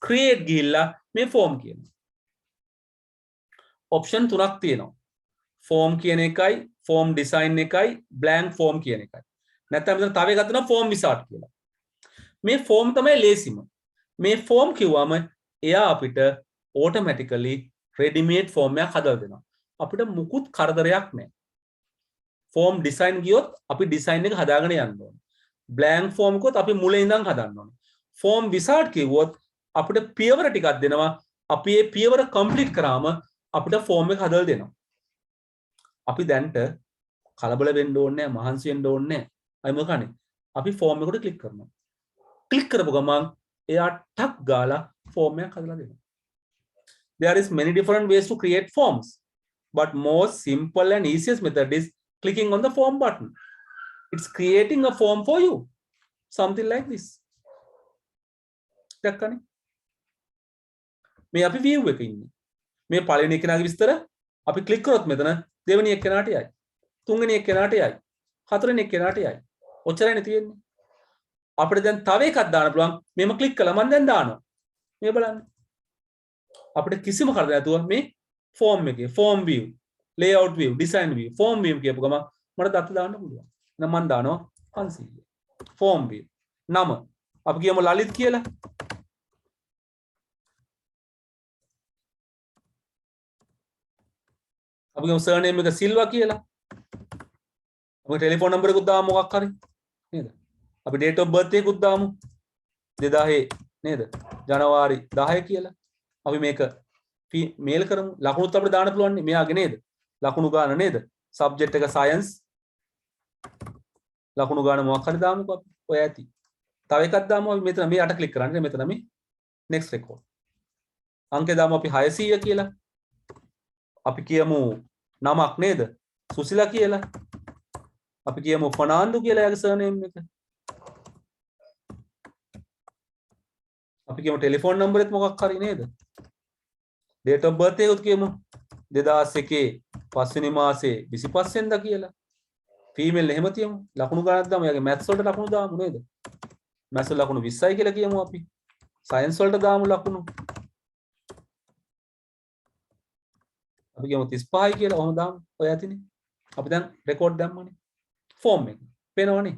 create ගිහිල්ලා මේ form කියනවා. option තුනක් තියෙනවා. form කියන එකයි, form design එකයි, blank form කියන එකයි. නැත්නම් මෙතන තව එකක් තියෙනවා form wizard කියලා. මේ form තමයි ලේසිම. මේ form කිව්වම එයා අපිට automatically ready made form එකක් හදලා දෙනවා. අපිට මුකුත් කරදරයක් නැහැ. form design ගියොත් අපි design එක හදාගෙන යන්න ඕනේ. blank form එකත් අපි මුලින් ඉඳන් හදන්න ඕනේ. form wizard කිව්වොත් අපිට පියවර ටිකක් දෙනවා. අපි මේ පියවර complete කරාම අපිට form එක හදලා දෙනවා. අපි දැන්ට කලබල වෙන්න ඕනේ නැහැ, මහන්සි වෙන්න ඕනේ නැහැ. අය මොකන්නේ? අපි form එකට click කරනවා. click කරපු ගමන් එයා ටක් ගාලා form එකක් හදලා දෙනවා. There is many different ways to create forms, but most simple and easiest method is clicking on the form button. It's creating a form for you. Something like this. දැක්කනේ? මේ අපි view එකේ ඉන්නේ. මේ පළවෙනි එකනාගේ විස්තර අපි click කරොත් මෙතන දෙවෙනි එකනාට යයි. තුන්වෙනි එකනාට යයි. හතරවෙනි එකනාට යයි. ඔච්චරයිනේ තියෙන්නේ. අපිට දැන් තව එකක් දාන්න පුළුවන්. මේම click කළා මම දැන් දානවා. මේ බලන්න. අපිට කිසිම කරදරයක් නැතුව මේ form එකේ form view, layout view, design view, form view කියපු ගමන් මට දත්ත දාන්න පුළුවන්. එහෙනම් මම දානවා 500. form view. නම අපි කියමු ලලිත් කියලා. අපි කියමු surname එක සිල්වා කියලා. අපි ටෙලිෆෝන් නම්බර් එකකුත් දාමු මොකක් හරි නේද? අපි date of birth එකකුත් දාමු 2000 නේද? ජනවාරි 10 කියලා. අපි මේක මේල් කරමු. ලකුණුත් අපිට දාන්න පුළුවන් නේ මෙයාගේ නේද? ලකුණු ගාන නේද? subject එක science. ලකුණු ගාන මොකක් හරි දාමුකෝ අපි. ඔය ඇති. තව එකක් දාමු අපි මෙතන මේ අට ක්ලික් කරන්නේ මෙතන මේ next record. අංකය දාමු අපි 600 කියලා. අපි කියමු නමක් නේද? සුසිලා කියලා. අපි කියමු ෆර්නාන්ඩු කියලා එයාගේ surname එක. අපි කියමු ටෙලිෆෝන් නම්බර් එකත් මොකක් හරි නේද? date of birth එකත් කියමු 2001 පස්වෙනි මාසේ 25 වෙනිදා කියලා. ෆීමේල් එහෙම තියමු. ලකුණු ගණනක් දාමු. එයාගේ maths වලට ලකුණු දාමු නේද? maths වල ලකුණු 20යි කියලා කියමු අපි. science වලට දාමු ලකුණු. අපි කියමු 35යි කියලා. ඔහොම දාමු. ඔය ඇතිනේ. අපි දැන් රෙකෝඩ් දැම්මනේ. form එක. පේනවනේ.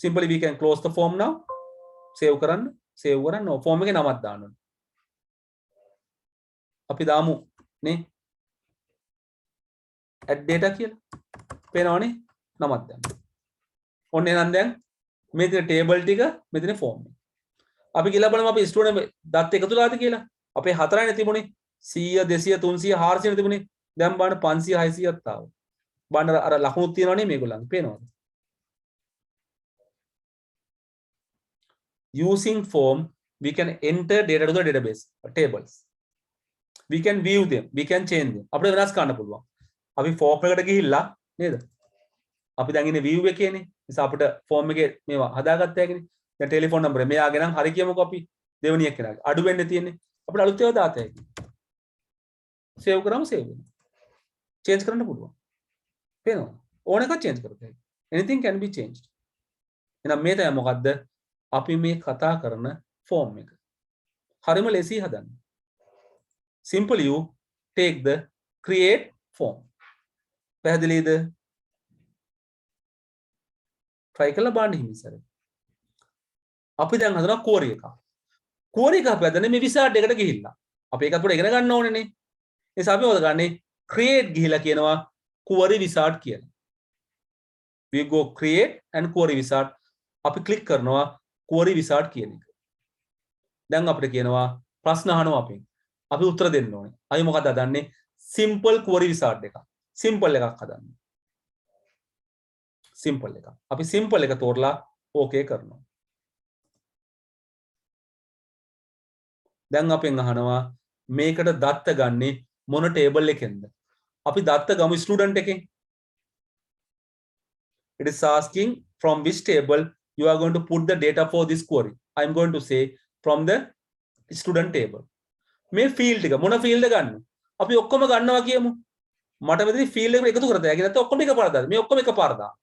simply we can close the form now. save කරන්න. save කරන්න. form එකේ නමක් දාන්න ඕනේ. අපි දාමු නේ add data කියලා. පේනවනේ නමක් දැම්ම. ඔන්න එහෙනම් දැන් මෙතන table ටික මෙතන form එක. අපි කියලා බලමු අපි ස්ටුඩන්ට් දත් එකතුලාද කියලා. අපේ 4යිනේ තිබුණේ 100 200 300 400 තිබුණේ. දැන් බලන්න 500 600ක් ආවා. බලන්න අර ලකුණු තියෙනවනේ මේගොල්ලන්. පේනවද? Using form we can enter data to the database tables. We can view them, we can change them. අපිට වෙනස් කරන්න පුළුවන්. අපි form එකට ගිහිල්ලා නේද? අපි දැන් ඉන්නේ view එකේනේ. නිසා අපිට form එකේ මේවා හදාගත්ත හැකිනේ. දැන් ටෙලිෆෝන් නම්බරය මෙයාගේ නම් හරි කියමුකෝ අපි දෙවෙනි එක්කෙනාගේ. අඩු වෙන්න තියෙන්නේ. අපිට අලුත් ඒවා දාත හැකියි. save කරාම save වෙනවා. change කරන්න පුළුවන්. පේනවද? ඕන එකක් change කරත් හැකියි. anything can be changed. එහෙනම් මේ තමයි මොකද්ද? අපි මේ කතා කරන form එක. හරිම ලේසි හදන්න. Simply you take the create form. පැහැදිලිද? try කරලා බලන්න හිමිසර. අපි දැන් හදනවා query එකක්. query එක අපි හදන්නේ මේ wizard එකට ගිහිල්ලා. අපි ඒකත් පොඩ්ඩක් ඉගෙන ගන්න ඕනේ නේ. ඒ නිසා අපි මොකද ගන්නෙ? create ගිහිල්ලා කියනවා query wizard කියලා. We go create and query wizard. අපි click කරනවා query wizard කියන එක. දැන් අපිට කියනවා ප්‍රශ්න අහනවා අපෙන්. අපි උත්තර දෙන්න ඕනේ. අපි මොකක්ද හදන්නේ? simple query wizard එකක්. simple එකක් හදන්නේ. simple එකක්. අපි simple එක තෝරලා okay කරනවා. දැන් අපෙන් අහනවා මේකට දත්ත ගන්නේ මොන ටේබල් එකෙන්ද? අපි දත්ත ගමු ස්ටුඩන්ට් එකෙන්. It is asking from which table you are going to put the data for this query. I am going to say from the student table. මේ field එක මොන field එක ගන්න? අපි ඔක්කොම ගන්නවා කියමු. මට මෙතන field එක එකතු කරත හැකි නැත්නම් ඔක්කොම එකපාරට දාන්න. මේ ඔක්කොම එකපාරට දාන්න.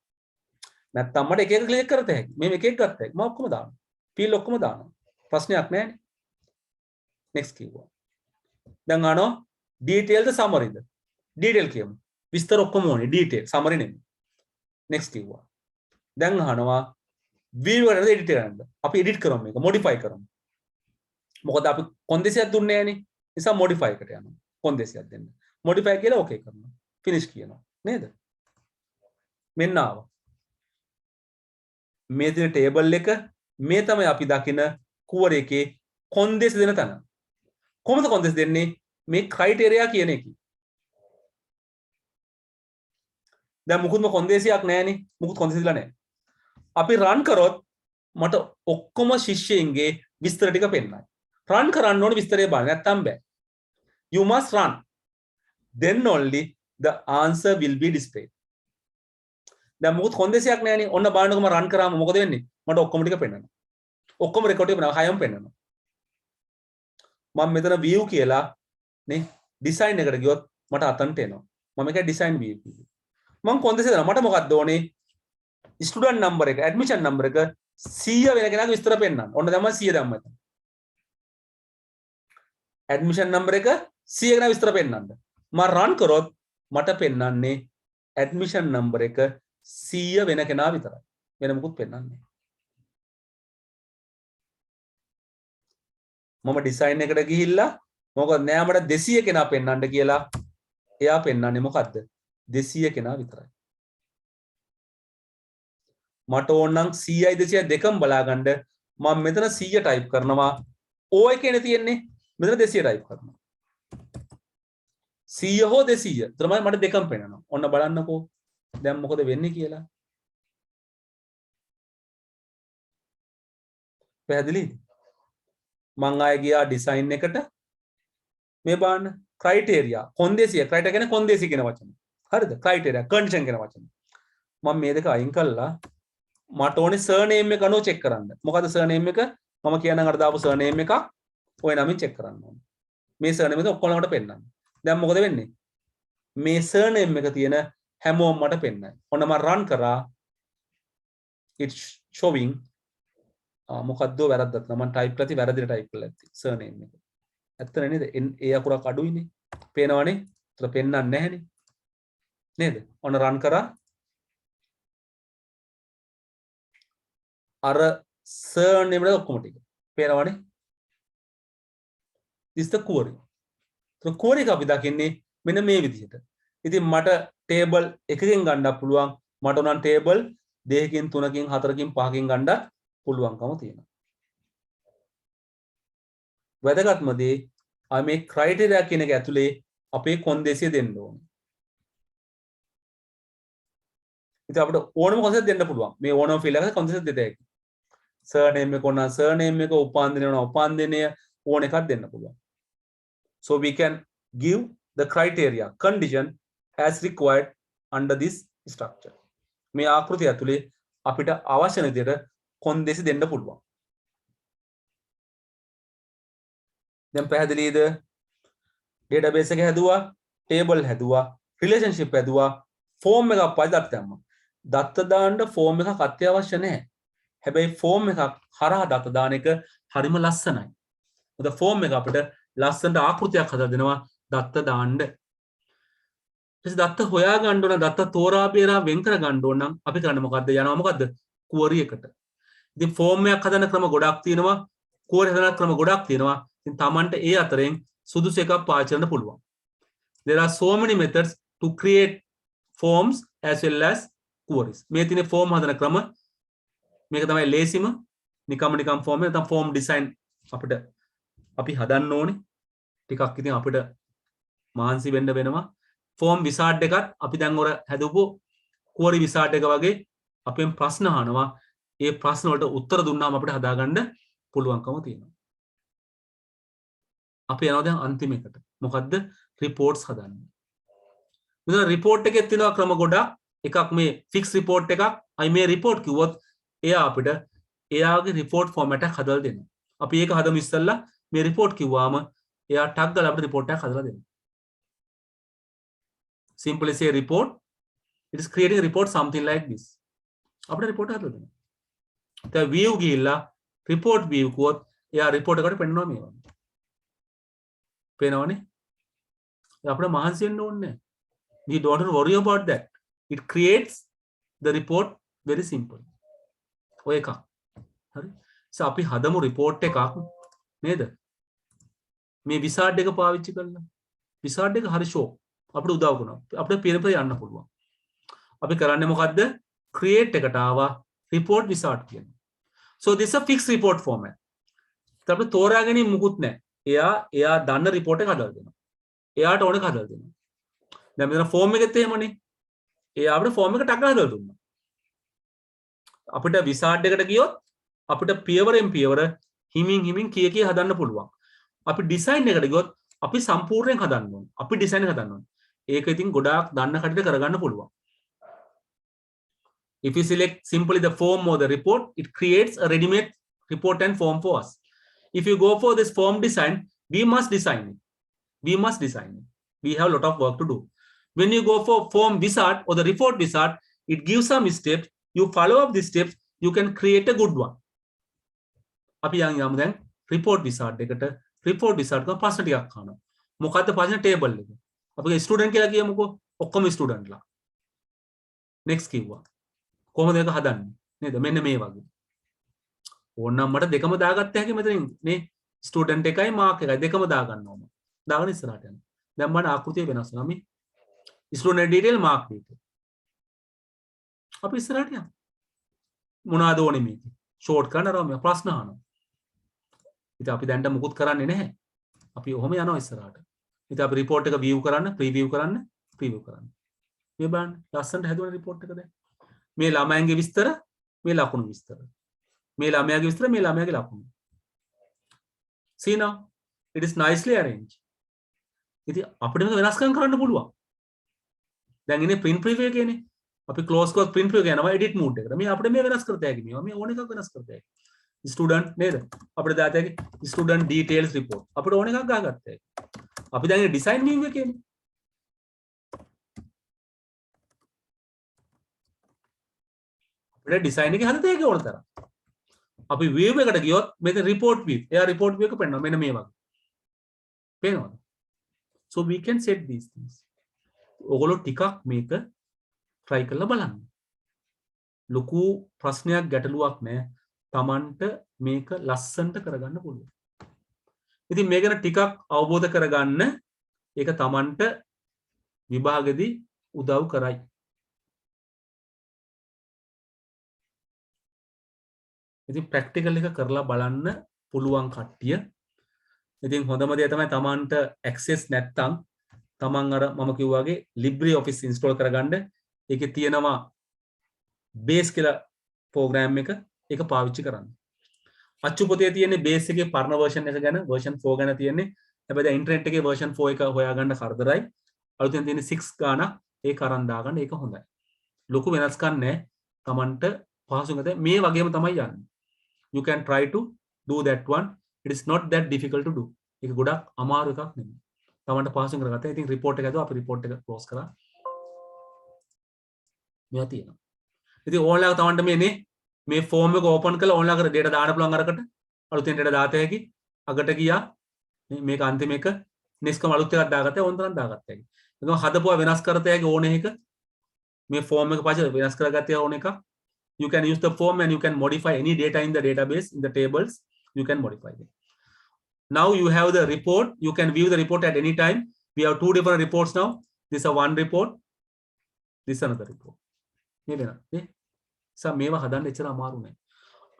නැත්නම් මට එක එක ක්ලික් කරත හැකි. මේ එක එක ගත්ත හැකි. මම ඔක්කොම දානවා. field ඔක්කොම දානවා. ප්‍රශ්නයක් නැහැ. next කිව්වා. දැන් අහනවා detail ද summary ද? detail කියමු. විස්තර ඔක්කොම ඕනේ detail summary නෙමෙයි. next කිව්වා. දැන් අහනවා view එකට edit කරන්න. අපි edit කරමු මේක modify කරමු. මොකද අපි කොන්දේසියක් දුන්නේ නැහනේ. නිසා modify එකට යනවා. කොන්දේසියක් දෙන්න. modify කියලා okay කරනවා. finish කියනවා. නේද? මෙන්න ආවා. මේ තියෙන table එක මේ තමයි අපි දකින query එකේ කොන්දේසි දෙන තැන. කොහොමද කොන්දේසි දෙන්නේ? මේ criteria කියන එකයි. දැන් මුකුත්ම කොන්දේසියක් නැහැනේ. මුකුත් කොන්දේසි දිලා නැහැ. අපි run කරොත් මට ඔක්කොම ශිෂ්‍යයින්ගේ විස්තර ටික පෙන්නයි. run කරන්න ඕනේ විස්තරේ බලන්න නැත්තම් බෑ. You must run. Then only the answer will be displayed. දැන් මුකුත් කොන්දේසියක් නැහැනේ. ඔන්න බලන්නකො මම run කරාම මොකද වෙන්නේ? මට ඔක්කොම ටික පෙන්නනවා. ඔක්කොම රෙකෝඩ් එක පෙන්නනවා. හයම පෙන්නනවා. මම මෙතන view කියලා නේ design එකට ගියොත් මට අතන්ට එනවා. මම ඒක design view කිව්වේ. මම කොන්දේසි දානවා. මට මොකක්ද ඕනේ? ස්ටුඩන්ට් නම්බර් එක ඇඩ්මිෂන් නම්බර් එක 100 වෙන කෙනාගේ විස්තර පෙන්නන්න. ඔන්න දැන් මම 100 දැම්මා එතන. ඇඩ්මිෂන් නම්බර් එක 100 කෙනා විස්තර පෙන්නන්න. මම රන් කරොත් මට පෙන්නන්නේ ඇඩ්මිෂන් නම්බර් එක 100 වෙන කෙනා විතරයි. වෙන මොකුත් පෙන්නන්නේ නැහැ. මම ඩිසයින් එකට ගිහිල්ලා මොකද නෑ මට 200 කෙනා පෙන්නන්න කියලා එයා පෙන්නන්නේ මොකද්ද? 200 කෙනා විතරයි. මට ඕනනම් 100යි 200යි දෙකම බලාගන්න මම මෙතන 100 ටයිප් කරනවා. ඕ එකේනේ තියෙන්නේ. මෙතන 200 ටයිප් කරනවා. 100 හෝ 200. තමයි මට දෙකම පෙන්නනවා. ඔන්න බලන්නකෝ. දැන් මොකද වෙන්නේ කියලා. පැහැදිලිද? මං ආයෙ ගියා ඩිසයින් එකට. මේ බලන්න ක්‍රයිටේරියා කොන්දේසිය ක්‍රයිටේරියා කියන්නේ කොන්දේසි කියන වචන. හරිද? ක්‍රයිටේරියා කන්ඩිෂන් කියන වචන. මම මේ දෙක අයින් කළා. මට ඕනේ සර්නේම් එක අනුව චෙක් කරන්න. මොකද සර්නේම් එක මම කියනනම් අර දාපු සර්නේම් එකක් ඔය නමින් චෙක් කරන්න ඕනේ. මේ සර්නේම් එක ඔක්කොම මට පෙන්නන්න. දැන් මොකද වෙන්නේ? මේ සර්නේම් එක තියෙන හැමෝම මට පෙන්නයි. ඔන්න මම රන් කරා. it's showing මොකද්ද වැරද්දක් නම් මම ටයිප් කරලා තියෙ වැරදිට ටයිප් කරලා තියෙ සර්නේම් එක. ඇත්ත නේද? ඒ අකුරක් අඩුයිනේ. පේනවනේ? ඒතර පෙන්නන්නේ නැහැනේ. නේද? ඔන්න රන් කරා. අර surname වල ඔක්කොම ටික පේනවනේ. this the query. so query එක අපි දකින්නේ මෙන්න මේ විදිහට. ඉතින් මට table එකකින් ගන්නත් පුළුවන්. මට උනන් table 2කින් 3කින් 4කින් 5කින් ගන්නත් පුළුවන්කම තියෙනවා. වැදගත්ම දේ මේ criteria කියන එක ඇතුලේ අපේ කොන්දේසිය දෙන්න ඕනේ. ඉතින් අපිට ඕනම කොන්දේසියක් දෙන්න පුළුවන්. මේ ඕනම field එකකට කොන්දේසියක් දෙත හැකියි. surname එක ඕන surname එක උපාන්දිනය ඕන උපාන්දිනය ඕන එකක් දෙන්න පුළුවන්. So we can give the criteria condition as required under this structure. මේ ආකෘතිය ඇතුලේ අපිට අවශ්‍ය විදිහට කොන්දේසි දෙන්න පුළුවන්. දැන් පැහැදිලිද? database එක හැදුවා, table හැදුවා, relationship හැදුවා, form එකක් පදත් දැම්මා. දත්ත දාන්න form එකක් අත්‍යවශ්‍ය නැහැ. හැබැයි form එකක් හරහා දත්ත දාන එක හරිම ලස්සනයි. මොකද form එක අපිට ලස්සනට ආකෘතියක් හදලා දෙනවා දත්ත දාන්න. ඊට දත්ත හොයා ගන්න ඕන, දත්ත තෝරා බේරා වෙන් කර ගන්න ඕන නම් අපි කරන්නේ මොකද්ද? යනවා මොකද්ද? query එකට. ඉතින් form එකක් හදන ක්‍රම ගොඩක් තියෙනවා. query හදන ක්‍රම ගොඩක් තියෙනවා. ඉතින් Tamanට ඒ අතරින් සුදුසු එකක් පාවිච්චි කරන්න පුළුවන්. There are so many methods to create forms as well as queries. මේ තියෙන form හදන ක්‍රම මේක තමයි ලේසිම. නිකම් form එක නැත්නම් form design අපිට අපි හදන්න ඕනේ. ටිකක් ඉතින් අපිට මහන්සි වෙන්න වෙනවා. form wizard එකත් අපි දැන් ඔර හැදපු query wizard එක වගේ අපෙන් ප්‍රශ්න අහනවා. ඒ ප්‍රශ්න වලට උත්තර දුන්නාම අපිට හදාගන්න පුළුවන්කම තියෙනවා. අපි යනවා දැන් අන්තිම එකට. මොකද්ද? රිපෝට්ස් හදන්න. මෙතන රිපෝට් එකේ තියෙනවා ක්‍රම ගොඩක්. එකක් මේ ෆික්ස් රිපෝට් එකක්. අයි මේ රිපෝට් කිව්වොත් එයා අපිට එයාගේ රිපෝට් ෆෝමැට් එකක් හදලා දෙනවා. අපි ඒක හදමු ඉස්සෙල්ලා. මේ රිපෝට් කිව්වාම එයා ටග් ගාලා අපිට රිපෝට් එකක් හදලා දෙනවා. Simply say report. It is creating a report something like this. අපිට රිපෝට් හදලා දෙනවා. දැන් view ගිහිල්ලා report view කිව්වොත් එයා රිපෝට් එකට පෙන්නනවා මේ වගේ. පේනවනේ? අපිට මහන්සි වෙන්න ඕනේ නැහැ. We don't worry about that. It creates the report very simple. ඔය එක. හරි. අපි හදමු report එකක් නේද? මේ විසාඩ් එක පාවිච්චි කරලා. විසාඩ් එක හරි ෂෝ. අපිට උදව් කරනවා. අපිට පේනපේ යන්න පුළුවන්. අපි කරන්නේ මොකද්ද? create එකට ආවා report wizard කියන්නේ. So this is a fixed report format. අපිට තෝරාගෙන මුකුත් නැහැ. එයා දන්න report එක හදලා දෙනවා. එයාට ඕන එක හදලා දෙනවා. දැන් මෙතන form එකෙත් එහෙමනේ. එයා අපිට form එක ටක් ගාලා හදලා දුන්නා. අපිට wizard එකට ගියොත් අපිට පියවරෙන් පියවර හිමින් කී හදන්න පුළුවන්. අපි design එකට ගියොත් අපි සම්පූර්ණයෙන් හදන්න ඕන. අපි design එක හදන්න ඕන. ඒක ඉතින් ගොඩාක් දන්න කටට කරගන්න පුළුවන්. If you select simply the form or the report, it creates a ready-made report and form for us. If you go for this form design, we must design it. We have a lot of work to do. When you go for form wizard or the report wizard, it gives some steps. You follow up these steps, you can create a good one. අපි යමු දැන් report wizard එකට. report wizard එක ප්‍රශ්න ටිකක් අහනවා. මොකද්ද ප්‍රශ්න table එක? අපගේ ස්ටුඩන්ට් කියලා කියමුකෝ. ඔක්කොම ස්ටුඩන්ට්ලා. next කිව්වා. කොහොමද ඒක හදන්නේ? නේද? මෙන්න මේ වගේ. ඕනනම් මට දෙකම දාගත්ත හැකි මෙතනින් නේ. ස්ටුඩන්ට් එකයි මාක් එකයි දෙකම දාගන්න ඕන. දාගෙන ඉස්සරහට යන්න. දැන් මට ආකෘතිය වෙනස් වෙනවා. මේ ස්ටුඩන්ට් ඩීටේල් මාක් ඩීටේල්. අපි ඉස්සරහට යමු. මොනවාද ඕනේ මේකේ? ෂෝට් කරන්න අරම ප්‍රශ්න අහනවා. ඉතින් අපි දැන්ට මුකුත් කරන්නේ නැහැ. අපි ඔහොම යනවා ඉස්සරහට. ඉතින් අපි report එක view කරන්න, preview කරන්න. මේ බලන්න ලස්සනට හැදුවන report එක දැන්. මේ ළමයන්ගේ විස්තර, මේ ලකුණු විස්තර. මේ ළමයාගේ විස්තර, මේ ළමයාගේ ලකුණු. See now, it is nicely arranged. ඉතින් අපිට මේක වෙනස්කම් කරන්න පුළුවන්. දැන් ඉන්නේ print preview එකේනේ. අපි close කරලා print preview එක යනවා edit mode එකට. මේ අපිට මේ වෙනස් කරත හැකි මේවා. මේ ඕන එකක් වෙනස් කරත හැකි. ස්ටුඩන්ට් නේද? අපිට දාත හැකි ස්ටුඩන්ට් ඩීටේල්ස් රිපෝට්. අපිට ඕන එකක් ගහගත්ත හැකි. අපි දැන් ඩිසයින් view එකේනේ. අපිට ඩිසයින් එකේ හදත හැකි ඕන තරම්. අපි view එකට ගියොත් මේක report view. එයා report view එක පෙන්නනවා මෙන්න මේ වගේ. පේනවද? So we can set these things. ඔයගොල්ලෝ ටිකක් මේක try කරලා බලන්න. ලොකු ප්‍රශ්නයක් ගැටලුවක් නැහැ. තමන්ට මේක ලස්සනට කරගන්න පුළුවන්. ඉතින් මේක ගැන ටිකක් අවබෝධ කරගන්න ඒක තමන්ට විභාගෙදී උදව් කරයි. ඉතින් ප්‍රැක්ටිකල් එක කරලා බලන්න පුළුවන් කට්ටිය. ඉතින් හොඳම දේ තමයි තමන්ට access නැත්තම් තමන් අර මම කිව්වා වගේ LibreOffice install කරගන්න. ඒකේ තියෙනවා base කියලා program එක. ඒක පාවිච්චි කරන්න. අච්චු පොතේ තියෙන්නේ base එකේ පරණ version එක ගැන version 4 ගැන තියෙන්නේ. හැබැයි දැන් ඉන්ටර්නෙට් එකේ version 4 එක හොයාගන්න කරදරයි. අලුතෙන් තියෙන්නේ 6 ගානක් ඒක අරන් දාගන්න ඒක හොඳයි. ලොකු වෙනස්කම් නැහැ. තමන්ට පහසුම දේ මේ වගේම තමයි යන්නේ. You can try to do that one. It is not that difficult to do. ඒක ගොඩක් අමාරු එකක් නෙමෙයි. තමන්ට පහසුම කරගත්තා. ඉතින් report එක හදුවා අපි report එක close කරා. මෙයා තියෙනවා. ඉතින් ඕන්ලයින් තමන්ට මේ ෆෝම් එක ඕපන් කරලා ඕන්ලයින් කර data දාන්න පුළුවන් අරකට. අලුතෙන් data දාත හැකි. අගට ගියා. මේක අන්තිම එක next කම අලුත් එකක් දාගත්තා. ඕන තරම් දාගත්තා හැකි. ඒක හදපුවා වෙනස් කරත හැකි ඕන එක. මේ ෆෝම් එක පස්සේ වෙනස් කරගත්තා ඕන එක. You can use the form and you can modify any data in the database, in the tables. You can modify them. Now you have the report. You can view the report at any time. We have two different reports now. This is one report. This is another report. මේවා හදන්න එච්චර අමාරු නෑ.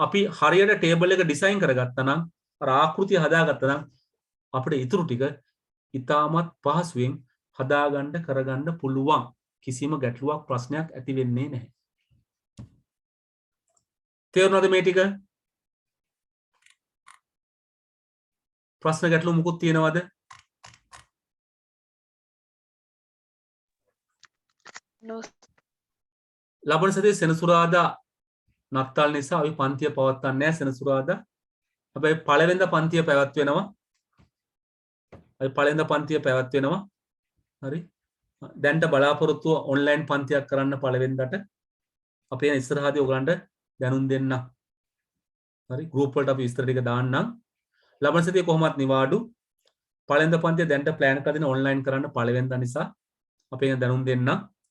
අපි හරියට table එක design කරගත්තා නම් අර ආකෘතිය හදාගත්තා නම් අපිට ඊටු ටික ඉතාමත් පහසුවෙන් හදාගන්න කරගන්න පුළුවන්. කිසිම ගැටලුවක් ප්‍රශ්නයක් ඇති වෙන්නේ නැහැ. තේරුණාද මේ ටික? ප්‍රශ්න ගැටලු මුකුත් තියෙනවද? No. ලබන සතියේ සෙනසුරාදා නත්තල් නිසා අපි පන්තිය පවත්වන්නේ නැහැ සෙනසුරාදා. හැබැයි පළවෙනිදා පන්තිය පැවැත්වෙනවා. අපි පළවෙනිදා පන්තිය පැවැත්වෙනවා. හරි. දැන්ට බලාපොරොත්තුව ඔන්ලයින් පන්තියක් කරන්න පළවෙනිදාට. අපි යන ඉස්සරහදී ඔයගලන්ට දැනුම් දෙන්න. හරි. ගෲප් වලට අපි විස්තර ටික දාන්නම්. ලබන සතියේ කොහොමත් නිවාඩු. පළවෙනිදා පන්තිය දැන්ට ප්ලෑන් කරලා දෙන ඔන්ලයින් කරන්න පළවෙනිදා නිසා අපි දැනුම් දෙන්නම්.